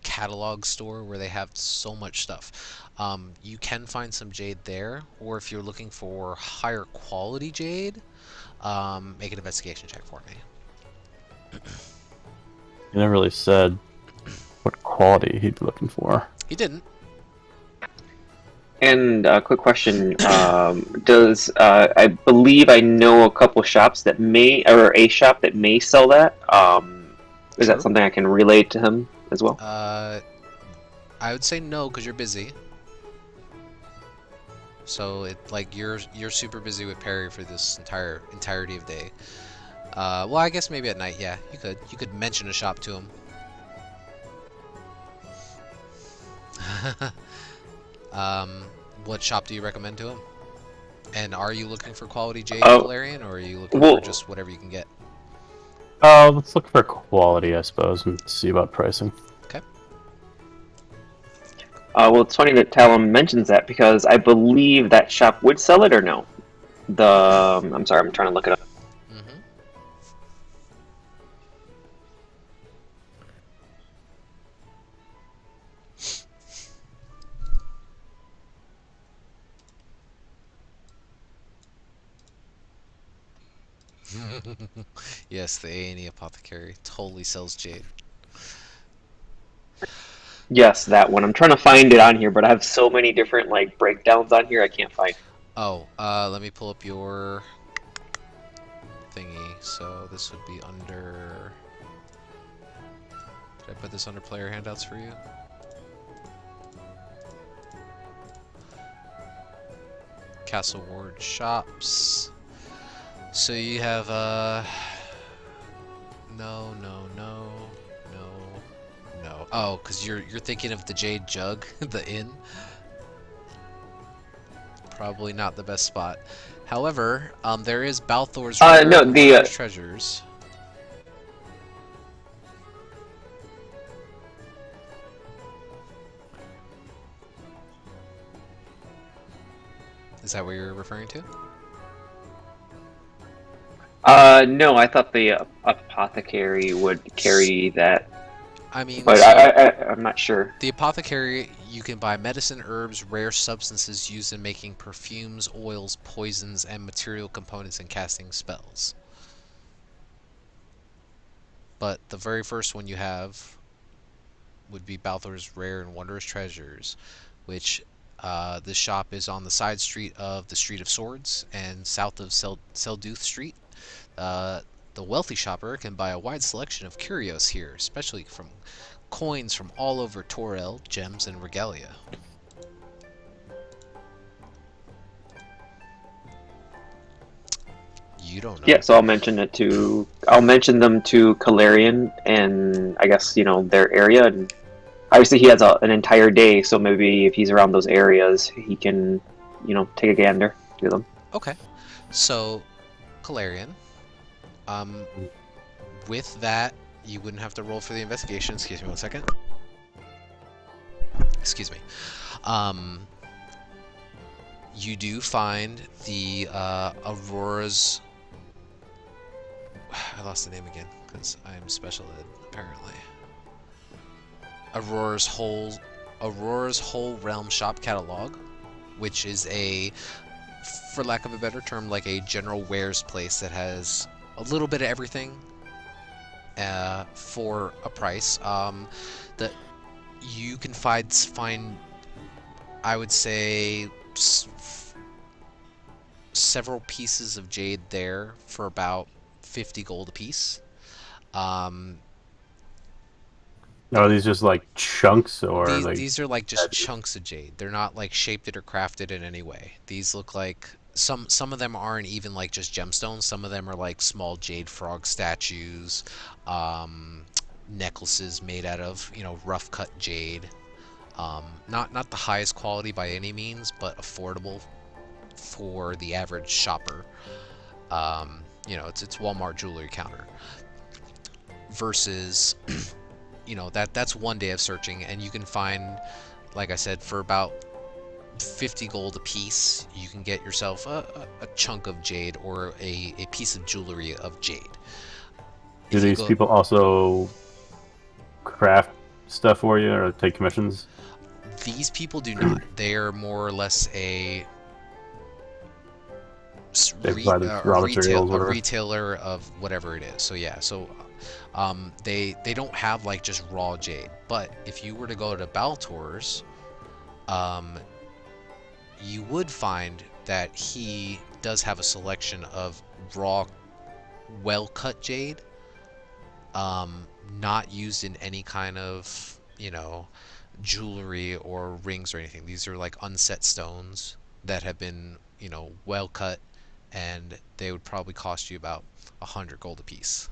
catalog store where they have so much stuff. You can find some jade there, or if you're looking for higher quality jade, make an investigation check for me. You never really said what quality he'd be looking for. He didn't. And quick question: Does I believe I know a couple shops that may, or a shop that may sell that? Is Sure. that something I can relate to him as well? I would say no because you're busy. So you're super busy with Perry for this entirety of day. Well, I guess maybe at night. Yeah, you could mention a shop to him. What shop do you recommend to him? And are you looking for quality jade, Valerian, or are you looking for just whatever you can get? Let's look for quality, I suppose, and see about pricing. Okay. Well, it's funny that Talon mentions that because I believe that shop would sell it, or no? I'm sorry, I'm trying to look it up. Yes, the A&E Apothecary totally sells jade. Yes, that one. I'm trying to find it on here, but I have so many different like breakdowns on here I can't find. Oh, let me pull up your thingy. So this would be under. Did I put this under player handouts for you? Castle Ward shops. So you have no. Oh, because you're thinking of the Jade Jug, the inn. Probably not the best spot. However, there is Balthor's No, the treasures. Is that what you're referring to? no, I thought the apothecary would carry that. I mean, but so I'm not sure. The apothecary, you can buy medicine, herbs, rare substances used in making perfumes, oils, poisons, and material components in casting spells. But the very first one you have would be Balthor's Rare and Wondrous Treasures, which this shop is on the side street of the Street of Swords and south of Selduth Street. The wealthy shopper can buy a wide selection of curios here, especially from coins from all over Torel, gems, and regalia. You don't know. Yeah, so I'll mention them to Kalarian and I guess, their area, and obviously he has an entire day, so maybe if he's around those areas he can, take a gander to them. Okay. So Kalarian, with that you wouldn't have to roll for the investigation. Excuse me 1 second. Excuse me. You do find the Aurora's. I lost the name again because I am special ed apparently. Aurora's whole realm shop catalog, which is for lack of a better term, like a general wares place that has a little bit of everything for a price. That you can find I would say several pieces of jade there for about 50 gold apiece. Are these just like chunks, or these are like just chunks of jade. They're not like shaped or crafted in any way. These look like some of them aren't even like just gemstones. Some of them are like small jade frog statues, necklaces made out of rough cut jade. Not the highest quality by any means, but affordable for the average shopper. It's Walmart jewelry counter versus you know, that's one day of searching, and you can find, like I said, for about 50 gold a piece, you can get yourself a chunk of jade or a piece of jewelry of jade. Do If you these go, people also craft stuff for you or take commissions? these people do not. They are more or less a They provide the raw materials, a whatever. retailer of whatever it is. So yeah, so they don't have like just raw jade. But if you were to go to Baltor's, you would find that he does have a selection of raw, well-cut jade, not used in any kind of, you know, jewelry or rings or anything. These are like unset stones that have been, you know, well cut, and they would probably cost you about 100 gold apiece.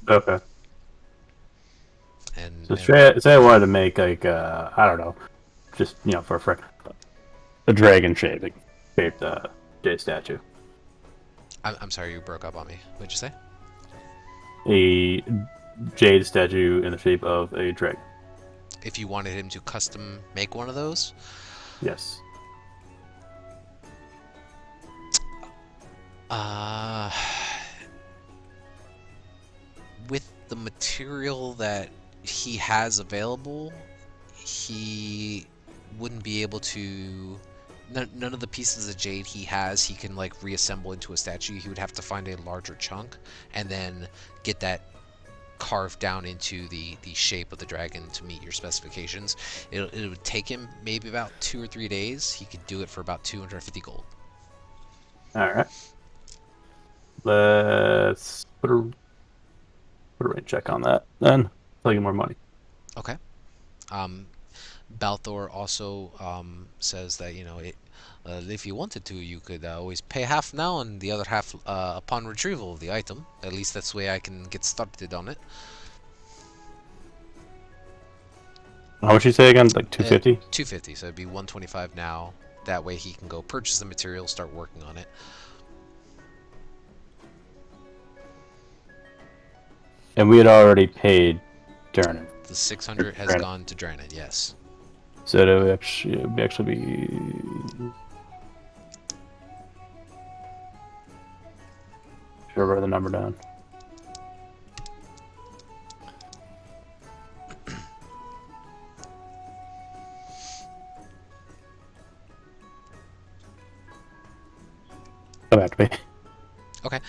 Okay. And, So and say I wanted to make like I don't know, just for a friend, a dragon shaped jade statue, I'm sorry, you broke up on me. What'd you say? a jade statue in the shape of a dragon. If you wanted him to custom make one of those, Yes. uh, with the material that he has available, he wouldn't be able to. None of the pieces of jade he has, he can like reassemble into a statue. He would have to find a larger chunk and then get that carved down into the shape of the dragon to meet your specifications. It would take him maybe about 2 or 3 days. He could do it for about 250 gold. All right. Let's put a rate check on that. Then tell you more money. Okay. Balthor also says that, you know, if you wanted to, you could always pay half now and the other half upon retrieval of the item. At least that's the way I can get started on it. How much you say again? Like 250? 250, so it'd be 125 now. That way he can go purchase the material, start working on it. And we had already paid Durnan. The 600 has gone to Dranen, yes. So it would actually be. Should I write the number down? Come back to me. Okay.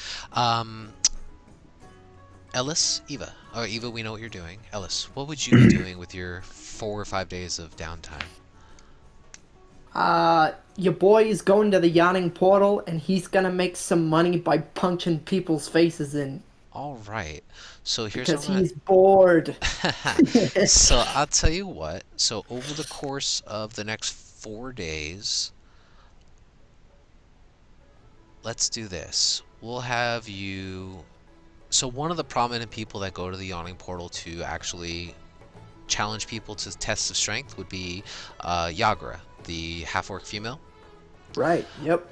Ellis, Eva. Oh, Eva, we know what you're doing. Ellis, what would you be doing with your 4 or 5 days of downtime? Your boy is going to the yawning portal, and he's gonna make some money by punching people's faces in. All right. So here's Because what I'm he's bored. So I'll tell you what. So over the course of the next 4 days, let's do this. We'll have you. So one of the prominent people that go to the yawning portal to actually challenge people to tests of strength would be Yagra, the half-orc female. Right, yep.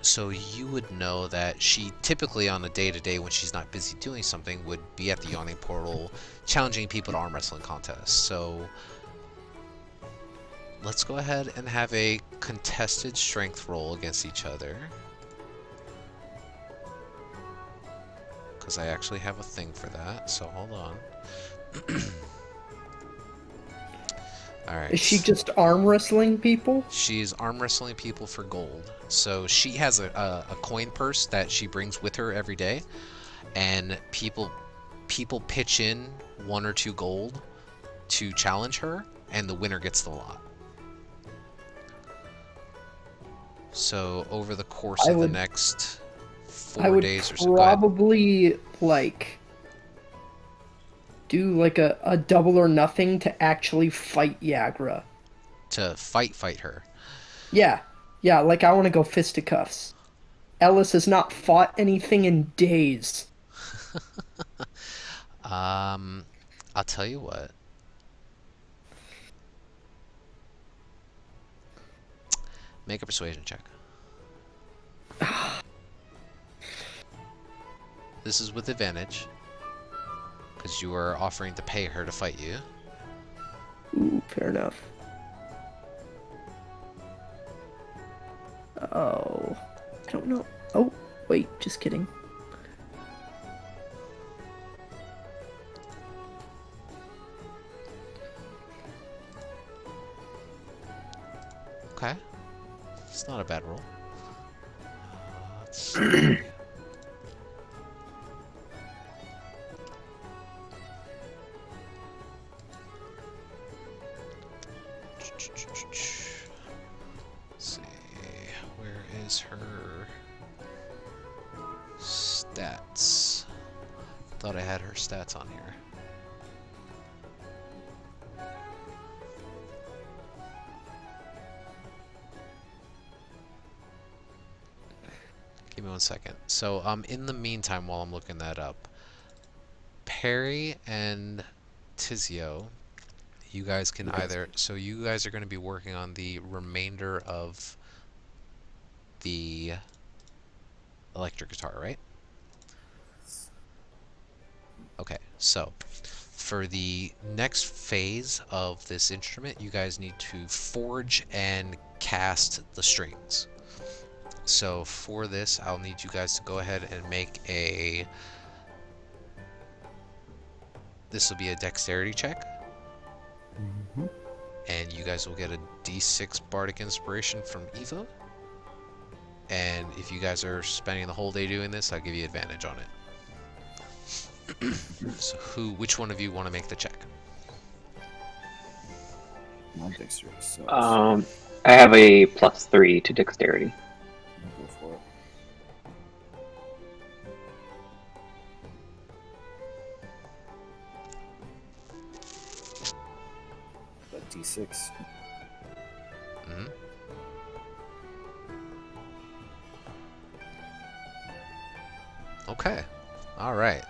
So you would know that she typically on a day-to-day when she's not busy doing something would be at the yawning portal challenging people to arm wrestling contests. So let's go ahead and have a contested strength roll against each other. Because I actually have a thing for that, so hold on. Alright. Is she just arm wrestling people? She's arm wrestling people for gold. So she has a coin purse that she brings with her every day, and people pitch in 1 or 2 gold to challenge her, and the winner gets the lot. So over the course of the next 4 days or so, probably like do like a double or nothing to actually fight Yagra. to fight her. Yeah, like I want to go fisticuffs. Ellis has not fought anything in days. I'll tell you what. Make a persuasion check. This is with advantage. because you were offering to pay her to fight you. Ooh, fair enough. Oh, I don't know. Oh, wait, just kidding. Okay. It's not a bad roll. Let's see. Let's see. Where is her stats? Thought I had her stats on here. Give me 1 second. So, in the meantime, while I'm looking that up, Perry and Tizio, you guys can either. So, you guys are going to be working on the remainder of the electric guitar, right? Okay, so for the next phase of this instrument, you guys need to forge and cast the strings. So for this, I'll need you guys to go ahead and make a... This will be a dexterity check. And you guys will get a D6 Bardic Inspiration from Eva. And if you guys are spending the whole day doing this, I'll give you advantage on it. So which one of you want to make the check? My dexterity sucks. I have a +3 to dexterity. I'll go for it. That D6. Mm-hmm. Okay. All right.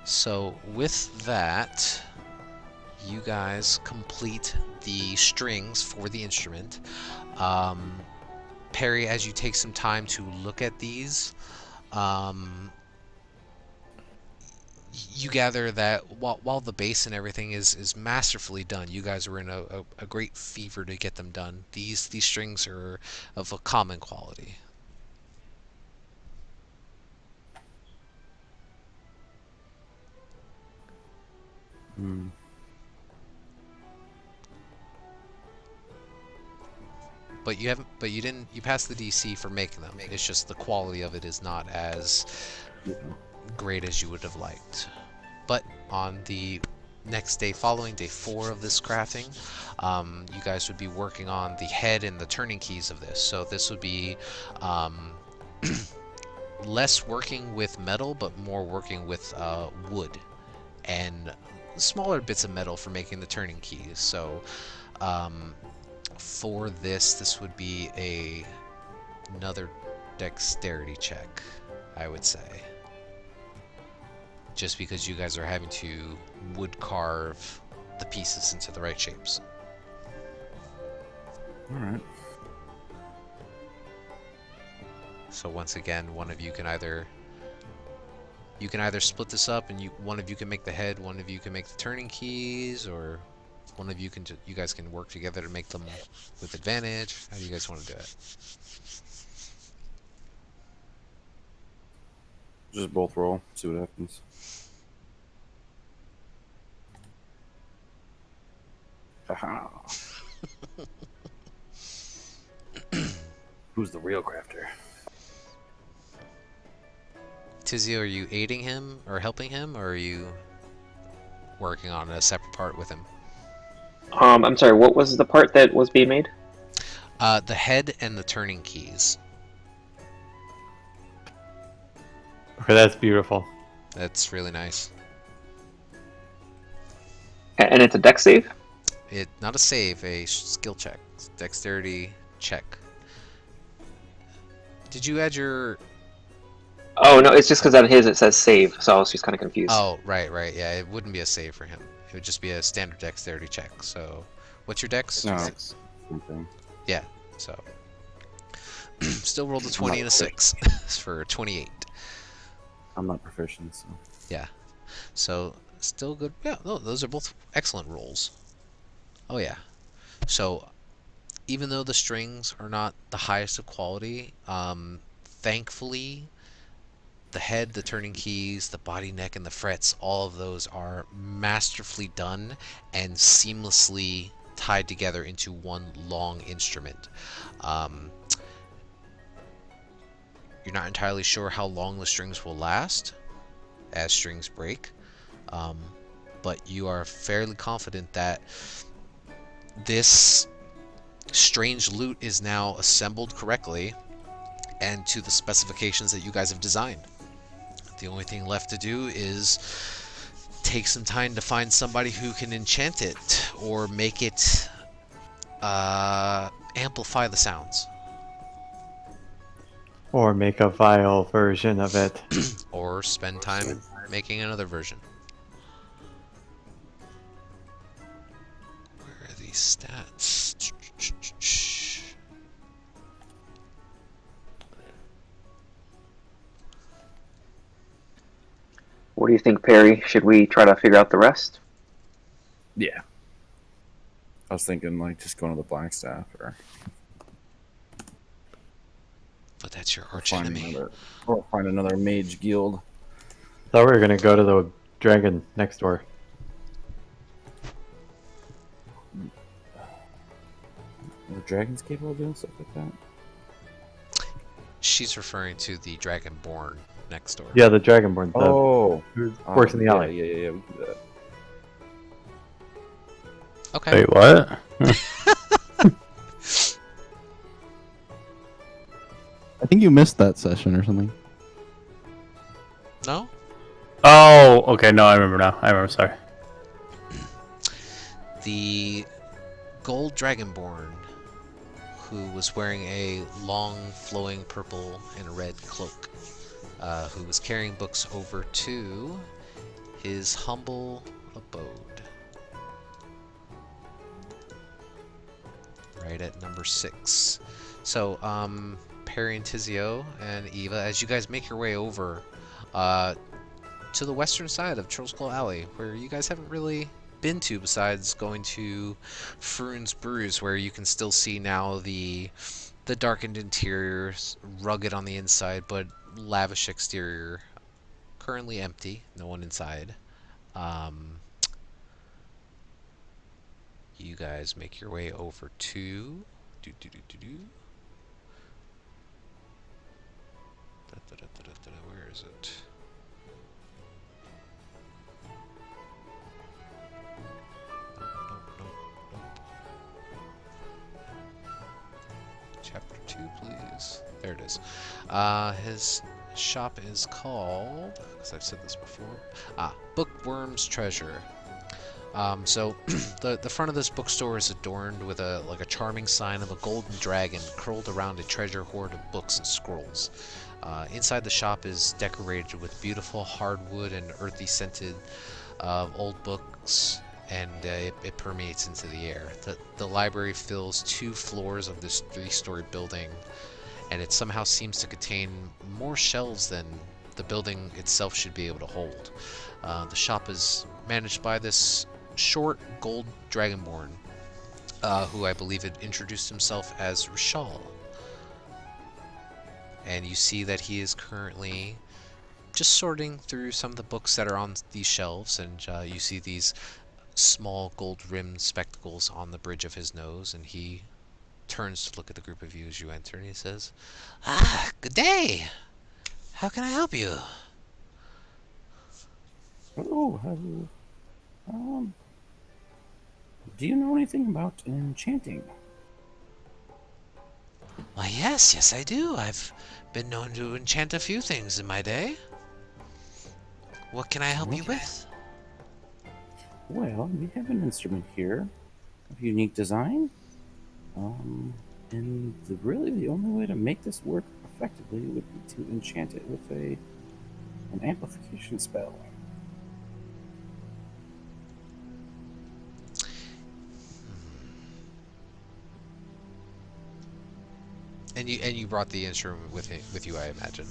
So with that, you guys complete the strings for the instrument. Perry, as you take some time to look at these, you gather that while the bass and everything is masterfully done, you guys were in a great fever to get them done. These strings are of a common quality. But you passed the DC for making them. It's just the quality of it is not as great as you would have liked. But on the next day following, day 4 of this crafting, you guys would be working on the head and the turning keys of this. So this would be less working with metal, but more working with wood and smaller bits of metal for making the turning keys. So for this would be another dexterity check, I would say. Just because you guys are having to wood carve the pieces into the right shapes. Alright. So once again, one of you can either split this up, and one of you can make the head, one of you can make the turning keys, or one of you can you guys can work together to make them with advantage. How do you guys want to do it? Just both roll, see what happens. Haha. Who's the real crafter? Tizzy, are you aiding him or helping him, or are you working on a separate part with him? I'm sorry, what was the part that was being made? The head and the turning keys. Okay, that's beautiful. That's really nice. And it's a dex save? Not a save, a skill check. Dexterity check. Did you add your... Oh, no, it's just because on his it says save, so I was just kind of confused. Oh, right. Yeah, it wouldn't be a save for him. It would just be a standard dexterity check. So, what's your dex? No, it's same thing. Yeah, so... Still rolled a 20 and a 6 for 28. I'm not proficient, so... Yeah. So, Still good. Yeah, no, those are both excellent rolls. Oh yeah. So even though the strings are not the highest of quality, thankfully the head, the turning keys, the body, neck, and the frets, all of those are masterfully done and seamlessly tied together into one long instrument. Um, you're not entirely sure how long the strings will last, as strings break, um, but you are fairly confident that this strange loot is now assembled correctly and to the specifications that you guys have designed. The only thing left to do is take some time to find somebody who can enchant it or make it amplify the sounds. Or make a vile version of it. Or spend time making another version. Where are these stats? What do you think, Perry? Should we try to figure out the rest? Yeah. I was thinking like just going to the Blackstaff But that's your arch find enemy. find another mage guild. Thought we were gonna go to the dragon next door. The dragon's capable of doing stuff like that. She's referring to the Dragonborn next door. Yeah, the dragonborn. Oh, Who works in the alley. Yeah. We can do that. Okay. Wait, what? I think you missed that session or something. No? Oh, okay. No, I remember now. I remember. Sorry. The gold Dragonborn, who was wearing a long, flowing purple and red cloak, who was carrying books over to his humble abode. Right at number 6. So, Perry and Tizio and Eva, as you guys make your way over to the western side of Trollskull Alley, where you guys haven't really been to besides going to Froon's Brews, where you can still see now the darkened interior, rugged on the inside, but lavish exterior. Currently empty, no one inside. You guys make your way over to where is it? Nope. Chapter 2, please. There it is. His shop is called, because I've said this before, Bookworm's Treasure. So the front of this bookstore is adorned with a charming sign of a golden dragon curled around a treasure hoard of books and scrolls. Inside the shop is decorated with beautiful hardwood and earthy scented old books, and it permeates into the air. The library fills 2 floors of this 3-story building, and it somehow seems to contain more shelves than the building itself should be able to hold. The shop is managed by this short gold dragonborn, who I believe had introduced himself as Rishal. And you see that he is currently just sorting through some of the books that are on these shelves, and you see these small gold-rimmed spectacles on the bridge of his nose, and he turns to look at the group of you as you enter, and he says, good day! How can I help you? Oh, do you know anything about enchanting? Why, yes, I do. I've been known to enchant a few things in my day. What can I help you with? Well, we have an instrument here of unique design. And really the only way to make this work effectively would be to enchant it with an amplification spell. And you brought the instrument with you, I imagine.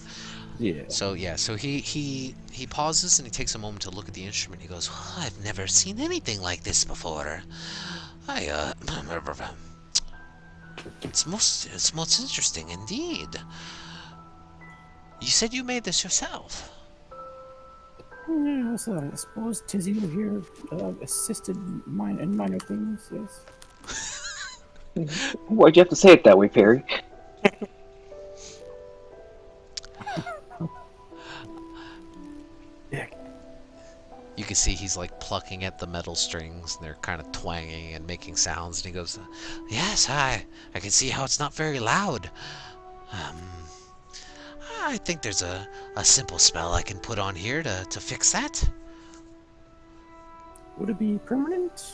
Yeah. So yeah, so he pauses and he takes a moment to look at the instrument. He goes, "Oh, I've never seen anything like this before. I it's most interesting indeed. You said you made this yourself." Yeah, so I suppose Tizzy here assisted in minor things, yes. Why'd you have to say it that way, Perry? Yeah. You can see he's like plucking at the metal strings, and they're kind of twanging and making sounds. And he goes, "Yes, I can see how it's not very loud. Um, I think there's a simple spell I can put on here to fix that." Would it be permanent?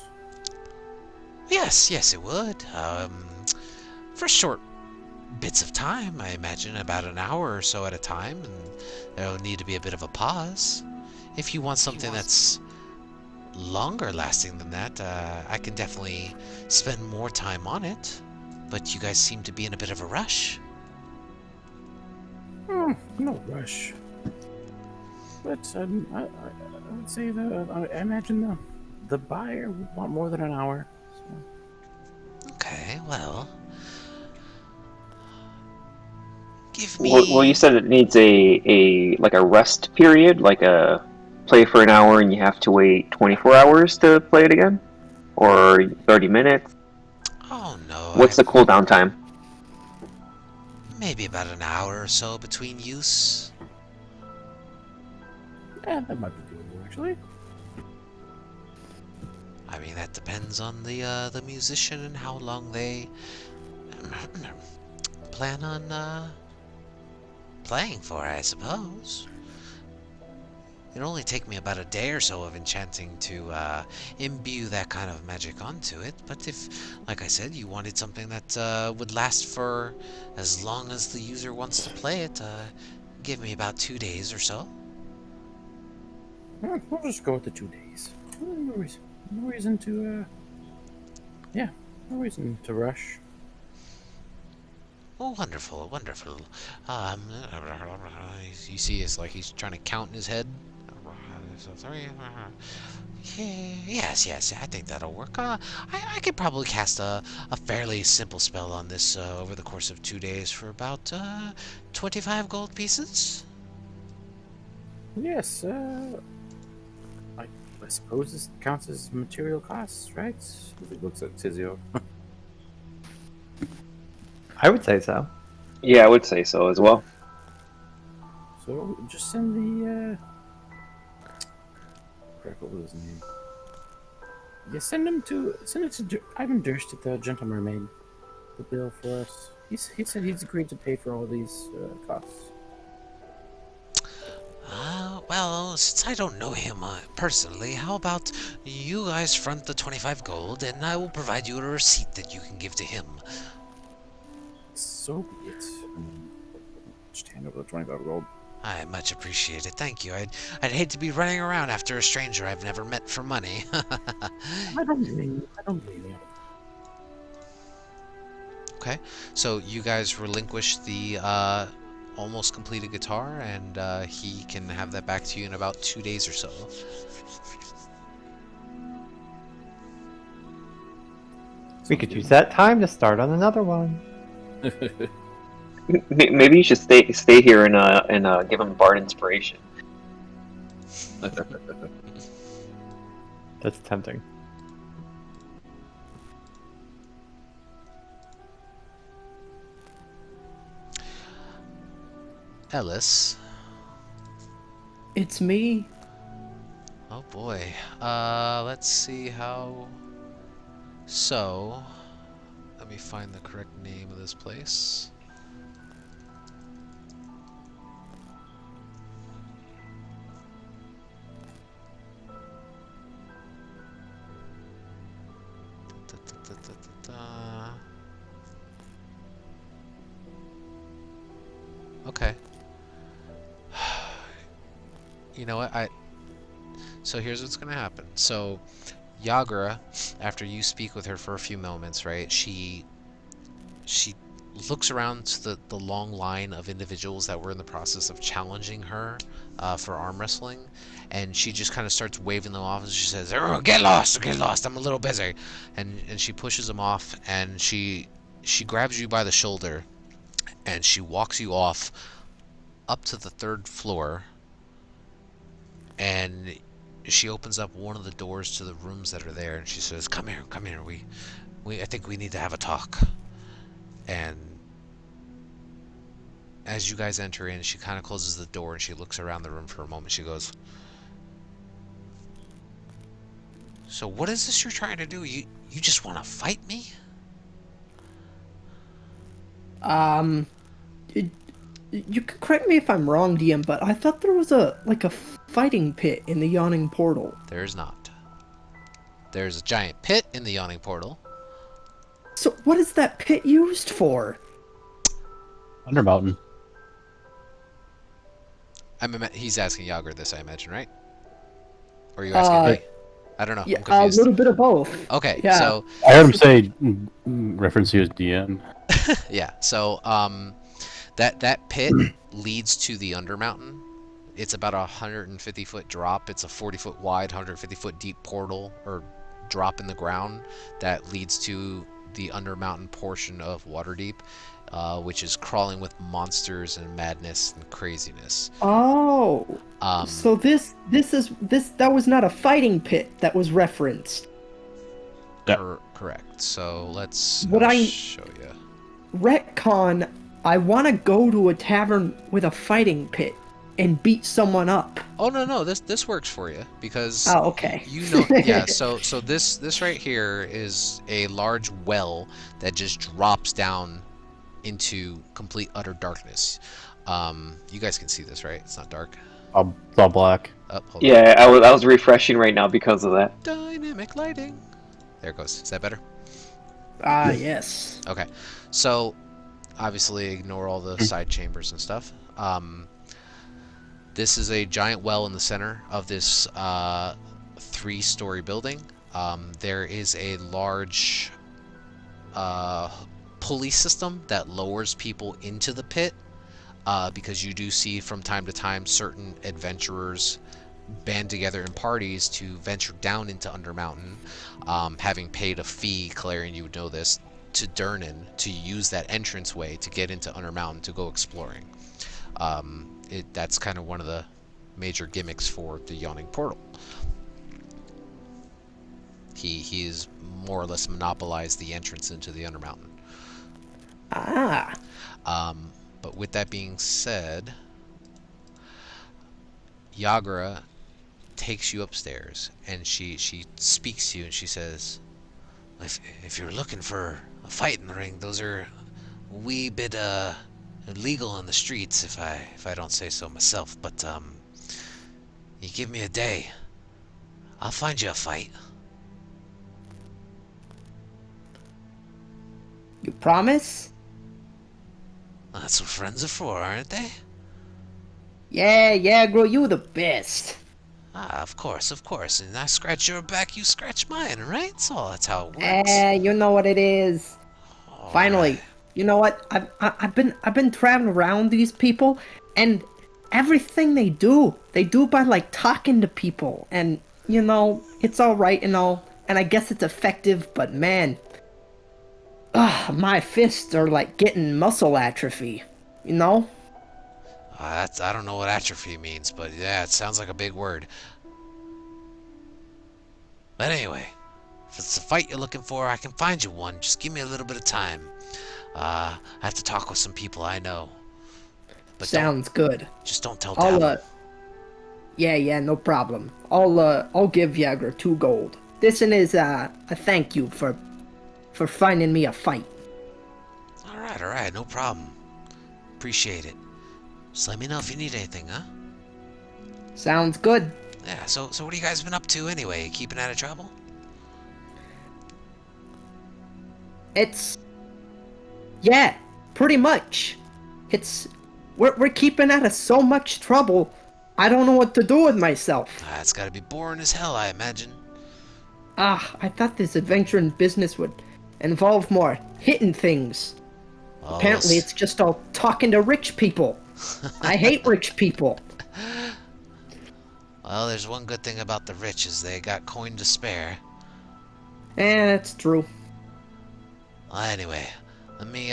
Yes, it would. For short bits of time, I imagine, about an hour or so at a time, and there'll need to be a bit of a pause. If you want something that's longer lasting than that, I can definitely spend more time on it. But you guys seem to be in a bit of a rush. No rush. But I would say that I imagine the buyer would want more than an hour. So. Okay, well, give Well, you me. said it needs a like a rest period, like a play for an hour and you have to wait 24 hours to play it again, or 30 minutes. Oh no, What's the cooldown time? maybe about an hour or so between use. Yeah, that might be doable actually. I mean, that depends on the musician and how long they plan on playing for, I suppose. It'd only take me about a day or so of enchanting to imbue that kind of magic onto it. But if, like I said, you wanted something that would last for as long as the user wants to play it, give me about 2 days or so. We'll just go with the 2 days. No reason to yeah, no reason to rush. Oh, wonderful, wonderful. You see, it's like he's trying to count in his head. So 3. Yes, I think that'll work. I could probably cast a fairly simple spell on this over the course of 2 days for about 25 gold pieces. Yes, I suppose this counts as material costs, right? It looks at Tizio. I would say so. Yeah, I would say so as well. So just send the crap, what was his name? Yeah, send it to Ivan Durst at the Gentle Mermaid. The bill for us. He said he's agreed to pay for all these costs. Well, since I don't know him personally, how about you guys front the 25 gold, and I will provide you a receipt that you can give to him. So be it. Just hand over the 25 gold. I much appreciate it. Thank you. I'd hate to be running around after a stranger I've never met for money. I don't blame you. Okay, so you guys relinquish the almost completed guitar, and he can have that back to you in about 2 days or so. We could use that time to start on another one. Maybe you should stay here and give him Bard inspiration. That's tempting. Ellis. It's me. Oh boy. Let's see how. So, let me find the correct name of this place. Okay. You know what? So here's what's gonna happen. So Yagura, after you speak with her for a few moments, right? She looks around to the long line of individuals that were in the process of challenging her for arm wrestling, and she just kind of starts waving them off, and she says, "Oh, get lost, I'm a little busy," and she pushes them off, and she grabs you by the shoulder, and she walks you off up to the 3rd floor, and she opens up one of the doors to the rooms that are there, and she says, come here, I think we need to have a talk." And as you guys enter in, she kind of closes the door and she looks around the room for a moment. She goes, "So what is this you're trying to do? You just want to fight me?" You can correct me if I'm wrong, DM, but I thought there was a fighting pit in the yawning portal. There's not. There's a giant pit in the yawning portal. So what is that pit used for? Undermountain. He's asking Yager this, I imagine, right? Or are you asking me? I don't know. Yeah, I'm a confused. little bit of both. Okay, Yeah. so I heard him say, reference you as DM. yeah, so that pit leads to the Undermountain. It's about a 150-foot drop. It's a 40-foot wide, 150-foot deep portal or drop in the ground that leads to the Undermountain portion of Waterdeep, which is crawling with monsters and madness and craziness. Oh, so this that was not a fighting pit that was referenced. Correct. So let's What I- show you. Retcon, I want to go to a tavern with a fighting pit and beat someone up. Oh no, this works for you because Oh, okay. you know, yeah. So this right here is a large well that just drops down into complete utter darkness. You guys can see this, right? It's not dark. It's all black. Hold on. Yeah, I was refreshing right now because of that. Dynamic lighting. There it goes. Is that better? Ah, yes. Okay. So obviously ignore all the side chambers and stuff. This is a giant well in the center of this 3-story building. There is a large pulley system that lowers people into the pit, because you do see from time to time certain adventurers band together in parties to venture down into Undermountain, having paid a fee, Claire, and you would know this, to Durnan to use that entranceway to get into Undermountain to go exploring. That's kind of one of the major gimmicks for the Yawning Portal. He's more or less monopolized the entrance into the Undermountain. Ah. But with that being said, Yagra takes you upstairs and she speaks to you and she says, if you're looking for a fight in the ring, those are a wee bit illegal in the streets, if I don't say so myself, but you give me a day, I'll find you a fight. You promise? That's what friends are for, aren't they? Yeah, girl, you the best. Ah, of course. And I scratch your back, you scratch mine, right? So that's how it works. You know what it is. All Finally, right. you know what? I've been traveling around these people, and everything they do by like talking to people, and you know it's all right and all, and I guess it's effective, but man, my fists are like getting muscle atrophy, you know? I don't know what atrophy means, but yeah, it sounds like a big word. But anyway, if it's the fight you're looking for, I can find you one. Just give me a little bit of time. I have to talk with some people I know. But Sounds good. just don't tell I'll Davin. yeah, no problem. I'll give Yagra 2 gold. This one is a thank you for finding me a fight. All right, no problem. Appreciate it. Just let me know if you need anything, huh? Sounds good. Yeah, so what have you guys been up to anyway? Keeping out of trouble? Yeah, pretty much. We're keeping out of so much trouble. I don't know what to do with myself. It's gotta be boring as hell, I imagine. I thought this adventure in business would involve more hitting things. Well, Apparently, it's just all talking to rich people. I hate rich people. well, there's one good thing about the rich is they got coin to spare. That's true. Well, anyway, let me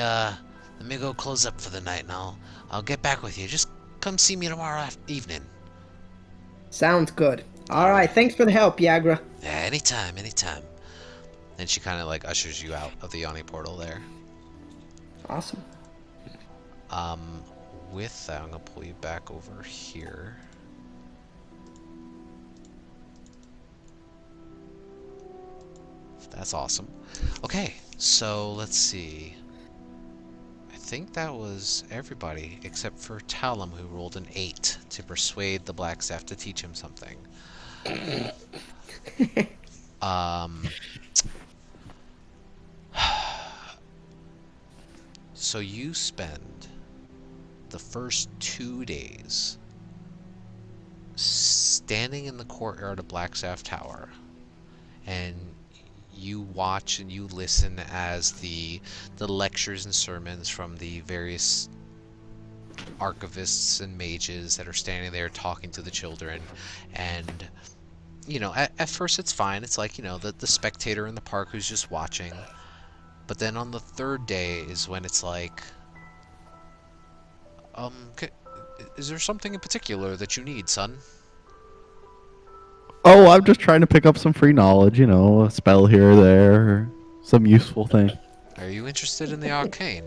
go close up for the night, and I'll get back with you. Just come see me tomorrow evening. Sounds good. All right, thanks for the help, Yagra. Yeah, anytime, anytime. And she kind of like ushers you out of the Yawning portal there. Awesome. With that, I'm gonna pull you back over here. That's awesome. Okay, so let's see. I think that was everybody except for Talum, who rolled an 8 to persuade the Blackstaff to teach him something. So you spend the first 2 days standing in the courtyard of Blackstaff Tower, and you watch and you listen as the lectures and sermons from the various archivists and mages that are standing there talking to the children. And at first it's fine. It's like, the spectator in the park who's just watching. But then on the third day is when it's like, is there something in particular that you need, son? Oh, I'm just trying to pick up some free knowledge, a spell here or there, or some useful thing. Are you interested in the arcane?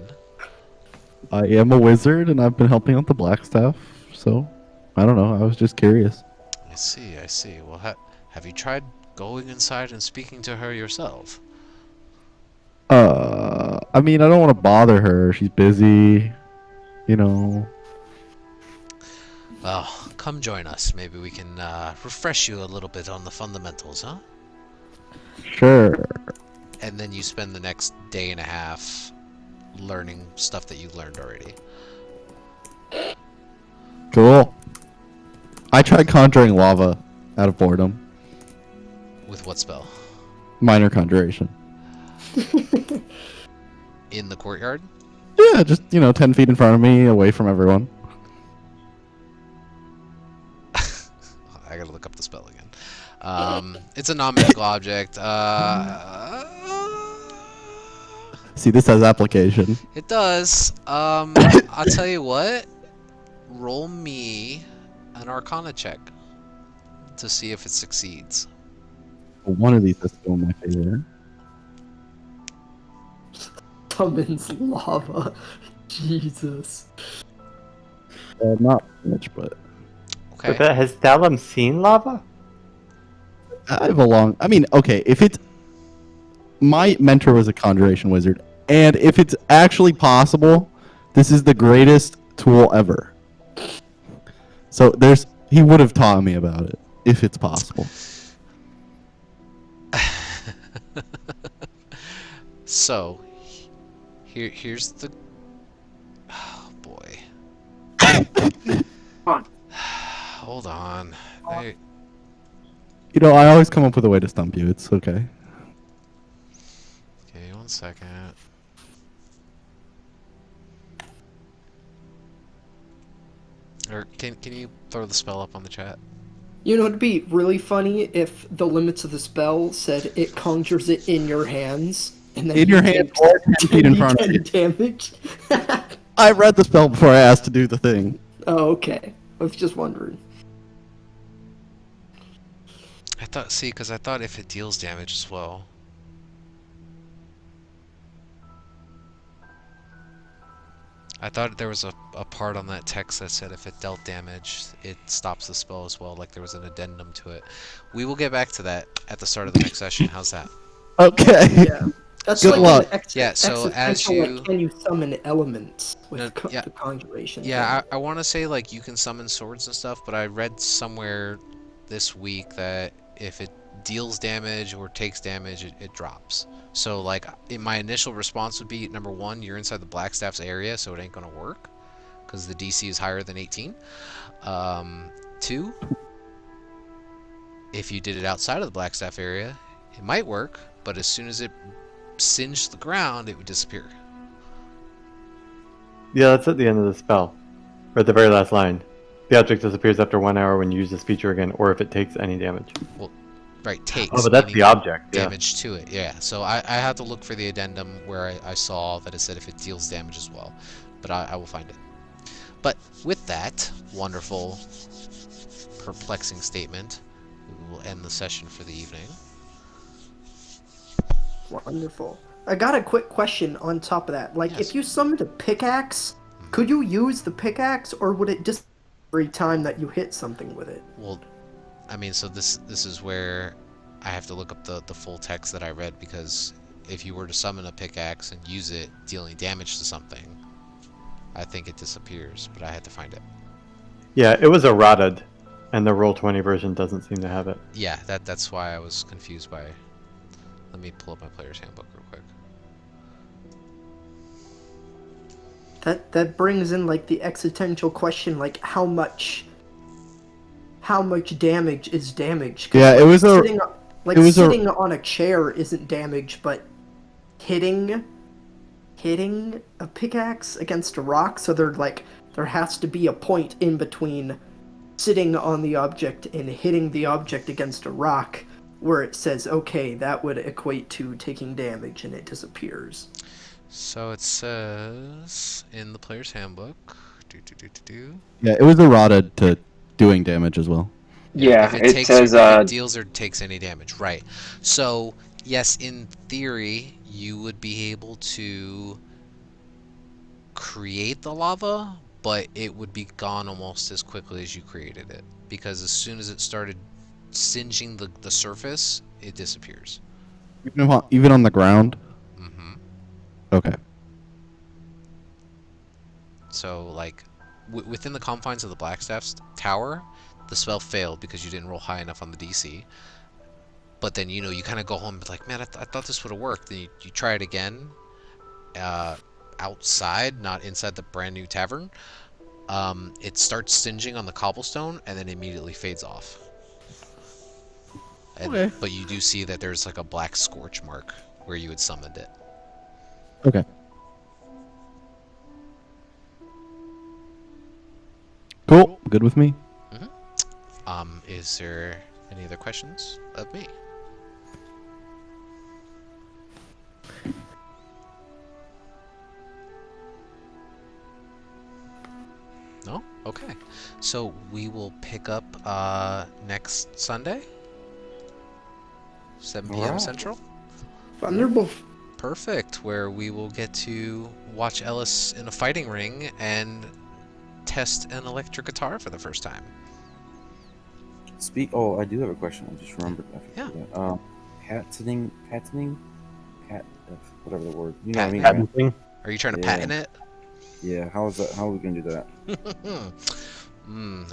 I am a wizard, and I've been helping out the Blackstaff, so I don't know. I was just curious. I see, I see. Well, have you tried going inside and speaking to her yourself? I mean, I don't want to bother her. She's busy, Well, come join us. Maybe we can refresh you a little bit on the fundamentals, huh? Sure. And then you spend the next day and a half learning stuff that you learned already. Cool. I tried conjuring lava out of boredom. With what spell? Minor conjuration. In the courtyard? Yeah, just, 10 feet in front of me, away from everyone. I gotta look up the spell again. It's a non-magical object. See, this has application. It does. I'll tell you what. Roll me an Arcana check to see if it succeeds. One of these has to go in my favor. Summons lava. Jesus. Not much, but Okay. But has Talum seen lava? okay, if it's... My mentor was a conjuration wizard, and if it's actually possible, this is the greatest tool ever. So he would have taught me about it, if it's possible. So, here's the... Oh, boy. Hold on. I always come up with a way to stump you. It's okay. Okay, 1 second. Or can you throw the spell up on the chat? It'd be really funny if the limits of the spell said it conjures it in your hands. And then In your hand or 10 feet in front of you. damage. I read the spell before I asked to do the thing. Oh, okay. I was just wondering. Because I thought if it deals damage as well. I thought there was a part on that text that said if it dealt damage, it stops the spell as well, like there was an addendum to it. We will get back to that at the start of the next session. How's that? Okay. Yeah. That's Good luck. Yeah, so as you... Can you summon elements with yeah. the conjuration? Yeah, I want to say like you can summon swords and stuff, but I read somewhere this week that if it deals damage or takes damage, it drops. So like my initial response would be, number 1, you're inside the Blackstaff's area, so it ain't gonna work because the DC is higher than 18. 2, if you did it outside of the Blackstaff area, it might work, but as soon as it singed the ground, it would disappear. Yeah, that's at the end of the spell. Or at the very last line. The object disappears after 1 hour when you use this feature again, or if it takes any damage. Right, takes. Oh, but that's meaning the object. Yeah. damage to it. Yeah. So I had to look for the addendum where I saw that it said if it deals damage as well, but I will find it. But with that wonderful, perplexing statement, we will end the session for the evening. Wonderful. I got a quick question on top of that. Like, Yes. if you summoned a pickaxe, could you use the pickaxe, or would it just every time that you hit something with it? Well, I mean, so this is where I have to look up the full text that I read, because if you were to summon a pickaxe and use it dealing damage to something, I think it disappears, but I had to find it. Yeah, it was errated, and the Roll20 version doesn't seem to have it. Yeah, that's why I was confused by. Let me pull up my player's handbook real quick. That brings in like the existential question, like how much damage is damage? 'Cause, Yeah, like, it was a- sitting, like it was a- sitting on a chair isn't damage, but hitting a pickaxe against a rock, so there has to be a point in between sitting on the object and hitting the object against a rock where it says, okay, that would equate to taking damage, and it disappears. So it says in the player's handbook. Yeah, it was eroded to doing damage as well. Yeah, If it takes says if it deals or takes any damage, right? So yes, in theory, you would be able to create the lava, but it would be gone almost as quickly as you created it, because as soon as it started singeing the surface, it disappears. Even on the ground. Hmm. Okay. So like within the confines of the Blackstaff's tower, the spell failed because you didn't roll high enough on the DC. But then, you kind of go home and be like, man, I thought this would have worked. Then you try it again, outside, not inside the brand new tavern. It starts singeing on the cobblestone and then immediately fades off. Okay. But you do see that there's like a black scorch mark where you had summoned it. Okay. Cool. Good with me. Is there any other questions of me? No? Okay. So we will pick up next Sunday, 7 p.m. Alright. Central. Wonderful. Perfect. Where we will get to watch Ellis in a fighting ring and test an electric guitar for the first time. Oh, I do have a question. I just remembered. Yeah. Patenting, whatever the word. You know Patent. what I mean? Right? Patenting. Are you trying to Yeah. patent it? Yeah. How is that? How are we gonna do that?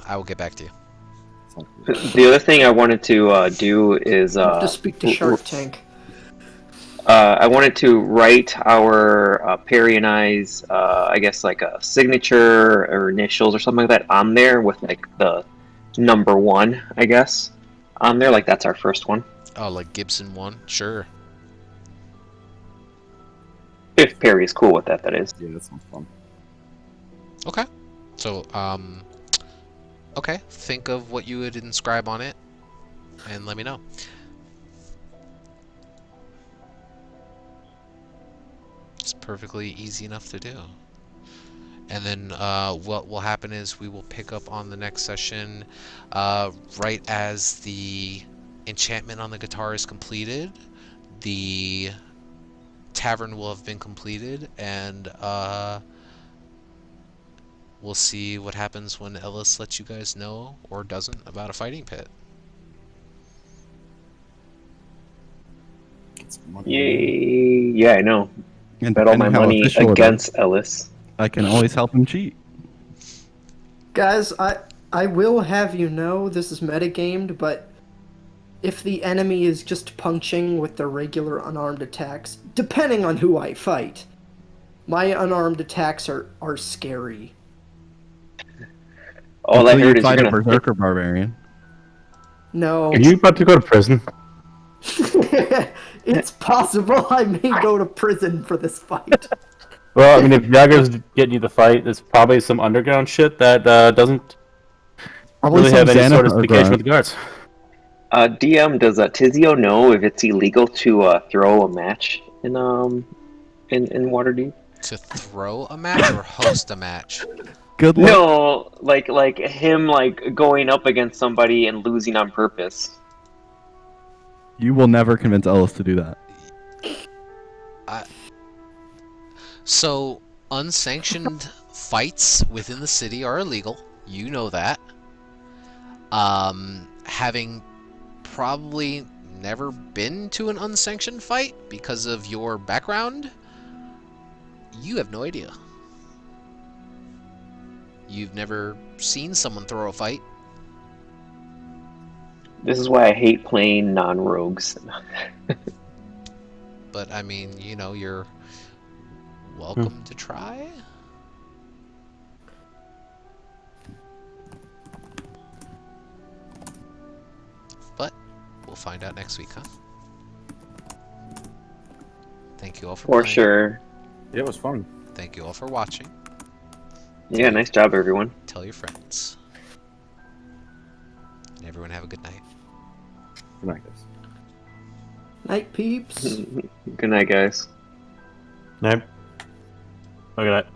I will get back to you. Sounds good. the other thing I wanted to do is You have to speak to Shark Tank. I wanted to write our Perry and I's, I guess, like a signature or initials or something like that on there with like the number 1, I guess, on there. Like that's our first one. Oh, like Gibson 1? Sure. If Perry is cool with that, that is. Yeah, that sounds fun. Okay. So, okay. Think of what you would inscribe on it and let me know. It's perfectly easy enough to do. And then what will happen is we will pick up on the next session right as the enchantment on the guitar is completed. The tavern will have been completed, and we'll see what happens when Ellis lets you guys know, or doesn't, about a fighting pit. Get some money. Yay! Yeah, I know. And Bet all my depending how money official it is, against Ellis. I can always help him cheat. Guys, I will have you know this is metagamed, but if the enemy is just punching with their regular unarmed attacks, depending on who I fight, my unarmed attacks are scary. All I Until heard you is you're fight a gonna. berserker barbarian. No. Are you about to go to prison? It's possible I may go to prison for this fight. Well, I mean, if Yago's getting you the fight, there's probably some underground shit that doesn't Probably really some have any sort of Xanath or communication with grunt. the guards. DM, does Tizio know if it's illegal to throw a match in Waterdeep? To throw a match or host a match? Good luck. No, like him like going up against somebody and losing on purpose. You will never convince Ellis to do that. So, unsanctioned fights within the city are illegal. You know that. Having probably never been to an unsanctioned fight because of your background, you have no idea. You've never seen someone throw a fight. This is why I hate playing non-rogues. But, I mean, you know, you're welcome to try. But we'll find out next week, huh? Thank you all for For playing. sure. Yeah, it was fun. Thank you all for watching. Yeah, nice job, everyone. Tell your friends. And everyone have a good night. Good night, guys. Night, peeps. Good night, guys. Nope. Look at that.